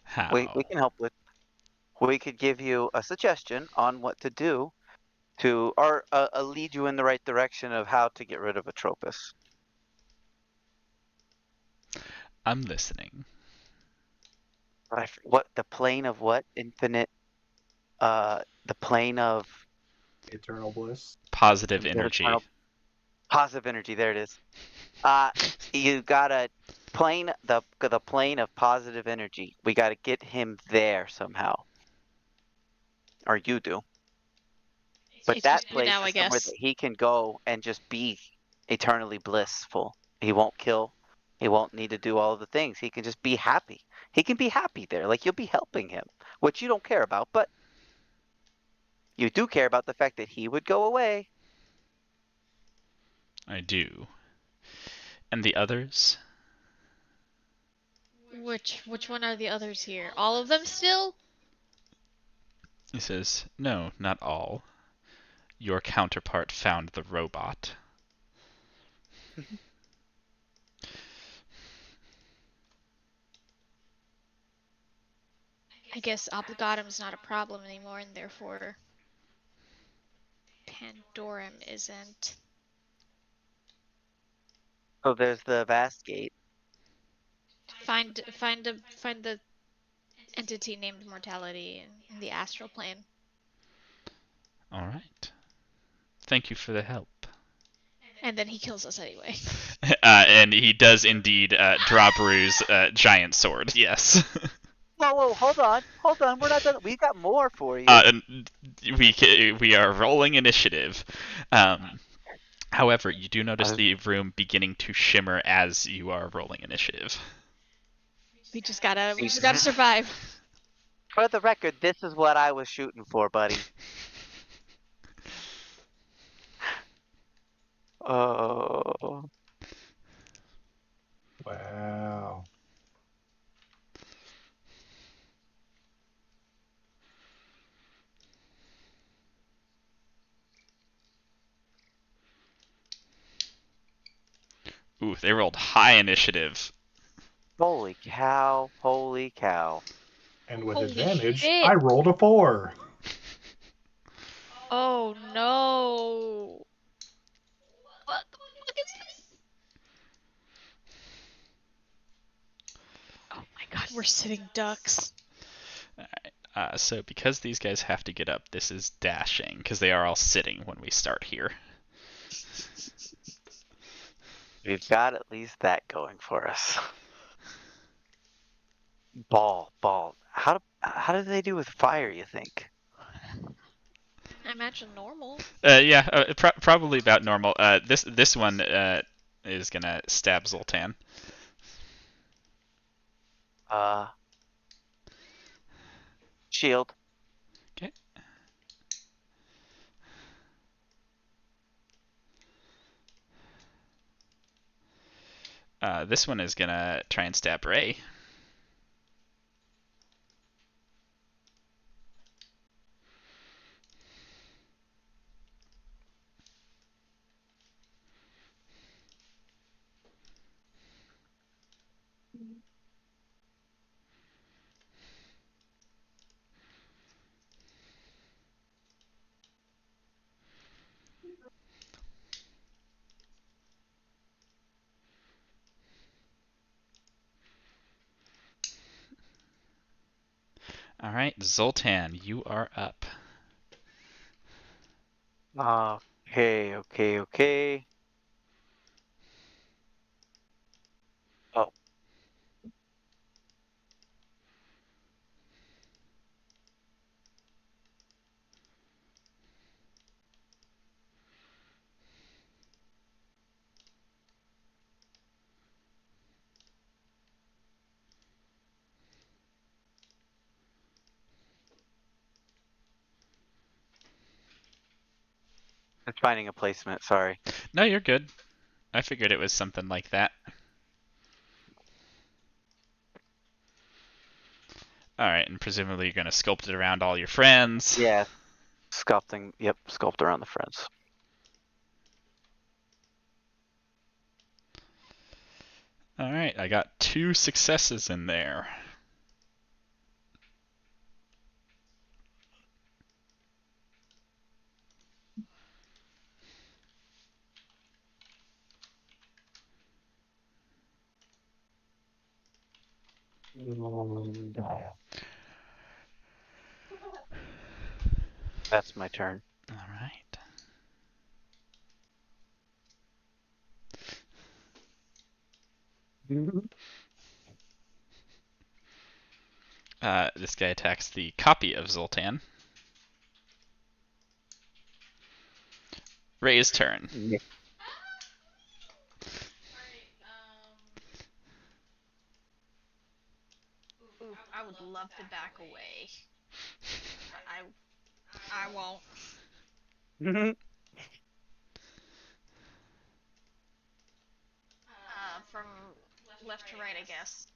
S3: How?
S2: We can help with. We could give you a suggestion on what to do or lead you in the right direction of how to get rid of Atropos.
S3: I'm listening.
S2: What the plane of what? Infinite. The plane of
S4: Eternal bliss.
S3: Positive energy.
S2: Positive energy. There it is. You gotta the plane of positive energy. We gotta get him there somehow. Or you do. But
S5: It's
S2: that
S5: just you
S2: place
S5: now, I
S2: is somewhere
S5: guess.
S2: that he can go and just be eternally blissful. He won't kill. He won't need to do all of the things. He can just be happy. He can be happy there. Like you'll be helping him, which you don't care about, but you do care about the fact that he would go away.
S3: I do. And the others?
S5: Which one are the others here? All of them still?
S3: He says, no, not all. Your counterpart found the robot.
S5: I guess Obligatum's not a problem anymore, and therefore Pandorum isn't.
S2: So there's the vast gate.
S5: Find the entity named Mortality in the astral plane.
S3: All right. Thank you for the help.
S5: And then he kills us anyway.
S3: And he does indeed draw Baru's giant sword, yes.
S2: Whoa, hold on. We're not done. We got more for you.
S3: And we are rolling initiative. However, you do notice the room beginning to shimmer as you are rolling initiative.
S5: We just gotta survive.
S2: For the record, this is what I was shooting for, buddy. Oh.
S4: Wow.
S3: Ooh, they rolled high initiative.
S2: Holy cow! Holy cow!
S4: And with
S5: Holy
S4: advantage,
S5: shit.
S4: I rolled a 4.
S5: Oh no.
S1: What the fuck is this?
S5: Oh my god, we're sitting ducks.
S3: Alright, so because these guys have to get up, this is dashing, because they are all sitting when we start here.
S2: We've got at least that going for us. Ball. How do they do with fire, you think?
S5: I imagine normal.
S3: Yeah, probably about normal. This one is gonna stab Zoltan.
S2: Shield.
S3: Okay. This one is gonna try and stab Ray. All right, Zoltan, you are up.
S2: Okay. Oh, it's finding a placement. Sorry.
S3: No, you're good. I figured it was something like that. All right, and presumably you're gonna sculpt it around all your friends.
S2: Yeah. Sculpting. Yep. Sculpt around the friends.
S3: All right, I got 2 successes in there.
S2: That's my turn.
S3: All right. This guy attacks the copy of Zoltan. Ray's turn.
S2: Yeah.
S5: Ooh, I would love to back away. But I won't. From left to right, I guess.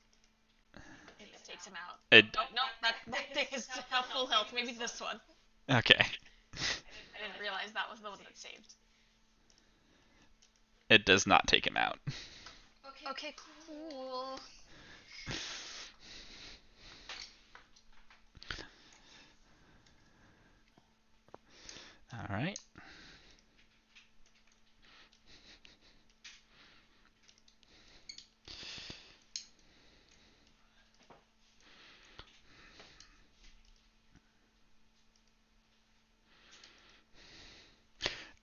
S5: Maybe that takes him out.
S3: It,
S5: Oh, no, that thing is full health. Maybe this one.
S3: okay.
S5: I didn't realize that was the one that saved.
S3: It does not take him out.
S5: Okay, cool.
S3: All right.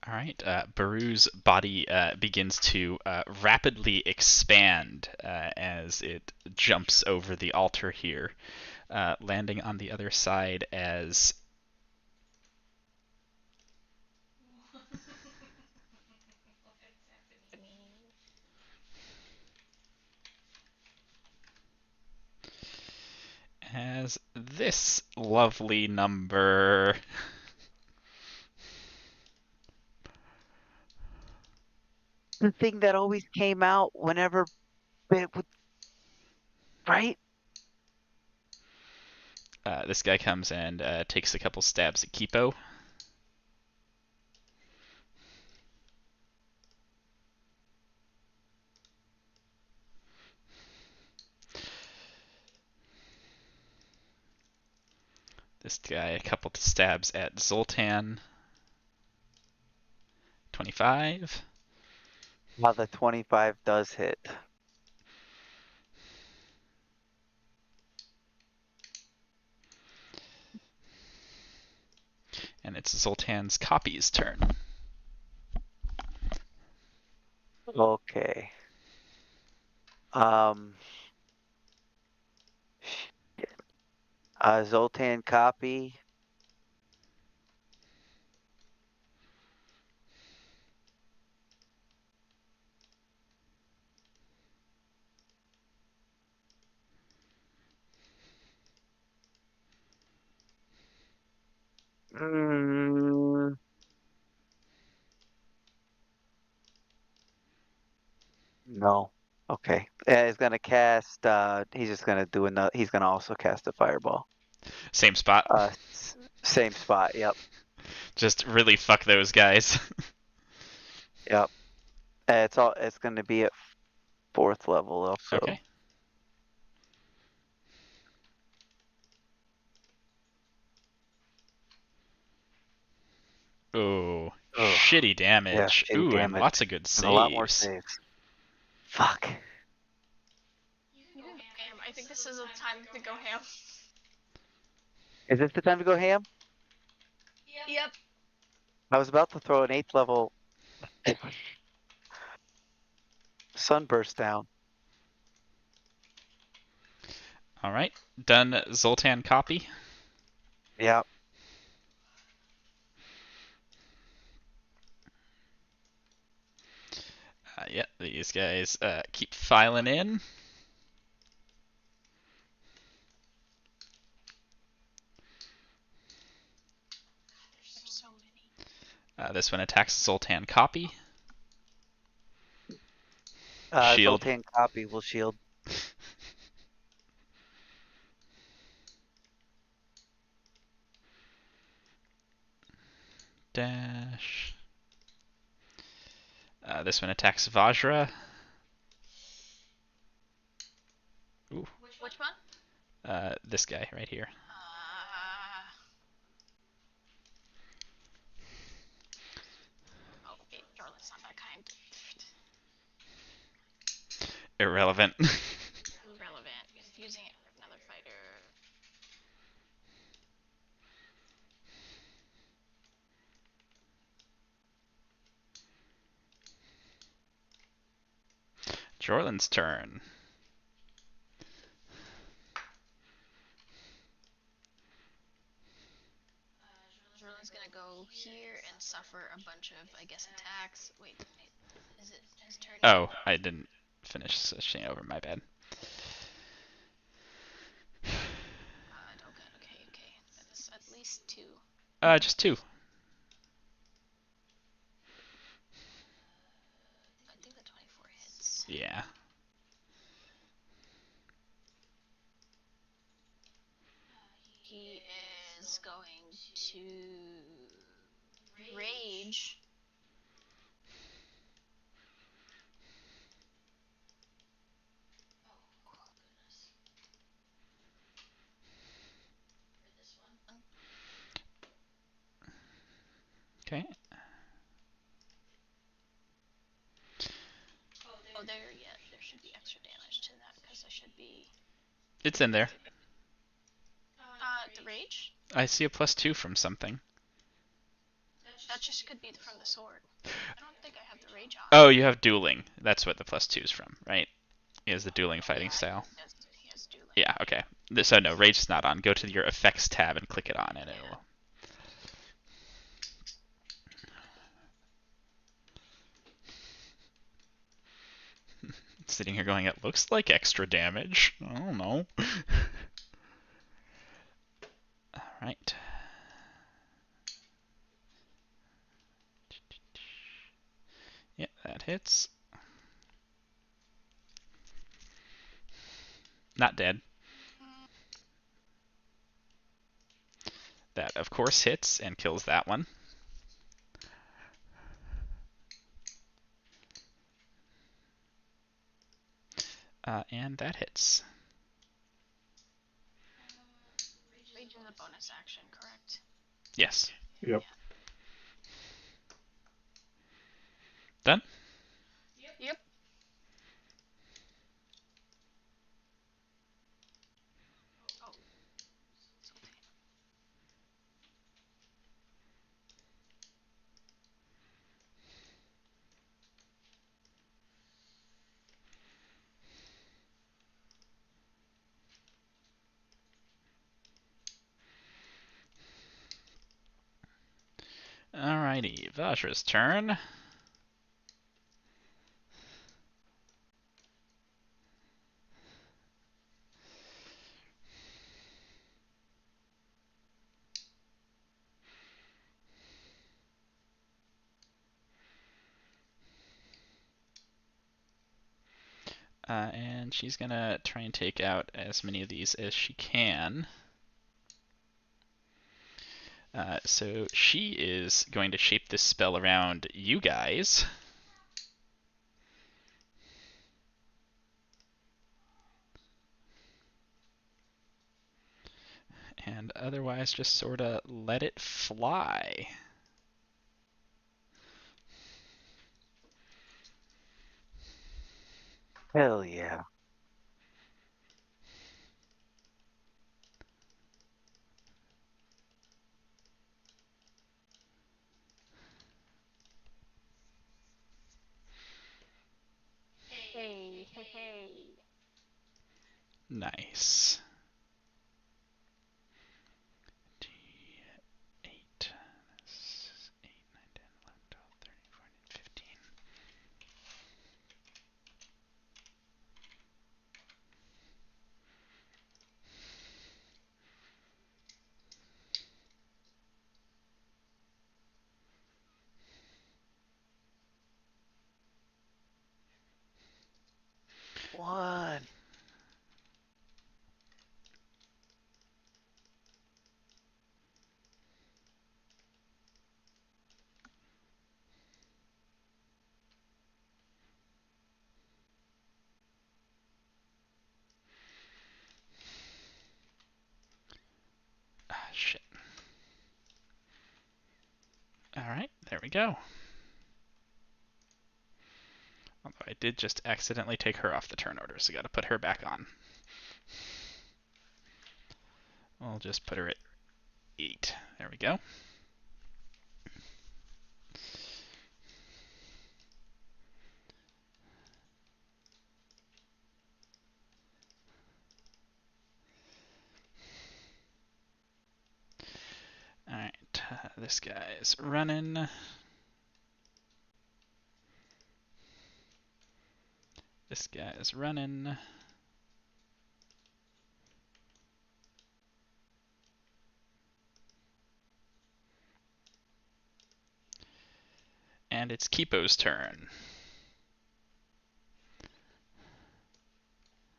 S3: All right, Baru's body begins to rapidly expand as it jumps over the altar here, landing on the other side as this lovely number.
S2: The thing that always came out whenever it would, right?
S3: This guy comes and takes a couple stabs at Kipo. This guy a couple stabs at Zoltan. 25.
S2: Now the 25 does hit.
S3: And it's Zoltan's copy's turn.
S2: Okay. Um. Shit. Zoltan copy. Mm, no. Okay. Yeah, he's gonna cast. He's just gonna do another. He's gonna also cast a fireball.
S3: Same spot.
S2: Same spot. Yep.
S3: Just really fuck those guys.
S2: Yep. It's all. It's gonna be at 4th level also.
S3: Okay. Ooh,
S2: Ugh.
S3: shitty damage.
S2: shitty
S3: Ooh, and
S2: damage.
S3: lots of good
S2: And
S3: saves.
S2: a lot more saves. Fuck.
S5: Ham. I think this is a time to go ham.
S2: Is this the time to go ham?
S5: Yep.
S2: I was about to throw an 8th level sunburst down.
S3: All right, done. Zoltan copy.
S2: Yeah.
S3: Yeah, these guys keep filing in.
S5: There's so many.
S3: This one attacks Zoltan copy. Shield.
S2: Zoltan copy will shield.
S3: Dash. This one attacks Vajra. Ooh.
S5: Which one?
S3: This guy right here.
S5: Oh, wait, Darla's not that kind.
S3: Irrelevant.
S5: Irrelevant. Using it for another fighter.
S3: Jorlin's turn.
S5: Jorlin's gonna go here and suffer a bunch of, I guess, attacks. Wait, is it his turn?
S3: Oh, I didn't finish switching over. My bad.
S5: Okay. That's at least 2.
S3: Just 2.
S5: I think the 24 hits.
S3: Yeah.
S5: He is going to rage.
S3: Okay.
S5: Oh, there should be extra damage to that because I should be.
S3: It's in there.
S5: The rage?
S3: I see a +2 from something.
S5: That just could be from the sword. I don't think I have the rage on.
S3: Oh, you have dueling. That's what the +2 is from, right? He has the dueling fighting style.
S5: He has dueling.
S3: Yeah, okay. So no, rage is not on. Go to your effects tab and click it on, and it will. Sitting here going, it looks like extra damage. I don't know. Alright. Yep, that hits. Not dead. That, of course, hits and kills that one. And that hits.
S5: Rage and the bonus action, correct?
S3: Yes.
S4: Yep.
S3: Done?
S5: Yep. Oh.
S3: Alrighty, Vajra's turn. And she's gonna try and take out as many of these as she can. So she is going to shape this spell around you guys. And otherwise just sort of let it fly.
S2: Hell yeah.
S5: Hey, hey, hey.
S3: Nice. D8, 8, 9, 10, 11, 12, 13, 14, 15.
S2: One.
S3: Ah, shit. Alright, there we go. Although I did just accidentally take her off the turn order, so gotta put her back on. We'll just put her at 8. There we go. Alright, this guy's running. This guy's running. And it's Kipo's turn.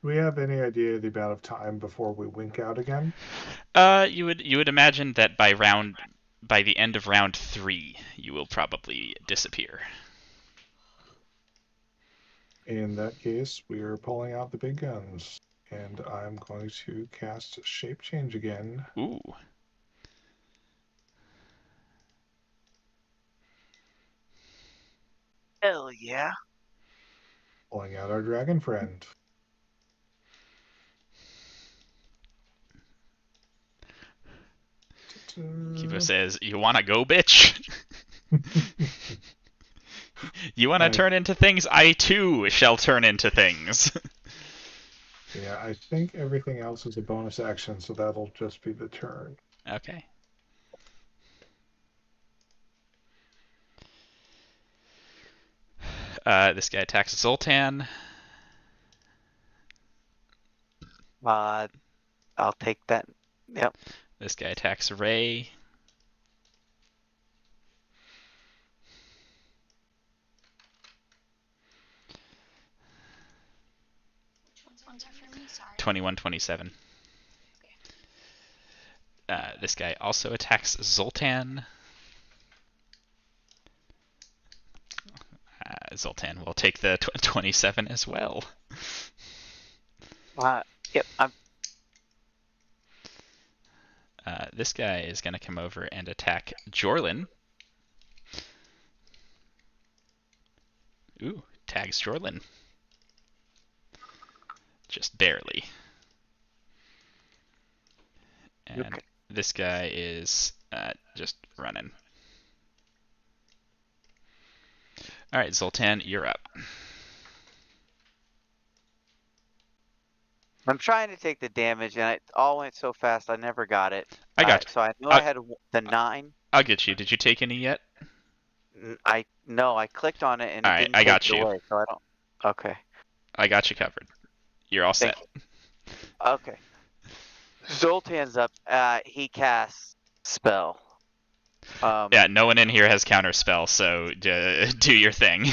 S4: Do we have any idea the amount of time before we wink out again?
S3: You would imagine that by the end of round 3, you will probably disappear.
S4: In that case, we are pulling out the big guns. And I'm going to cast Shape Change again.
S3: Ooh.
S2: Hell yeah.
S4: Pulling out our dragon friend.
S3: Kipo says, "You wanna go, bitch? You wanna turn into things? I too shall turn into things."
S4: Yeah, I think everything else is a bonus action, so that'll just be the turn.
S3: Okay. This guy attacks Zoltan.
S2: I'll take that. Yep.
S3: This guy attacks Ray.
S5: Which ones are for me? Sorry.
S3: 21, 27. This guy also attacks Zoltan. Zoltan will take the 27 as well.
S2: Yep.
S3: This guy is going to come over and attack Jorlin. Ooh, tags Jorlin. Just barely. And
S2: Okay.
S3: this guy is just running. All right, Zoltan, you're up.
S2: I'm trying to take the damage, and it all went so fast, I never got it.
S3: I got.
S2: So I know
S3: I-
S2: I had the 9.
S3: I'll get you. Did you take any yet?
S2: No, I clicked on it and
S3: All
S2: it
S3: right,
S2: didn't
S3: I
S2: take
S3: got
S2: it
S3: you.
S2: away, so I don't. Okay.
S3: I got you covered. You're all set.
S2: Thank Okay. Zoltan's up. He casts spell.
S3: Yeah, no one in here has counter spell, so do your thing.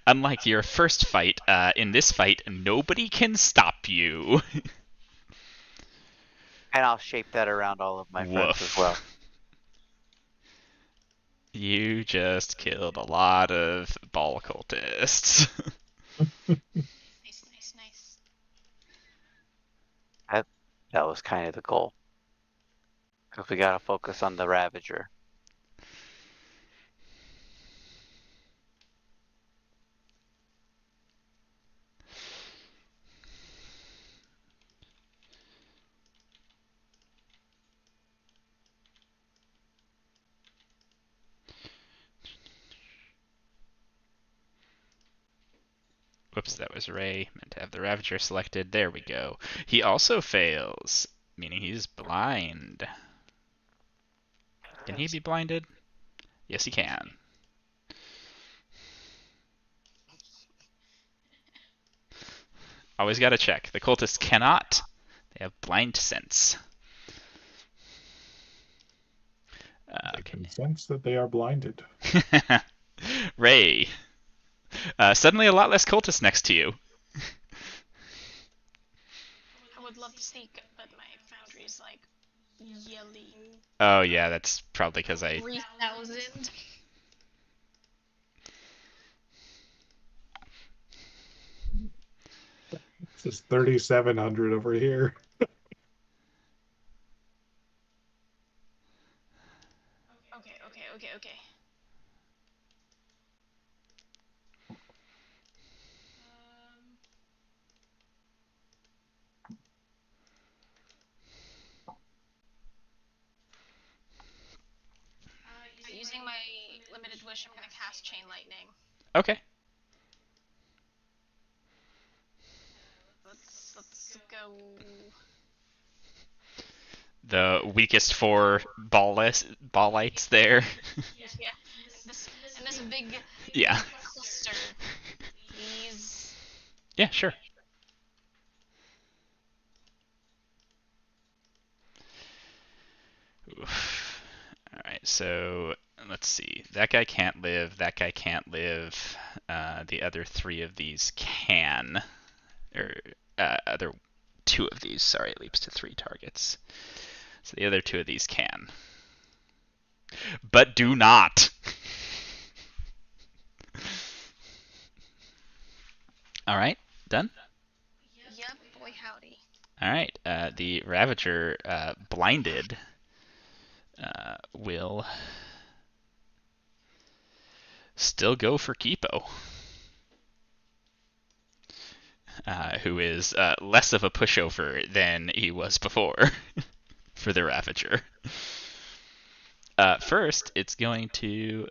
S3: Unlike your first fight, in this fight, nobody can stop you.
S2: And I'll shape that around all of my friends as well.
S3: You just killed a lot of ball cultists.
S1: Nice, nice, nice.
S2: That was kind of the goal. Because we gotta focus on the Ravager.
S3: Whoops, that was Ray. Meant to have the Ravager selected. There we go. He also fails, meaning he's blind. Can he be blinded? Yes, he can. Always gotta check. The cultists cannot. They have blind sense.
S4: I can sense that they are blinded.
S3: Ray. Suddenly a lot less cultists next to you.
S5: I would love to sneak, but my foundry's like yelling
S3: Oh yeah, that's probably because I...
S5: 3,000.
S4: This is 3,700 over here.
S5: Okay. Using my limited wish, I'm gonna cast Chain Lightning.
S3: Okay.
S5: Let's go.
S3: The weakest 4 ballites there.
S5: Yeah. This big
S3: Yeah.
S5: cluster. Please.
S3: Yeah, sure. Oof. Alright, so let's see. That guy can't live. That guy can't live. The other 3 of these can. Or other 2 of these. Sorry, it leaps to 3 targets. So the other 2 of these can. But do not. Alright, done?
S5: Yep, boy howdy.
S3: Alright, the Ravager, blinded, will still go for Kipo, who is less of a pushover than he was before for the Ravager. First, it's going to...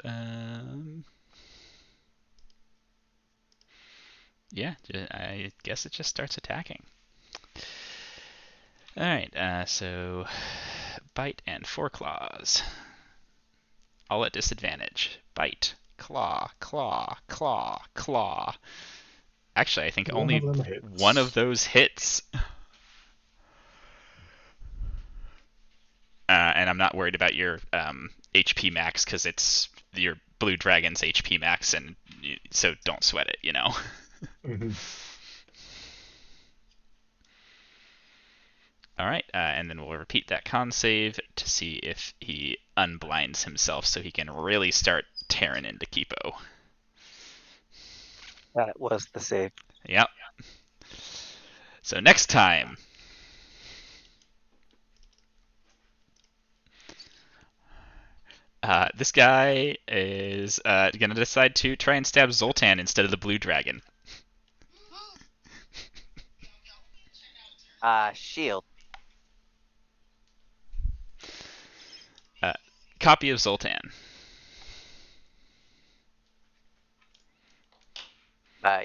S3: yeah, I guess it just starts attacking. Alright, so bite and 4 claws. All at disadvantage. Bite, claw, claw, claw, claw. Actually, I think only one of those hits. And I'm not worried about your HP max because it's your blue dragon's HP max, and so don't sweat it, you know.
S4: Mhm.
S3: All right, and then we'll repeat that con save to see if he unblinds himself so he can really start tearing into Kipo.
S2: That was the save.
S3: Yep. So next time. This guy is going to decide to try and stab Zoltan instead of the blue dragon.
S2: Shield.
S3: Copy of Zoltan.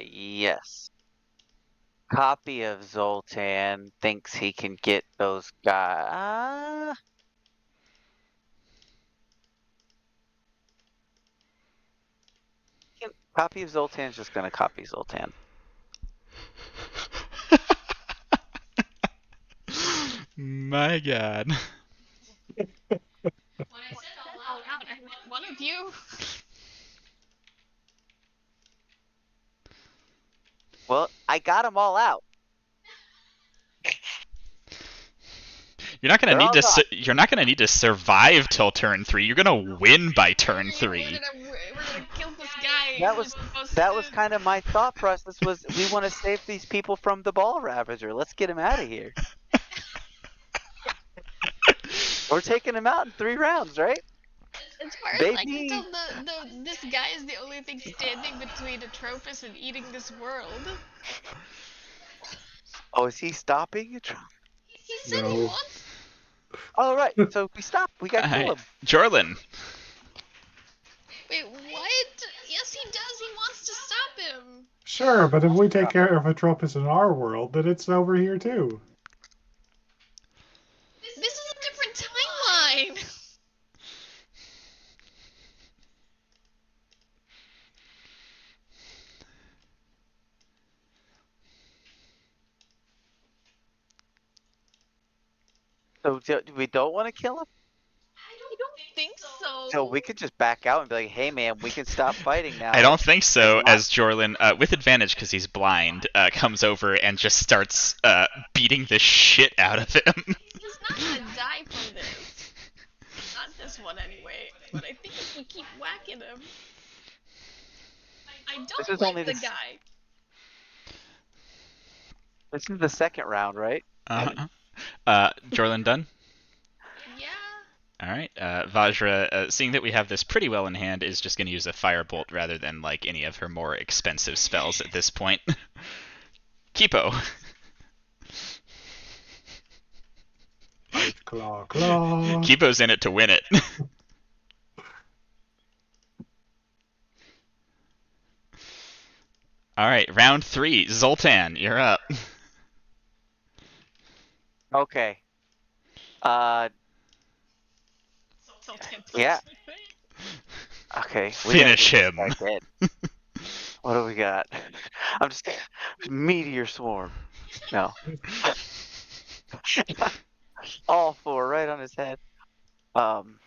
S2: Yes. Copy of Zoltan thinks he can get those guys. Copy of Zoltan's just gonna copy Zoltan.
S3: My God.
S5: One of you.
S2: Well, I got them all out.
S3: You're not gonna
S2: They're
S3: need
S2: all
S3: to.
S2: gone.
S3: You're not gonna need to survive till turn 3. You're gonna win by turn 3.
S5: We're gonna kill this guy.
S2: That
S5: who's
S2: was
S5: supposed
S2: that
S5: to-
S2: was kind of my thought process. Was we want to save these people from the ball ravager? Let's get him out of here. We're taking him out in 3 rounds, right?
S5: As far as I
S2: Baby.
S5: can tell, this guy is the only thing standing between Atropus and eating this world.
S2: Oh, is he stopping?
S5: He said he
S4: No.
S5: wants.
S2: All right, so if we stop, we got to kill
S3: Alright.
S2: him.
S3: Jorlin.
S5: Wait, what? Yes, he does. He wants to stop him.
S4: Sure, but if we take care of Atropus in our world, then it's over here too.
S5: This is a different timeline.
S2: So we don't want to kill him.
S5: I don't think so.
S2: So we could just back out and be like, "Hey, man, we can stop fighting now."
S3: I don't think so.
S2: Not-
S3: As Jorlin, with advantage because he's blind, comes over and just starts beating the shit out of him.
S5: He's not gonna die from this. Not this one anyway. But I think if we keep whacking him. I
S2: This
S5: don't
S2: is
S5: like
S2: only
S5: the
S2: the s-
S5: guy.
S2: This is the second round, right?
S3: Jorlin done?
S5: Yeah.
S3: All right. Vajra, seeing that we have this pretty well in hand, is just going to use a firebolt rather than like any of her more expensive spells at this point. Kipo.
S4: Claw, claw.
S3: Kipo's in it to win it. All right, round 3. Zoltan, you're up.
S2: Okay.
S5: Sultan,
S2: Yeah. Okay. we
S3: Finish
S2: gotta get
S3: him.
S2: this guy dead. What do we got? I'm just meteor swarm. No. All 4 right on his head.
S5: Don't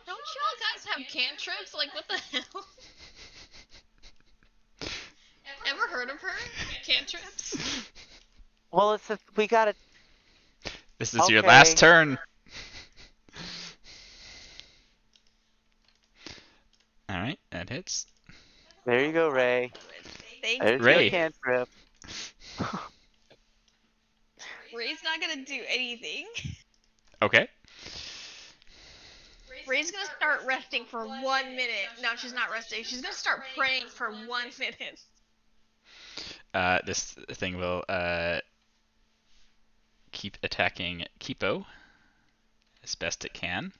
S5: y'all guys have cantrips? Like, what the hell? Ever heard of her? Cantrips?
S2: Well, we gotta.
S3: This is your last
S2: Okay.
S3: turn. All right, that hits.
S2: There you go, Ray.
S5: Thanks.
S2: There's
S3: Ray.
S2: your cantrip.
S5: Ray's not gonna do anything.
S3: Okay.
S5: Ray's gonna start resting for 1 minute. No, she's not resting. She's gonna start praying for 1 minute.
S3: This thing will keep attacking Kipo as best it can.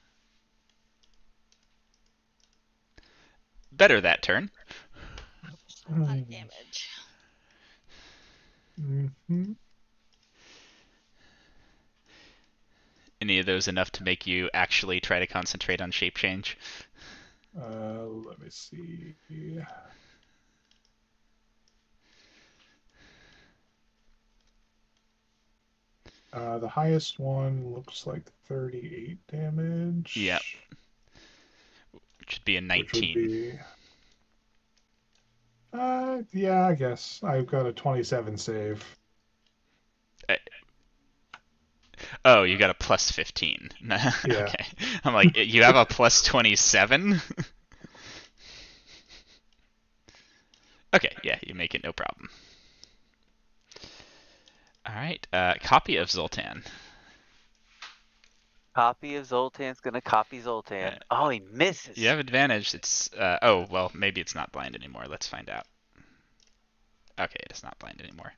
S3: Better that turn.
S5: A lot of damage.
S4: Mm-hmm.
S3: Any of those enough to make you actually try to concentrate on shape change?
S4: Let me see. The highest one looks like 38 damage.
S3: Yep. Which would be a
S4: which would
S3: 19.
S4: be- yeah, I guess. I've got a 27 save.
S3: Oh, you got a plus 15. Okay. I'm like, you have a plus 27? Okay, yeah, you make it no problem. All right, copy of Zoltan.
S2: Copy of Zoltan's gonna copy Zoltan. Oh, he misses.
S3: You have advantage. It's oh well, maybe it's not blind anymore. Let's find out. Okay, it's not blind anymore.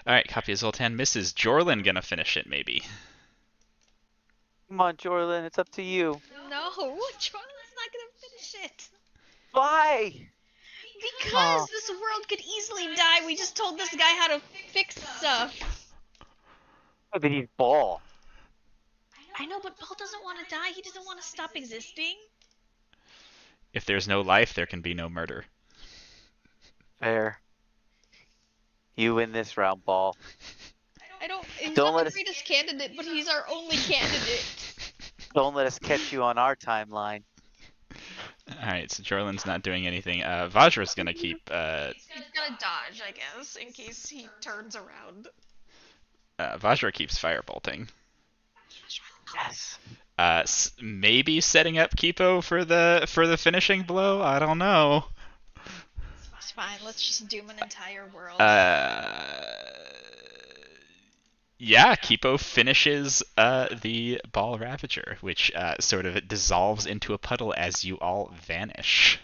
S3: All right, copy of Zoltan misses. Jorlin gonna finish it maybe.
S2: Come on, Jorlin, it's up to you.
S5: No, Jordan's not gonna finish it.
S2: Why?
S5: Because this world could easily die. We just told this guy how to fix stuff.
S2: But he's Ball.
S5: I know, but Paul doesn't want to die. He doesn't want to stop existing.
S3: If there's no life, there can be no murder.
S2: Fair. You win this round, Ball.
S5: I don't. He's
S2: Don't
S5: not
S2: let
S5: the
S2: us-
S5: greatest candidate, but he's our only candidate.
S2: Don't let us catch you on our timeline.
S3: All right, so Jorlin's not doing anything. Vajra's gonna keep.
S5: He's gonna dodge, I guess, in case he turns around.
S3: Vajra keeps firebolting.
S2: Yes.
S3: Maybe setting up Kipo for the finishing blow. I don't know.
S5: It's fine. Let's just doom an entire world.
S3: Yeah, Kipo finishes the Ball Ravager, which sort of dissolves into a puddle as you all vanish.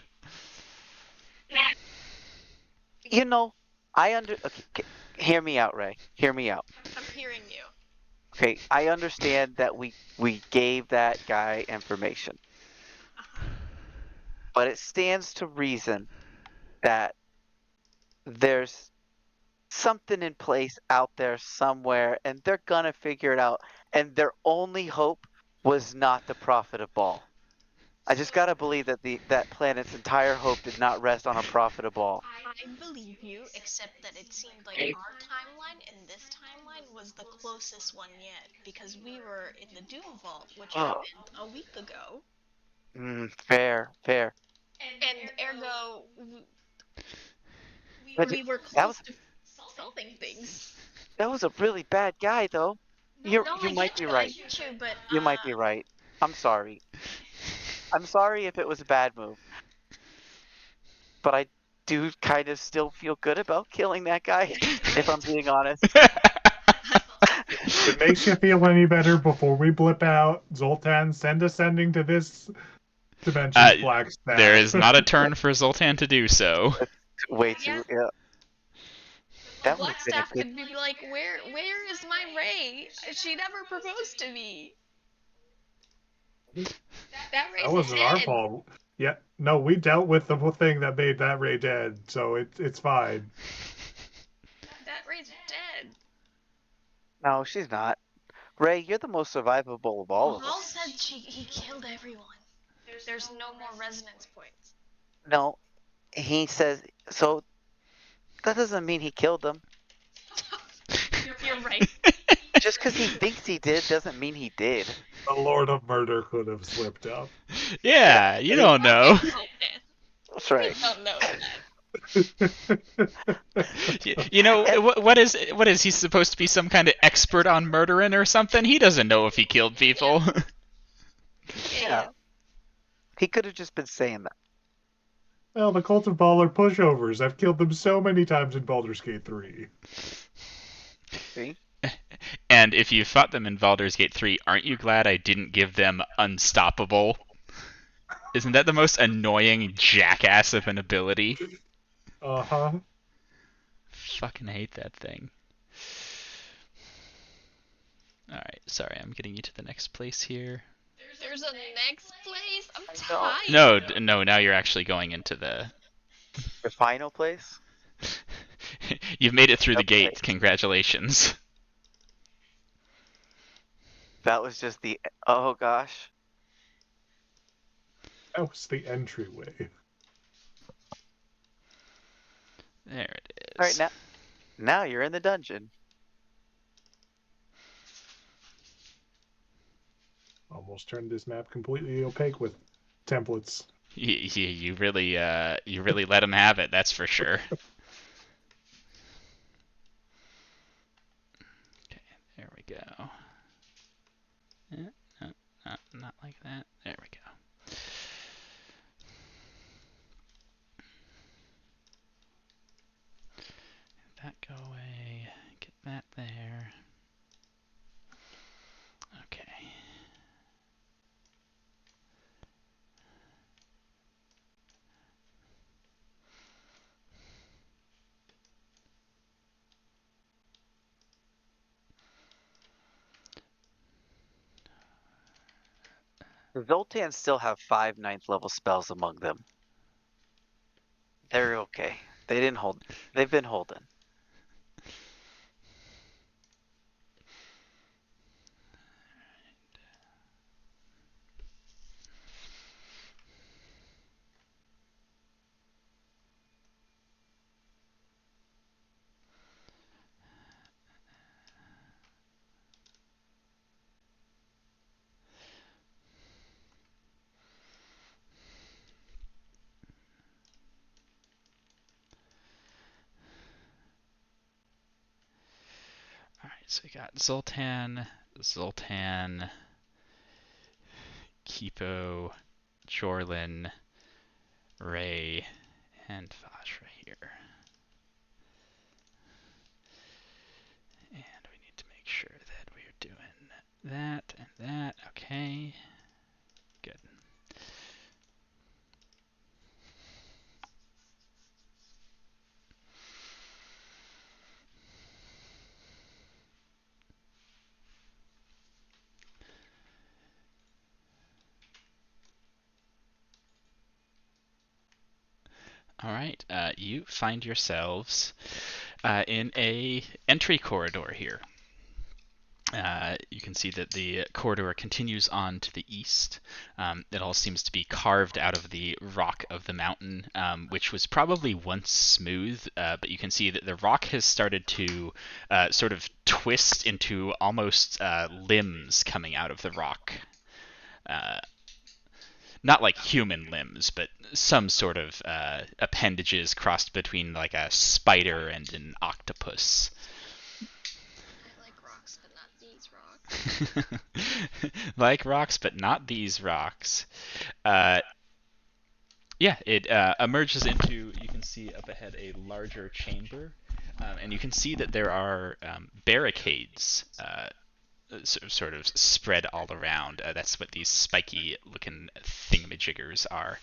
S2: You know, okay, hear me out, Ray. Hear me out.
S5: I'm hearing you.
S2: Okay, I understand that we gave that guy information. But it stands to reason that there's something in place out there somewhere, and they're gonna figure it out. And their only hope was not the Prophet of Ball. I just gotta believe that that planet's entire hope did not rest on a Prophet of Ball.
S5: I believe you, except that it seemed like our timeline and this timeline was the closest one yet, because we were in the Doom Vault, which
S2: Oh.
S5: happened a week ago,
S2: Fair.
S5: and ergo,
S2: But
S5: we were
S2: that
S5: close
S2: was-
S5: to solving things.
S2: That was a really bad guy, though. You
S5: I
S2: might
S5: get
S2: be
S5: you,
S2: right.
S5: I get you, but
S2: You might be right. I'm sorry. I'm sorry if it was a bad move. But I do kind of still feel good about killing that guy, if I'm being honest.
S4: If it makes you feel any better, before we blip out, Zoltan, send a sending to this dimension's black staff.
S3: There is not a turn for Zoltan to do so.
S2: Way too, yeah. That
S5: Black
S2: would've been a
S5: Staff
S2: good-
S5: could be like, where is my Ray? She never proposed to me. That Ray's
S4: That wasn't our
S5: dead.
S4: fault. Yeah, no, we dealt with the whole thing that made that Ray dead, so it's fine.
S5: That Ray's dead.
S2: No, she's not. Ray, you're the most survivable of all of
S5: Paul
S2: us.
S5: said he killed everyone. There's no more resonance points.
S2: No, he says, so that doesn't mean he killed them.
S5: You're right.
S2: Just because he thinks he did doesn't mean he did.
S4: The Lord of Murder could have slipped up.
S3: Yeah, you don't know.
S2: That's right.
S5: don't know that.
S3: You know what is he supposed to be, some kind of expert on murdering or something? He doesn't know if he killed people.
S2: Yeah. He could have just been saying that.
S4: Well, the Cult of Ball are pushovers. I've killed them so many times in Baldur's Gate 3.
S2: See?
S3: And if you fought them in Baldur's Gate 3, aren't you glad I didn't give them Unstoppable? Isn't that the most annoying jackass of an ability?
S4: Uh-huh.
S3: Fucking hate that thing. Alright, sorry, I'm getting you to the next place here.
S5: There's a next place? I'm
S2: know.
S5: tired.
S3: No, now you're actually going into the...
S2: The final place?
S3: You've made it through the
S2: Okay.
S3: gate, congratulations.
S2: That was just the. Oh gosh.
S4: That was the entryway.
S3: There it is.
S2: Alright, now you're in the dungeon.
S4: Almost turned this map completely opaque with templates.
S3: You really let him have it, that's for sure. Okay, there we go. No, not like that. There we go.
S2: The Zoltan still have 5 ninth level spells among them. They're okay. They didn't hold. They've been holding.
S3: All right, so we got Zoltan, Kipo, Jorlin, Ray, and Vash right here. And we need to make sure that we're doing that and that. Okay. Good. All right, you find yourselves in a entry corridor here. You can see that the corridor continues on to the east. It all seems to be carved out of the rock of the mountain, which was probably once smooth, but you can see that the rock has started to sort of twist into almost limbs coming out of the rock. Not like human limbs, but some sort of appendages crossed between like a spider and an octopus.
S5: I like rocks, but not these rocks.
S3: Like rocks, but not these rocks. Yeah, it emerges into, you can see up ahead, a larger chamber. And you can see that there are barricades sort of spread all around. That's what these spiky-looking thingamajiggers are.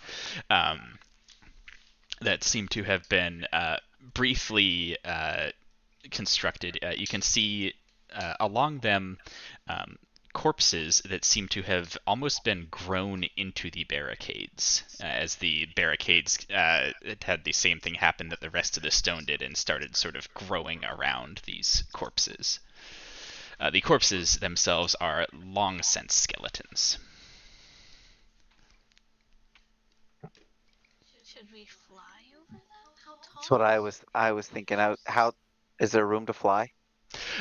S3: That seem to have been briefly constructed. You can see along them corpses that seem to have almost been grown into the barricades, as the barricades had the same thing happen that the rest of the stone did and started sort of growing around these corpses. The corpses themselves are long since skeletons.
S5: Should we fly over them? How tall?
S2: That's what I was thinking. How is there room to fly?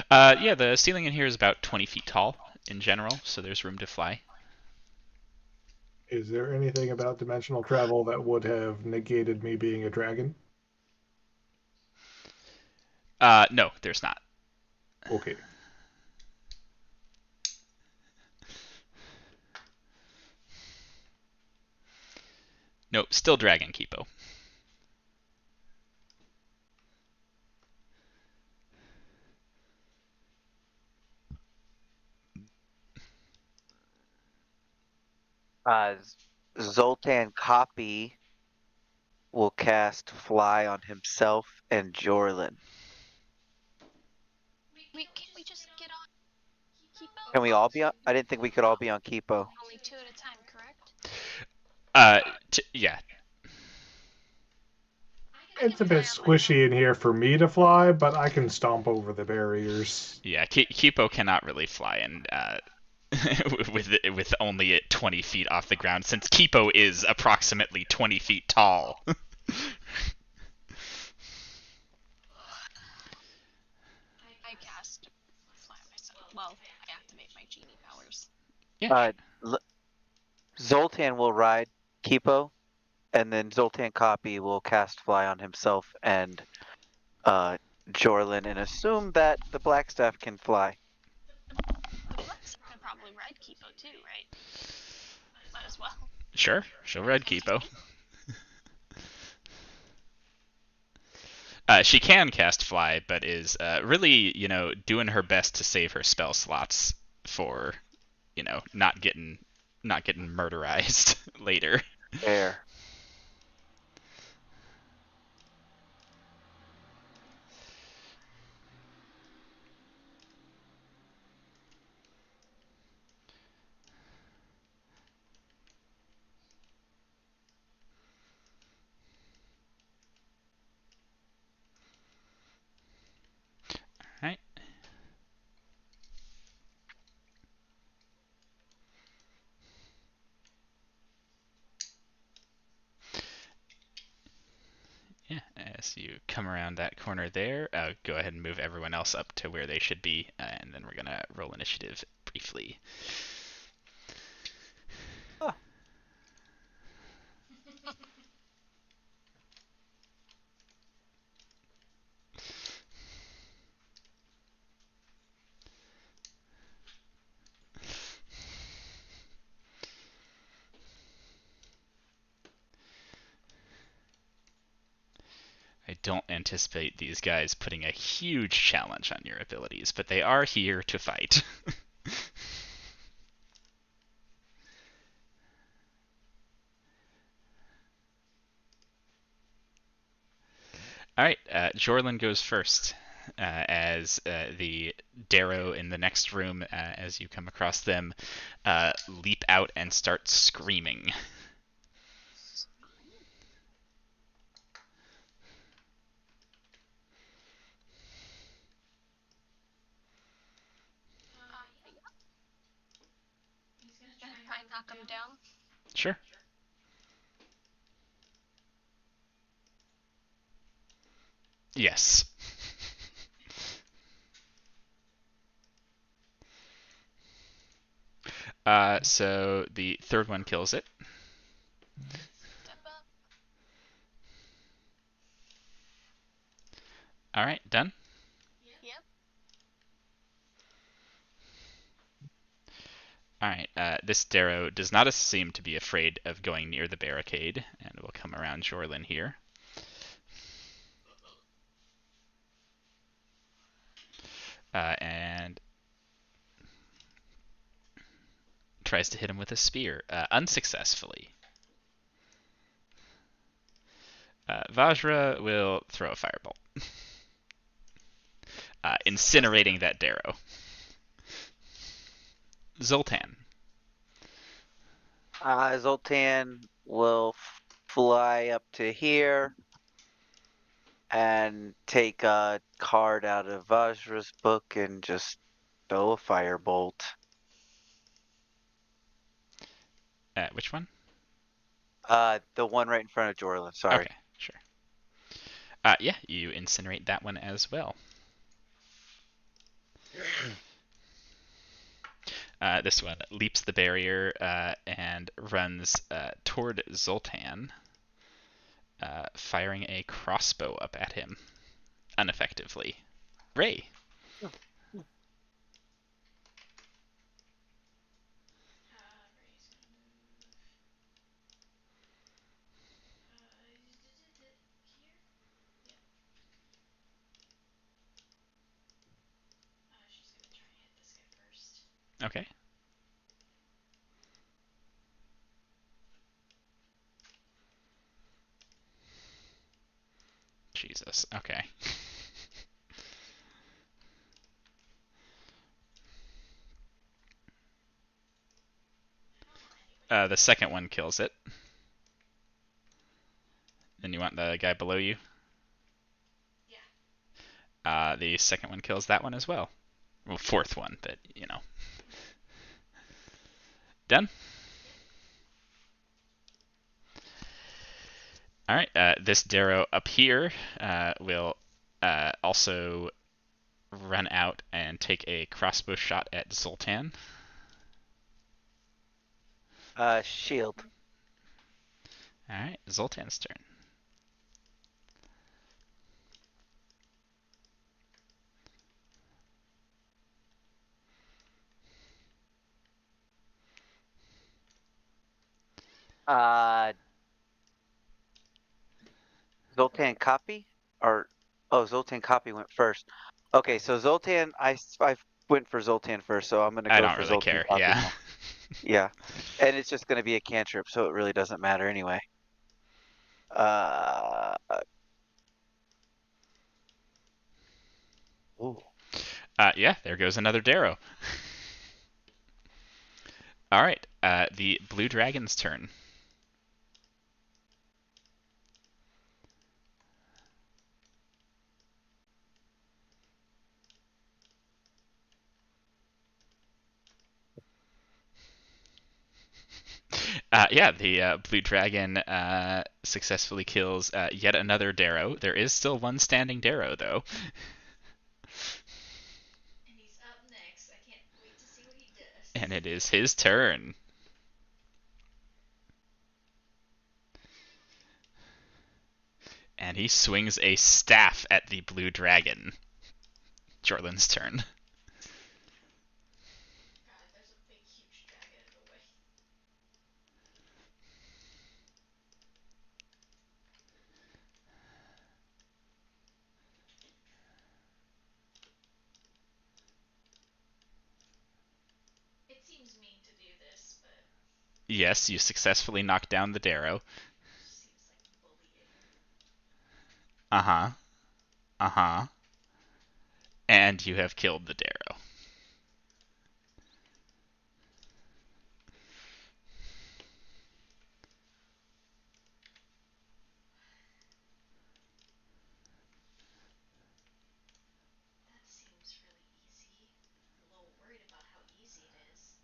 S3: Yeah, the ceiling in here is about 20 feet tall in general, so there's room to fly.
S4: Is there anything about dimensional travel that would have negated me being a dragon?
S3: No, there's not.
S4: Okay.
S3: No, still Dragon Kipo.
S2: Zoltan Copy will cast Fly on himself and Jorlin.
S5: Can't we just get on Kipo?
S2: Can we all be on? I didn't think we could all be on Kipo.
S5: Only 2 at a time, correct?
S3: Yeah.
S4: It's a bit squishy in here for me to fly, but I can stomp over the barriers.
S3: Yeah, Kipo cannot really fly and with only 20 feet off the ground, since Kipo is approximately 20 feet tall.
S5: I cast fly myself. Well, I activate my genie powers.
S3: Yeah.
S2: Zoltan will ride Kipo, and then Zoltan Copy will cast Fly on himself and Jorlin, and assume that the Blackstaff can fly.
S5: The Blitz can probably ride Kipo too, right? Might as well.
S3: Sure, she'll ride Kipo. She can cast Fly, but is really, doing her best to save her spell slots for, not getting murderized later.
S2: Fair.
S3: As you come around that corner there, go ahead and move everyone else up to where they should be, and then we're gonna roll initiative briefly.
S2: Oh.
S3: I don't anticipate these guys putting a huge challenge on your abilities, but they are here to fight. All right, Jorlin goes first. As the Darrow in the next room, as you come across them, leap out and start screaming.
S5: Try and knock him down.
S3: Sure. Yes. So the third one kills it.
S5: Step up.
S3: All right, done.
S5: Yep.
S3: All right, this Darrow does not seem to be afraid of going near the barricade, and we'll come around Jorlin here. And tries to hit him with a spear, unsuccessfully. Vajra will throw a firebolt, incinerating that Darrow. Zoltan.
S2: Zoltan will fly up to here and take a card out of Vajra's book and just throw a firebolt.
S3: Which one?
S2: The one right in front of Jorlin, sorry.
S3: Okay, sure. Yeah, you incinerate that one as well. This one leaps the barrier and runs toward Zoltan, firing a crossbow up at him, ineffectively. Ray. Okay. Jesus. Okay. The second one kills it. Then you want the guy below you? Yeah. The second one kills that one as well. Well, fourth one, but you know. Done? All right. This Darrow up here will also run out and take a crossbow shot at Zoltan.
S2: Shield.
S3: All right, Zoltan's turn.
S2: Zoltan copy? Zoltan copy went first. Okay, so Zoltan, I went for Zoltan first, so I'm gonna
S3: I
S2: go
S3: don't
S2: for
S3: really
S2: Zoltan
S3: care.
S2: copy
S3: Yeah.
S2: now. Yeah, and it's just gonna be a cantrip, so it really doesn't matter anyway. Ooh.
S3: Yeah, there goes another Darrow. All right, the blue dragon's turn. Yeah, the blue dragon successfully kills yet another Darrow. There is still one standing Darrow, though.
S5: And he's up next. I can't wait to see what he does.
S3: And it is his turn. And he swings a staff at the blue dragon. Jorlin's turn.
S5: God, there's a big, huge dragon in the way. It seems mean to do this, but
S3: Yes, you successfully knock down the Darrow.
S5: it just seems like bullying.
S3: Uh-huh. Uh-huh. And you have killed the Darrow.
S5: That seems really easy. I'm a little worried about how easy it is.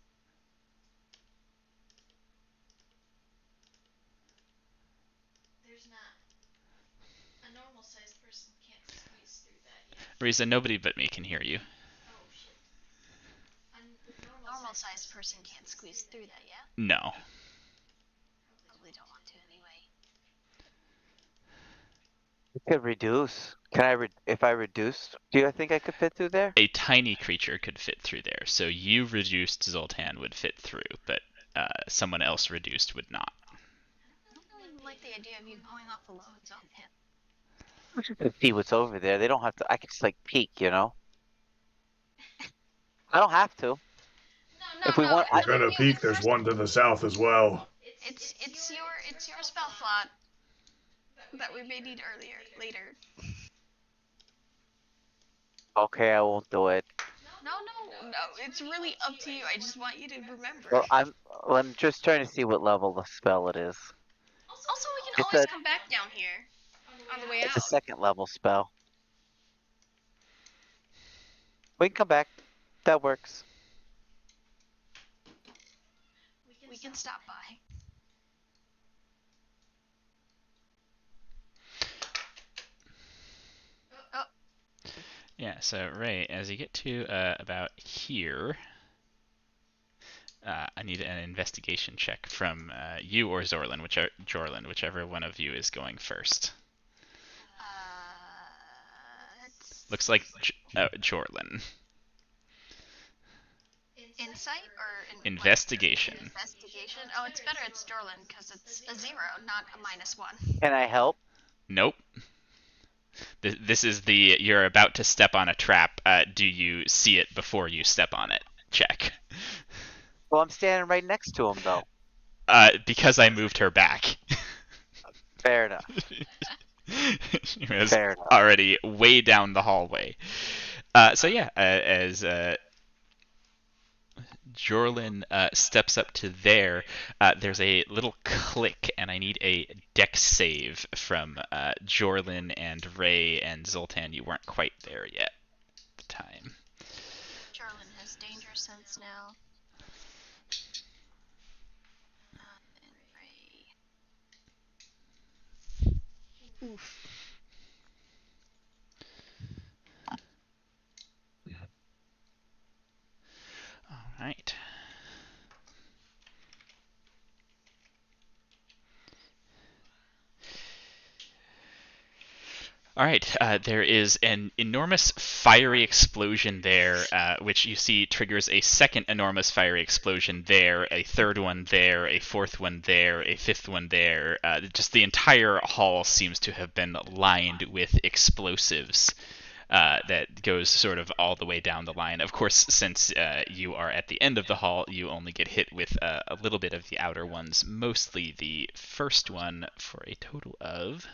S5: There's not. A normal sized person can't squeeze through that yet.
S3: Risa, nobody but me can hear you.
S5: Oh shit. A
S1: Normal sized person can't squeeze through that, yeah?
S3: No.
S1: Probably don't want to anyway.
S2: You could reduce. Can I? If I reduced, do you think I could fit through there?
S3: A tiny creature could fit through there. So you reduced Zoltan would fit through, but someone else reduced would not.
S1: I don't really like the idea of you going off the loads on him.
S2: To see what's over there. They don't have to. I could just like peek, you know. I don't have to.
S5: No,
S2: If we want,
S7: You're gonna peek. There's one to the south as well.
S1: It's your spell slot that we may need later.
S2: Okay, I won't do it.
S1: No, it's really up to you. I just want you to remember.
S2: Well, I'm just trying to see what level the spell it is.
S1: Also, we can
S2: It's
S1: always
S2: a-
S1: come back down here on the way
S2: It's a
S1: out.
S2: second level spell. We can come back. That works.
S1: We can stop by.
S3: Yeah, so Ray, as you get to about here, I need an investigation check from you or Jorlin, whichever one of you is going first. Looks like Jorlin.
S1: Insight or
S3: Investigation.
S1: Investigation. Oh, it's better. It's Jorlin because it's a 0, not a -1.
S2: Can I help?
S3: Nope. This is the you're about to step on a trap. Do you see it before you step on it? Check.
S2: Well, I'm standing right next to him, though.
S3: Because I moved her back.
S2: Fair enough.
S3: She was
S2: Fair enough.
S3: already way down the hallway. So yeah, as Jorlin steps up to there, there's a little click, and I need a dex save from Jorlin and Ray and Zoltan. You weren't quite there yet at the time.
S1: Jorlin has danger sense now. And Ray. Oof.
S3: All right. All right, there is an enormous fiery explosion there, which you see triggers a second enormous fiery explosion there, a third one there, a fourth one there, a fifth one there. Just the entire hall seems to have been lined with explosives that goes sort of all the way down the line. Of course, since you are at the end of the hall, you only get hit with a little bit of the outer ones, mostly the first one, for a total of...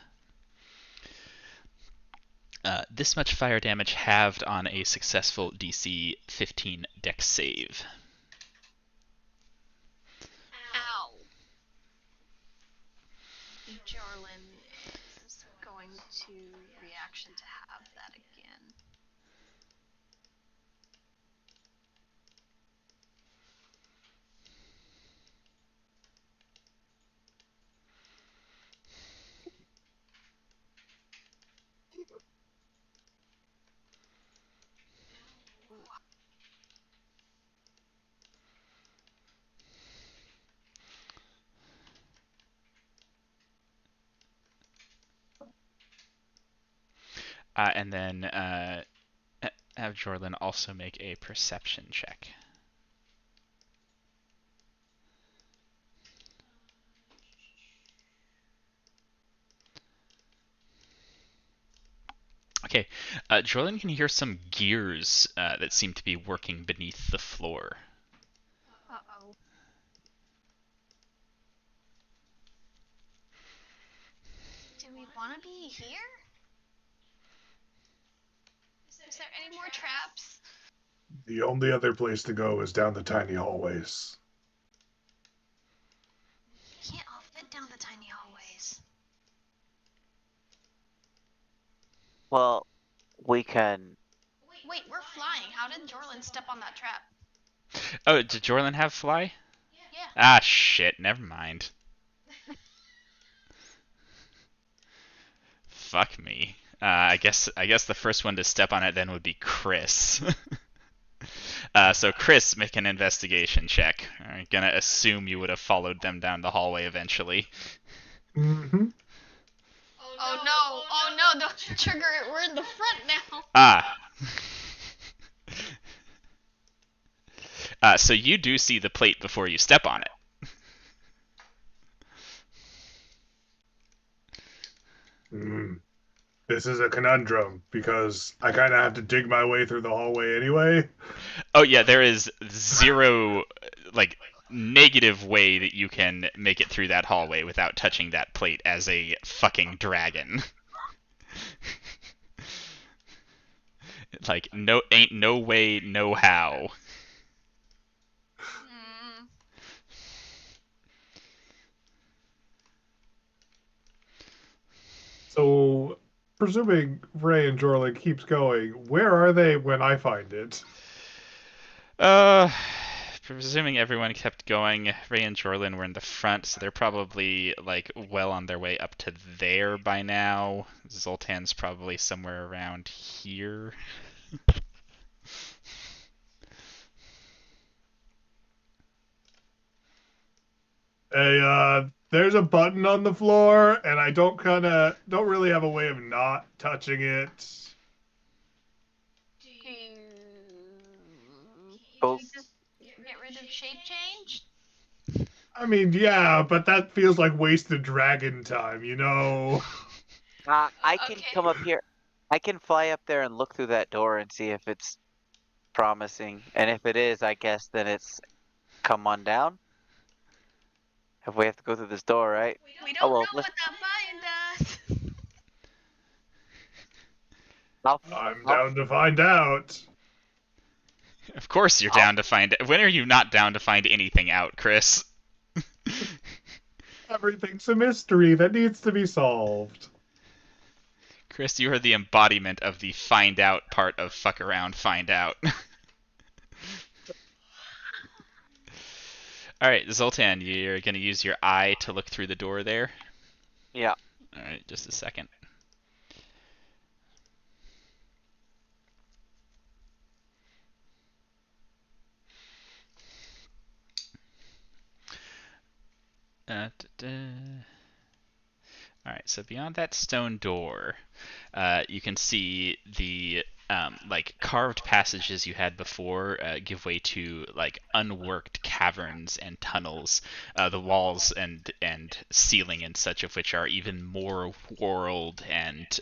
S3: this much fire damage halved on a successful DC 15 dex save.
S1: Ow. Jorlin is going to reaction to have that again.
S3: And then have Jorlin also make a perception check. Okay, Jorlin can hear some gears that seem to be working beneath the floor.
S1: Uh-oh. Do we want to be here? Is there any more traps?
S7: The only other place to go is down the tiny hallways.
S1: Can't all fit down the tiny hallways.
S2: Well, we can.
S1: Wait, we're flying. How did Jorlin step on that trap?
S3: Oh, did Jorlin have fly?
S1: Yeah.
S3: Ah, shit. Never mind. Fuck me. I guess the first one to step on it then would be Chris. So Chris, make an investigation check. I'm gonna assume you would have followed them down the hallway eventually.
S4: Mm-hmm.
S5: Oh no, don't trigger it. We're in the front now.
S3: Ah. So you do see the plate before you step on it.
S7: This is a conundrum because I kind of have to dig my way through the hallway anyway.
S3: Oh yeah, there is zero, like, negative way that you can make it through that hallway without touching that plate as a fucking dragon. Like, ain't no way, no how.
S4: So, presuming Ray and Jorlin keeps going, where are they when I find it?
S3: Presuming everyone kept going, Ray and Jorlin were in the front, so they're probably, like, well on their way up to there by now. Zoltan's probably somewhere around here.
S4: Hey, there's a button on the floor, and I don't really have a way of not touching it.
S2: Oh.
S1: Can we just get rid of shape change?
S4: I mean, yeah, but that feels like wasted dragon time, you know?
S2: I can
S5: Okay.
S2: come up here. I can fly up there and look through that door and see if it's promising. And if it is, I guess then it's come on down. If we have to go through this door, right?
S5: We
S2: Oh,
S5: don't
S2: well,
S5: know
S2: let's-
S5: what that bind does.
S4: I'm down to find out.
S3: Of course you're down to find it. When are you not down to find anything out, Chris?
S4: Everything's a mystery that needs to be solved.
S3: Chris, you are the embodiment of the find out part of fuck around, find out. Alright, Zoltan, you're going to use your eye to look through the door there?
S2: Yeah.
S3: Alright, just a second. Alright, so beyond that stone door, you can see the like carved passages you had before give way to like unworked caverns and tunnels. The walls and ceiling and such of which are even more whorled and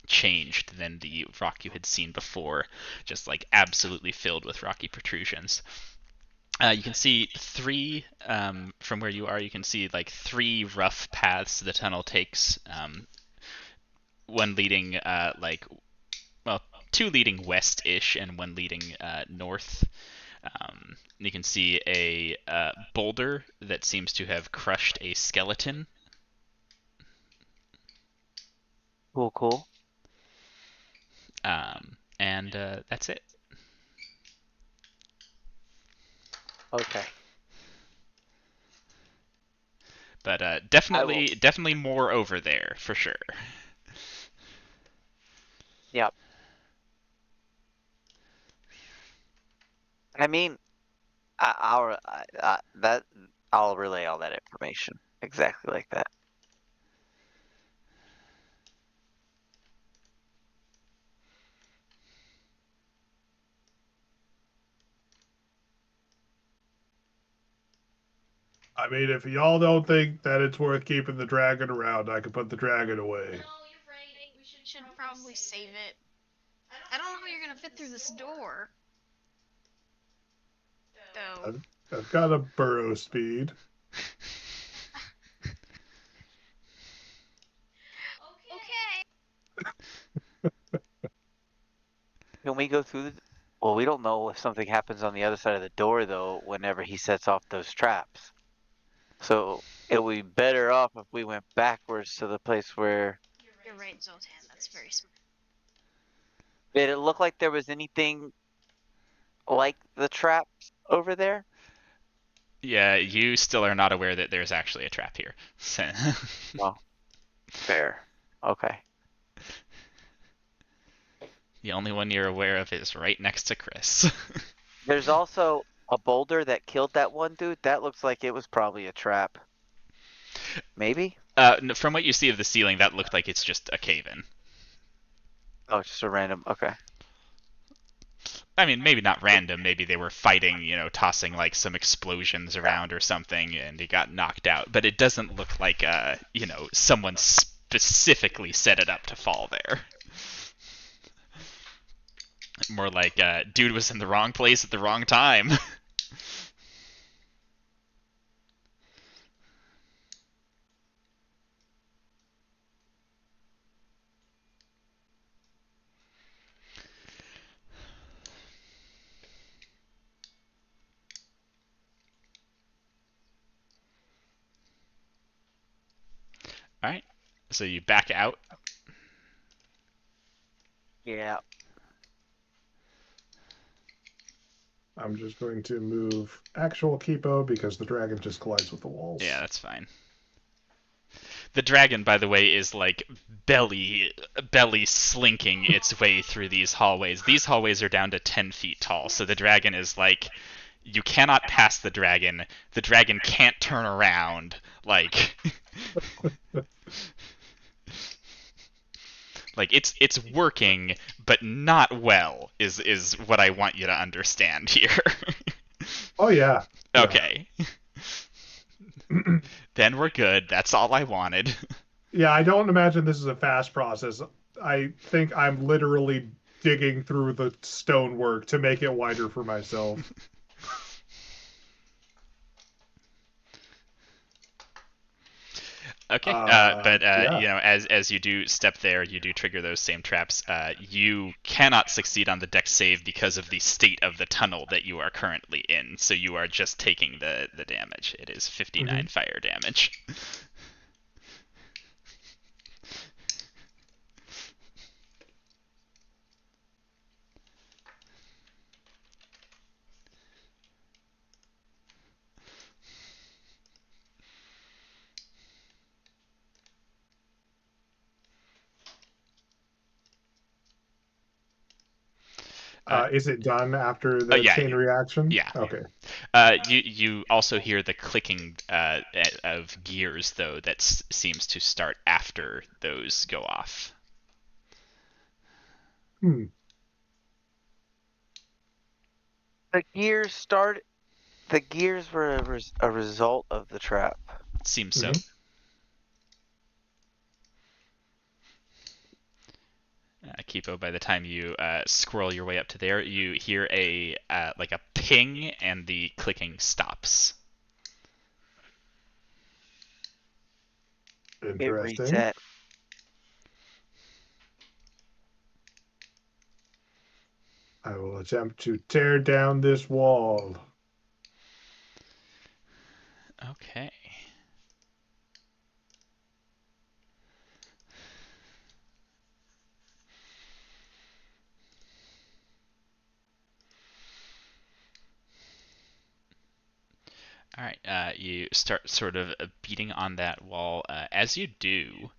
S3: changed than the rock you had seen before, just like absolutely filled with rocky protrusions. You can see three, from where you are, you can see like three rough paths the tunnel takes. One leading, two leading west-ish and one leading north. You can see a boulder that seems to have crushed a skeleton.
S2: Cool.
S3: And that's it.
S2: Okay.
S3: But definitely more over there for sure.
S2: Yep. I mean, I'll relay all that information exactly like that.
S7: I mean, if y'all don't think that it's worth keeping the dragon around, I could put the dragon away.
S1: No, you're right. We should probably save it. I don't know how you're gonna fit through this door. Though.
S7: I've got a burrow speed.
S1: Okay.
S2: Can we go through the... Well, we don't know if something happens on the other side of the door, though, whenever he sets off those traps. So it would be better off if we went backwards to the place where...
S1: You're right, Zoltan. That's very smart.
S2: Did it look like there was anything like the traps over there?
S3: Yeah, you still are not aware that there's actually a trap here.
S2: Well, fair. Okay.
S3: The only one you're aware of is right next to Chris.
S2: There's also a boulder that killed that one dude. That looks like it was probably a trap. Maybe?
S3: From what you see of the ceiling, that looked like it's just a cave-in.
S2: Oh, just a random... Okay.
S3: I mean, maybe not random. Maybe they were fighting, you know, tossing like some explosions around or something, and he got knocked out. But it doesn't look like, you know, someone specifically set it up to fall there. More like, dude was in the wrong place at the wrong time. Alright, so you back out.
S2: Yeah.
S7: I'm just going to move actual Kipo because the dragon just collides with the walls.
S3: Yeah, that's fine. The dragon, by the way, is like belly slinking its way through these hallways. These hallways are down to 10 feet tall, so the dragon is like, you cannot pass the dragon. The dragon can't turn around. Like, like it's working, but not well. Is what I want you to understand here.
S7: Oh yeah.
S3: Okay. Then we're good. That's all I wanted.
S7: Yeah, I don't imagine this is a fast process. I think I'm literally digging through the stonework to make it wider for myself.
S3: Okay,
S7: yeah.
S3: you know, as you do step there, you do trigger those same traps. You cannot succeed on the dex save because of the state of the tunnel that you are currently in. So you are just taking the damage. It is 59 fire damage.
S7: Is it done after the
S3: yeah,
S7: chain reaction?
S3: yeah.
S7: Okay.
S3: You also hear the clicking of gears, though, that seems to start after those go off.
S7: Hmm.
S2: The gears were a result of the trap.
S3: Seems so. Kipo, by the time you scroll your way up to there, you hear a like a ping, and the clicking stops.
S2: It
S7: Interesting.
S2: reset.
S7: I will attempt to tear down this wall.
S3: Okay. All right, you start sort of beating on that wall. As you do,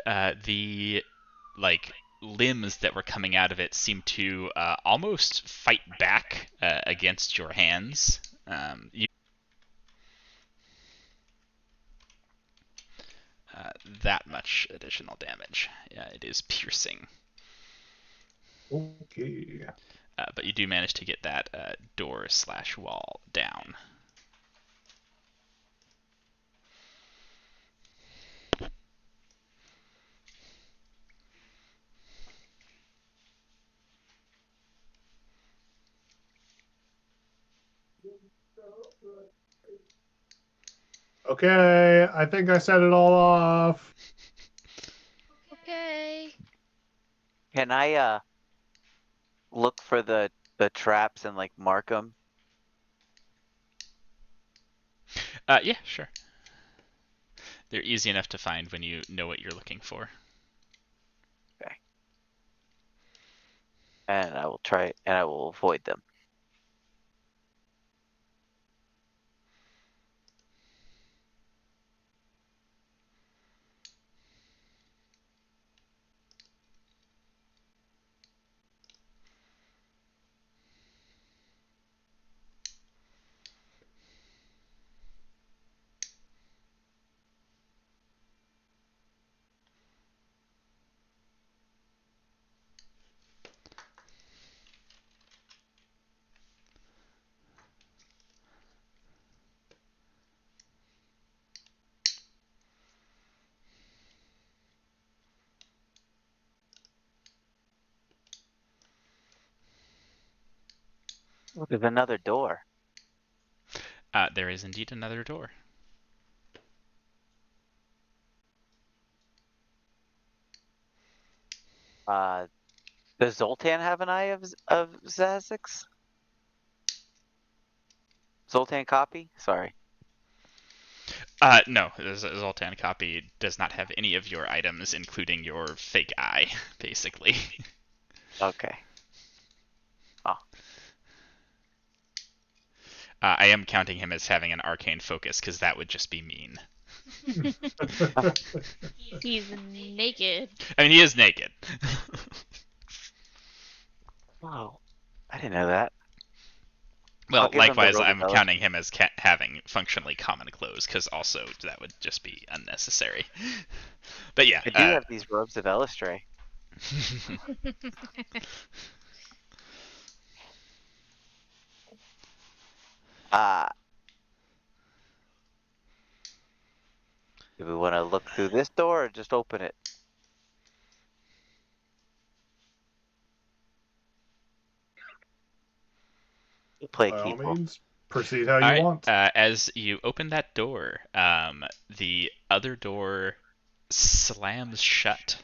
S3: the like limbs that were coming out of it seem to almost fight back against your hands. That much additional damage. It is piercing.
S7: Okay.
S3: But you do manage to get that door/wall down.
S7: Okay, I think I set it all off.
S5: Okay.
S2: Can I look for the traps and like mark them?
S3: Yeah, sure. They're easy enough to find when you know what you're looking for.
S2: And I will try and I will avoid them. Oh, there's another door.
S3: There is indeed another door.
S2: Does Zoltan have an eye of Zazix? Zoltan copy? Sorry.
S3: No, the Zoltan copy does not have any of your items, including your fake eye, basically.
S2: Okay.
S3: I am counting him as having an arcane focus, because that would just be mean.
S5: He's naked.
S3: I mean, he is naked.
S2: Wow. I didn't know that.
S3: Well,
S2: I'll give him the
S3: likewise,
S2: robe
S3: I'm
S2: of
S3: counting him as having functionally common clothes, because also that would just be unnecessary. But yeah.
S2: I do have these robes of Elistray. Do we want to look through this door or just open it? Play
S7: By all
S2: keeper.
S7: means, proceed how you
S3: All right.
S7: want.
S3: As you open that door, the other door slams shut,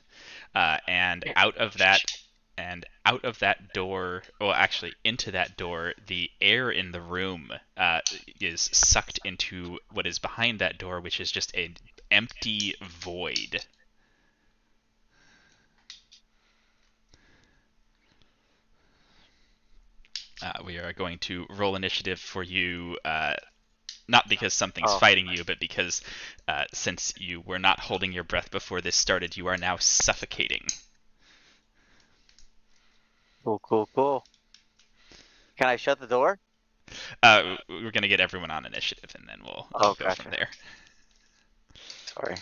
S3: and out of that door, well, actually into that door, the air in the room is sucked into what is behind that door, which is just an empty void. We are going to roll initiative for you, not because something's fighting you, but because since you were not holding your breath before this started, you are now suffocating.
S2: Cool. Can I shut the door?
S3: We're going to get everyone on initiative, and then we'll go
S2: gotcha.
S3: from there.
S2: Sorry.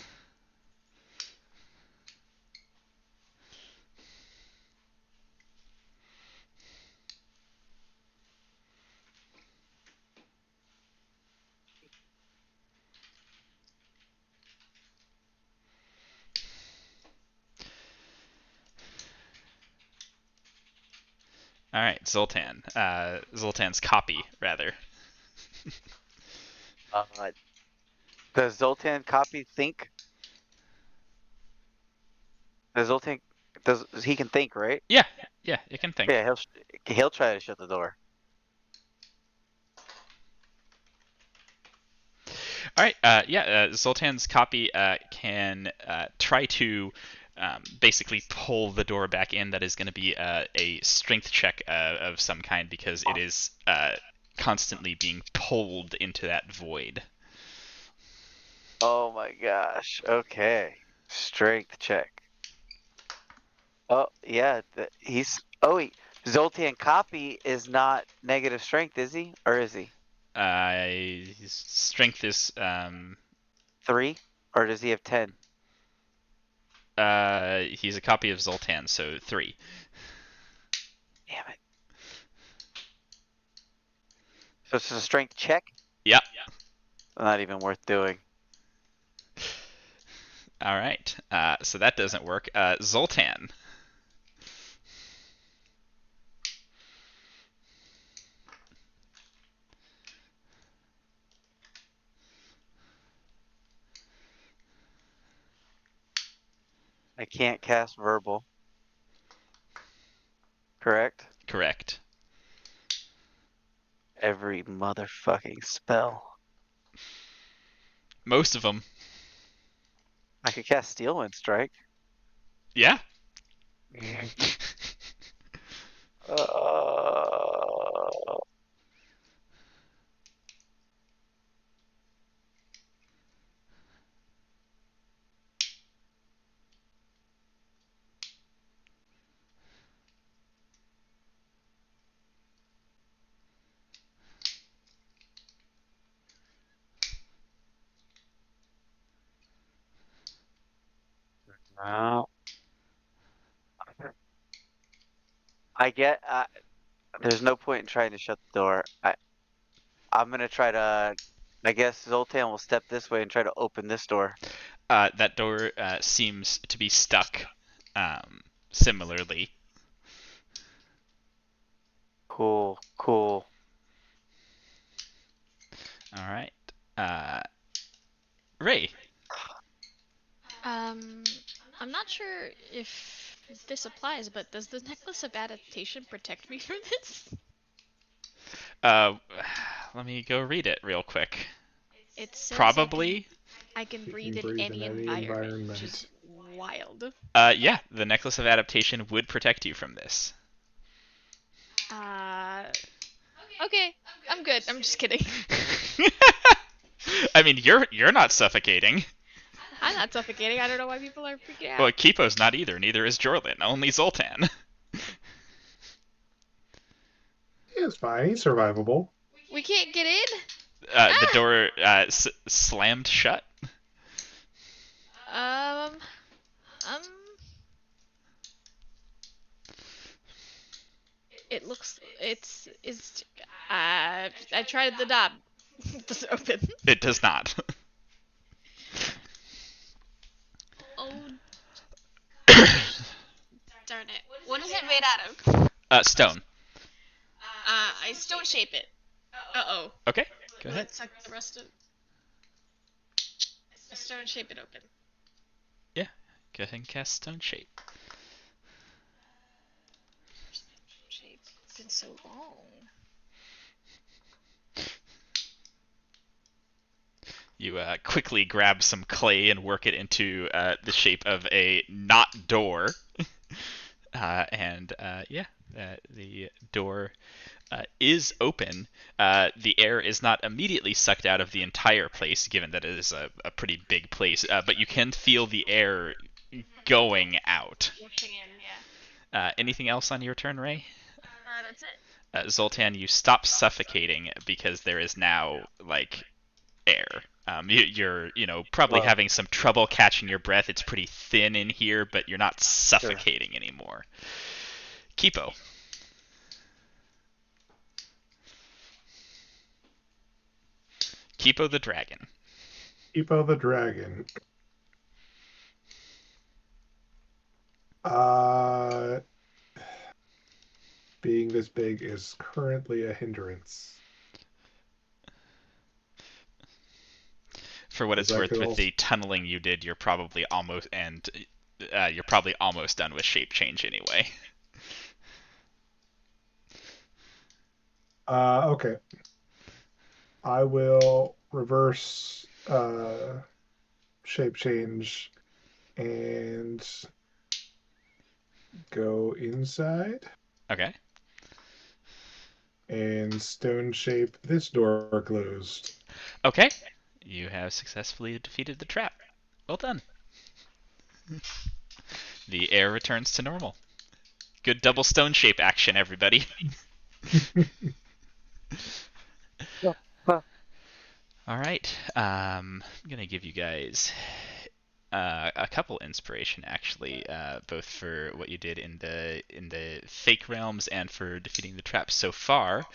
S3: All right, Zoltan. Zoltan's copy, rather.
S2: Does Zoltan copy think? Does Zoltan he can think, right?
S3: Yeah, it can think.
S2: Yeah, he'll try to shut the door.
S3: All right, Zoltan's copy can try to basically pull the door back in. That is going to be a strength check of some kind, because it is constantly being pulled into that void.
S2: Oh my gosh. Okay. Strength check. Oh yeah, wait. Zoltan copy is not negative strength, is he? Or is he?
S3: His strength is
S2: 3? Or does he have 10?
S3: he's a copy of Zoltan, so 3.
S2: Damn it. So it's a strength check?
S3: Yep.
S2: Not even worth doing.
S3: All right. So that doesn't work. Zoltan.
S2: I can't cast verbal. Correct?
S3: Correct.
S2: Every motherfucking spell.
S3: Most of them.
S2: I could cast Steel Wind Strike.
S3: Yeah.
S2: Uh, no. I get. There's no point in trying to shut the door. I'm gonna try to. I guess Zoltan will step this way and try to open this door.
S3: That door seems to be stuck. Similarly.
S2: Cool. Cool.
S3: All right. Ray.
S5: I'm not sure if this applies, but does the Necklace of Adaptation protect me from this?
S3: Let me go read it real quick.
S5: It says
S3: Probably.
S5: I can
S4: You
S5: breathe,
S4: can breathe
S5: in any environment, which
S4: environment.
S5: is wild.
S3: Yeah, the Necklace of Adaptation would protect you from this.
S5: Okay, I'm good. I'm just kidding.
S3: I mean, you're not suffocating.
S5: I'm not suffocating. I don't know why people are freaking out.
S3: Well, Kipo's not either. Neither is Jorlin. Only Zoltan.
S7: It's fine. He's survivable.
S5: We can't get in?
S3: The door slammed shut.
S5: It looks, I tried the knob. It doesn't open.
S3: It does not.
S5: Oh. Darn it. What is it made out of?
S3: Stone.
S5: I stone shape it. Uh-oh.
S3: Okay, go ahead.
S5: Suck the rest of... I stone shape it open.
S3: Yeah, go ahead and cast Stone Shape.
S5: Shape. It's been so long.
S3: You quickly grab some clay and work it into the shape of a not door. The door is open. The air is not immediately sucked out of the entire place, given that it is a pretty big place, but you can feel the air going out.
S5: Washing in, yeah.
S3: Anything else on your turn, Ray?
S5: That's it.
S3: Zoltan, you stop suffocating because there is now, like, air. You're probably
S2: Well-
S3: having some trouble catching your breath. It's pretty thin in here, but you're not suffocating anymore. Kipo. Kipo the dragon.
S7: Epo the dragon. Being this big is currently a hindrance.
S3: For what it's
S7: That
S3: worth,
S7: could
S3: with
S7: also-
S3: the tunneling you did, you're probably almost done with shape change anyway.
S7: Okay. I will reverse shape change and go inside
S3: Okay.
S7: and stone shape this door closed.
S3: Okay. You have successfully defeated the trap. Well done. The air returns to normal. Good double stone shape action, everybody. All right. I'm gonna give you guys a couple inspiration, actually, both for what you did in the fake realms and for defeating the trap so far.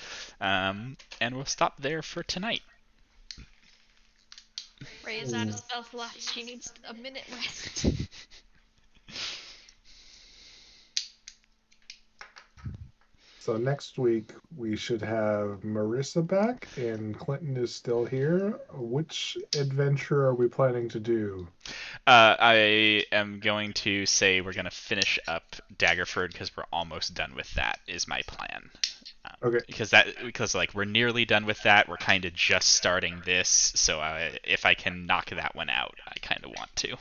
S3: And we'll stop there for tonight.
S5: Ray is out of stealth left. She needs a minute rest.
S7: So next week we should have Marissa back and Clinton is still here. Which adventure are we planning to do?
S3: I am going to say we're going to finish up Daggerford because we're almost done with that. Is my plan.
S7: Okay.
S3: Because like we're nearly done with that. We're kind of just starting this. So if I can knock that one out, I kind of want to.